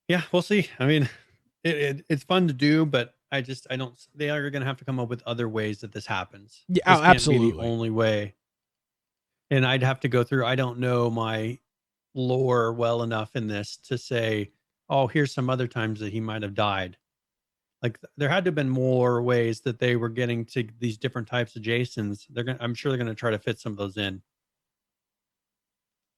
Yeah, we'll see. I mean, it's fun to do, but I don't. They are going to have to come up with other ways that this happens. Yeah, this can't absolutely. be the only way. And I'd have to go through. I don't know my lore well enough in this to say, oh, here's some other times that he might have died. Like there had to have been more ways that they were getting to these different types of Jasons. I'm sure they're going to try to fit some of those in.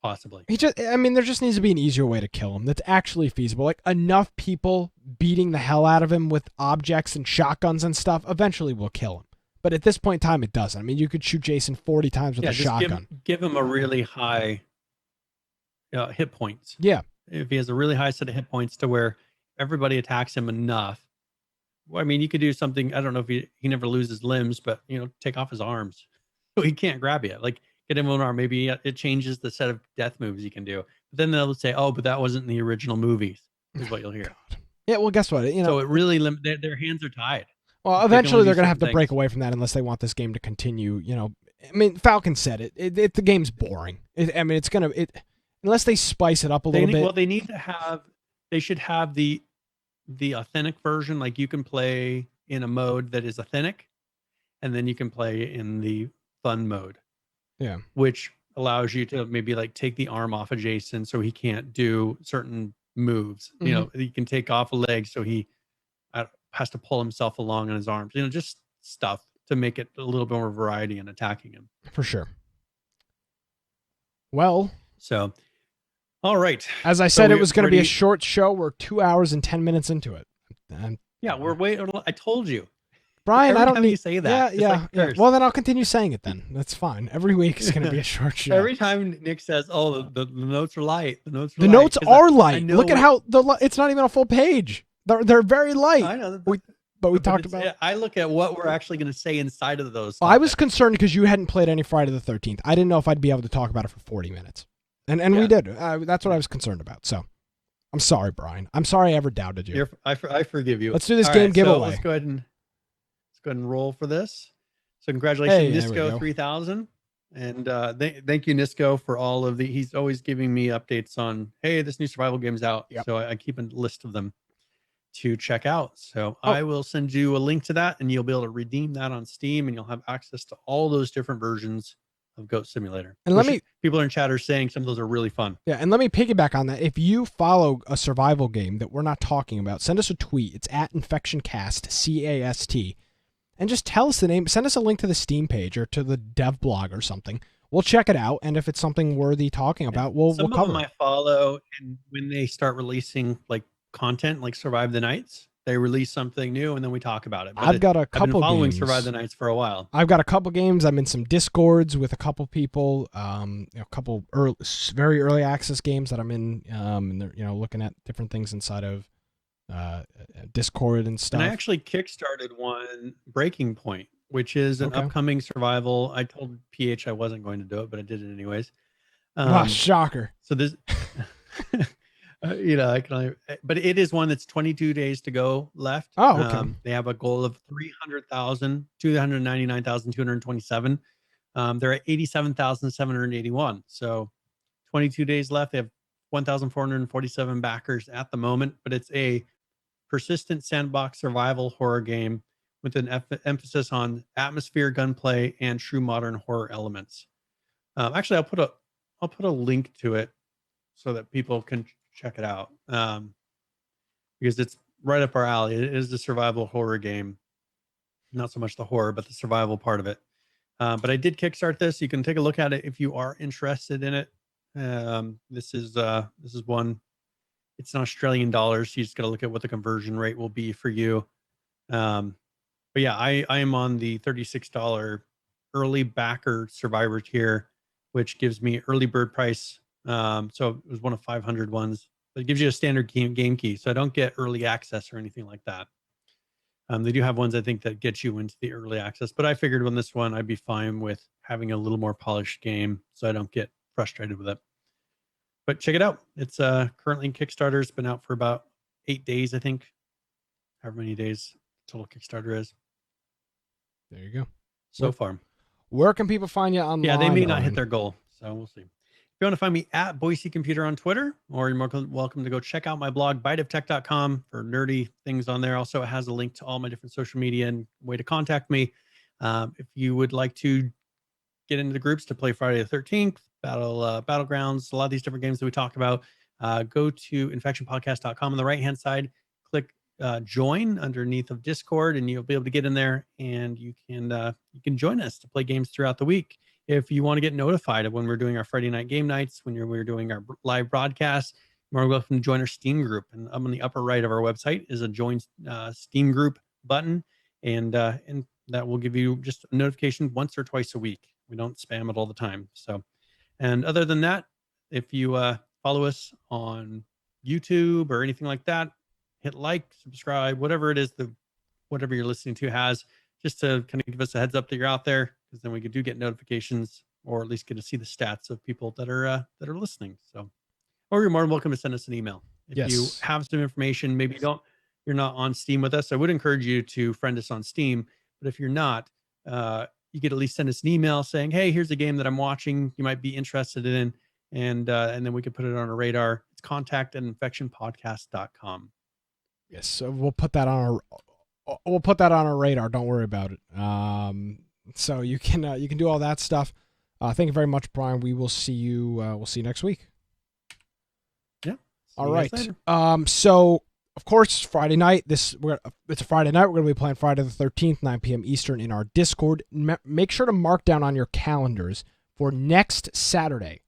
Possibly. There just needs to be an easier way to kill him that's actually feasible. Like enough people beating the hell out of him with objects and shotguns and stuff eventually will kill him. But at this point in time, it doesn't. I mean, you could shoot Jason 40 times with a shotgun. Give him a really high hit points. Yeah. If he has a really high set of hit points to where everybody attacks him enough. Well, I mean, you could do something. I don't know if he never loses limbs, but take off his arms so he can't grab you. Like get him on arm. Maybe it changes the set of death moves he can do. But then they'll say, "Oh, but that wasn't in the original movies." Is what you'll hear. God. Yeah. Well, guess what? So it really their hands are tied. Well, eventually they're going to have to break away from that unless they want this game to continue. I mean, Falcon said it. The game's boring. It's going to unless they spice it up a little bit. Well, they need to have. They should have the authentic version. Like you can play in a mode that is authentic, and then you can play in the fun mode. Yeah. Which allows you to maybe like take the arm off of Jason so he can't do certain moves. Mhm. You know, he can take off a leg so he has to pull himself along on his arms. You know, just stuff to make it a little bit more variety in attacking him. For sure. Well, so all right. As I said, it was going to be a short show. We're 2 hours and 10 minutes into it. And, yeah, we're waiting. I told you. Brian, I don't need you say that. Yeah. Well, then I'll continue saying it then. That's fine. Every week is going to be a short show. Every time Nick says, "Oh, the notes are light," the notes are light. Look at how it's not even a full page. They're very light. I know. But we talked about. I look at what we're actually going to say inside of those. Well, I was concerned because you hadn't played any Friday the 13th. I didn't know if I'd be able to talk about it for 40 minutes. And we did. That's what I was concerned about. So I'm sorry, Brian. I'm sorry I ever doubted you. I forgive you. Let's do this game giveaway. So let's go ahead and roll for this. So congratulations, Nisco 3000. And thank you, Nisco, for all of he's always giving me updates on, hey, this new survival game's out. Yep. So I keep a list of them to check out. So I will send you a link to that and you'll be able to redeem that on Steam and you'll have access to all those different versions of Goat Simulator. And people in chat are saying some of those are really fun. Yeah, and let me piggyback on that. If you follow a survival game that we're not talking about, send us a tweet. It's at InfectionCast, CAST, and just tell us the name. Send us a link to the Steam page or to the dev blog or something. We'll check it out, and if it's something worthy talking about, we'll cover it. Some of them I follow, and when they start releasing like content, like Survive the Nights, they release something new and then we talk about it. But I've got a couple I've been following games. Survive the Nights for a while. I've got a couple games. I'm in some Discords with a couple people, a couple very early access games that I'm in, and they're, looking at different things inside of Discord and stuff. And I actually kickstarted one, Breaking Point, which is an upcoming survival. I told PH I wasn't going to do it, but I did it anyways. Shocker. So this... I can only, but it is one that's 22 days to go left. Oh, okay. They have a goal of 299,227. They're at 87,781. So 22 days left. They have 1,447 backers at the moment, but it's a persistent sandbox survival horror game with an emphasis on atmosphere, gunplay, and true modern horror elements. Actually, I'll put a link to it so that people can check it out, because it's right up our alley. It is the survival horror game, not so much the horror, but the survival part of it. But I did kickstart this. You can take a look at it if you are interested in it. This is one. It's in Australian dollars. So you just got to look at what the conversion rate will be for you. But yeah, I am on the $36 early backer survivor tier, which gives me early bird price. So it was one of 500 ones, but it gives you a standard game key. So I don't get early access or anything like that. They do have ones, I think, that get you into the early access, but I figured on this one, I'd be fine with having a little more polished game so I don't get frustrated with it. But check it out. It's currently in Kickstarter. It's been out for about 8 days, I think. However many days total Kickstarter is. There you go. So far. Where can people find you online? Yeah, they may not hit their goal, so we'll see. If you want to find me at Boise Computer on Twitter, or you're more welcome to go check out my blog, biteoftech.com, for nerdy things on there. Also, it has a link to all my different social media and way to contact me. If you would like to get into the groups to play Friday the 13th, Battlegrounds, a lot of these different games that we talk about, go to infectionpodcast.com on the right-hand side, click join underneath of Discord, and you'll be able to get in there, and you can join us to play games throughout the week. If you want to get notified of when we're doing our Friday night game nights, when we're doing our live broadcasts, you're welcome to join our Steam group. And up on the upper right of our website is a join Steam group button, and that will give you just a notification once or twice a week. We don't spam it all the time. So, and other than that, if you follow us on YouTube or anything like that, hit like, subscribe, whatever it is, whatever you're listening to has, just to kind of give us a heads up that you're out there, because then we do get notifications, or at least get to see the stats of people that are listening. So, or you're more than welcome to send us an email if you have some information. Maybe you're not on Steam with us. I would encourage you to friend us on Steam, but if you're not, you could at least send us an email saying, "Hey, here's a game that I'm watching. You might be interested in," and then we could put it on our radar. It's contact@infectionpodcast.com. Yes, so we'll put that on our radar. Don't worry about it. So you can do all that stuff. Thank you very much, Brian. We will see you. We'll see you next week. Yeah. All right. So of course, Friday night. It's a Friday night. We're going to be playing Friday the 13th, 9 p.m. Eastern in our Discord. Make sure to mark down on your calendars for next Saturday,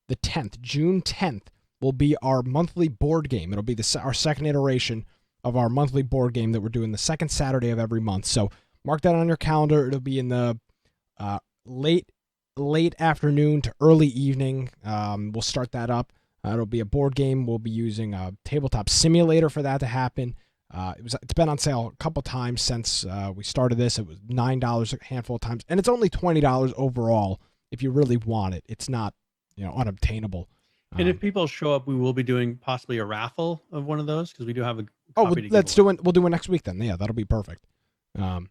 the 10th, June 10th, will be our monthly board game. It'll be our second iteration of our monthly board game that we're doing the second Saturday of every month. So mark that on your calendar. It'll be in the late afternoon to early evening. We'll start that up. It'll be a board game. We'll be using a tabletop simulator for that to happen. It's been on sale a couple times since we started this. It was $9 a handful of times, and it's only $20 overall if you really want it. It's not, unobtainable. And if people show up, we will be doing possibly a raffle of one of those because we do have a. We'll do it next week then. Yeah, that'll be perfect. Yep.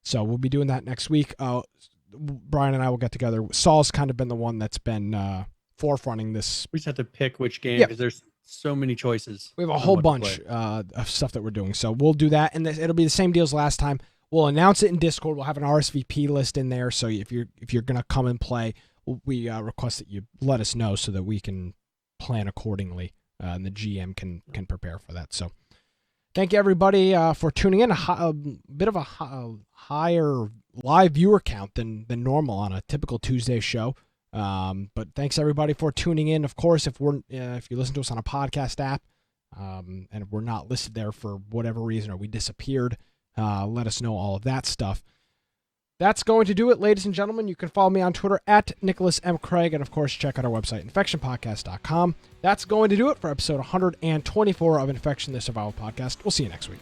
So we'll be doing that next week. Brian and I will get together. Saul's kind of been the one that's been forefronting this. We just have to pick which game because there's so many choices. We have a whole bunch of stuff that we're doing. So we'll do that, and it'll be the same deal as last time. We'll announce it in Discord. We'll have an RSVP list in there. So if you're gonna come and play, we request that you let us know so that we can plan accordingly, and the GM can prepare for that. So thank you everybody for tuning in. A bit of a higher live viewer count than normal on a typical Tuesday show. But thanks everybody for tuning in. Of course, if you listen to us on a podcast app, and if we're not listed there for whatever reason or we disappeared, let us know all of that stuff. That's going to do it, ladies and gentlemen. You can follow me on Twitter at Nicholas M. Craig, and of course, check out our website, infectionpodcast.com. That's going to do it for episode 124 of Infection, the Survival Podcast. We'll see you next week.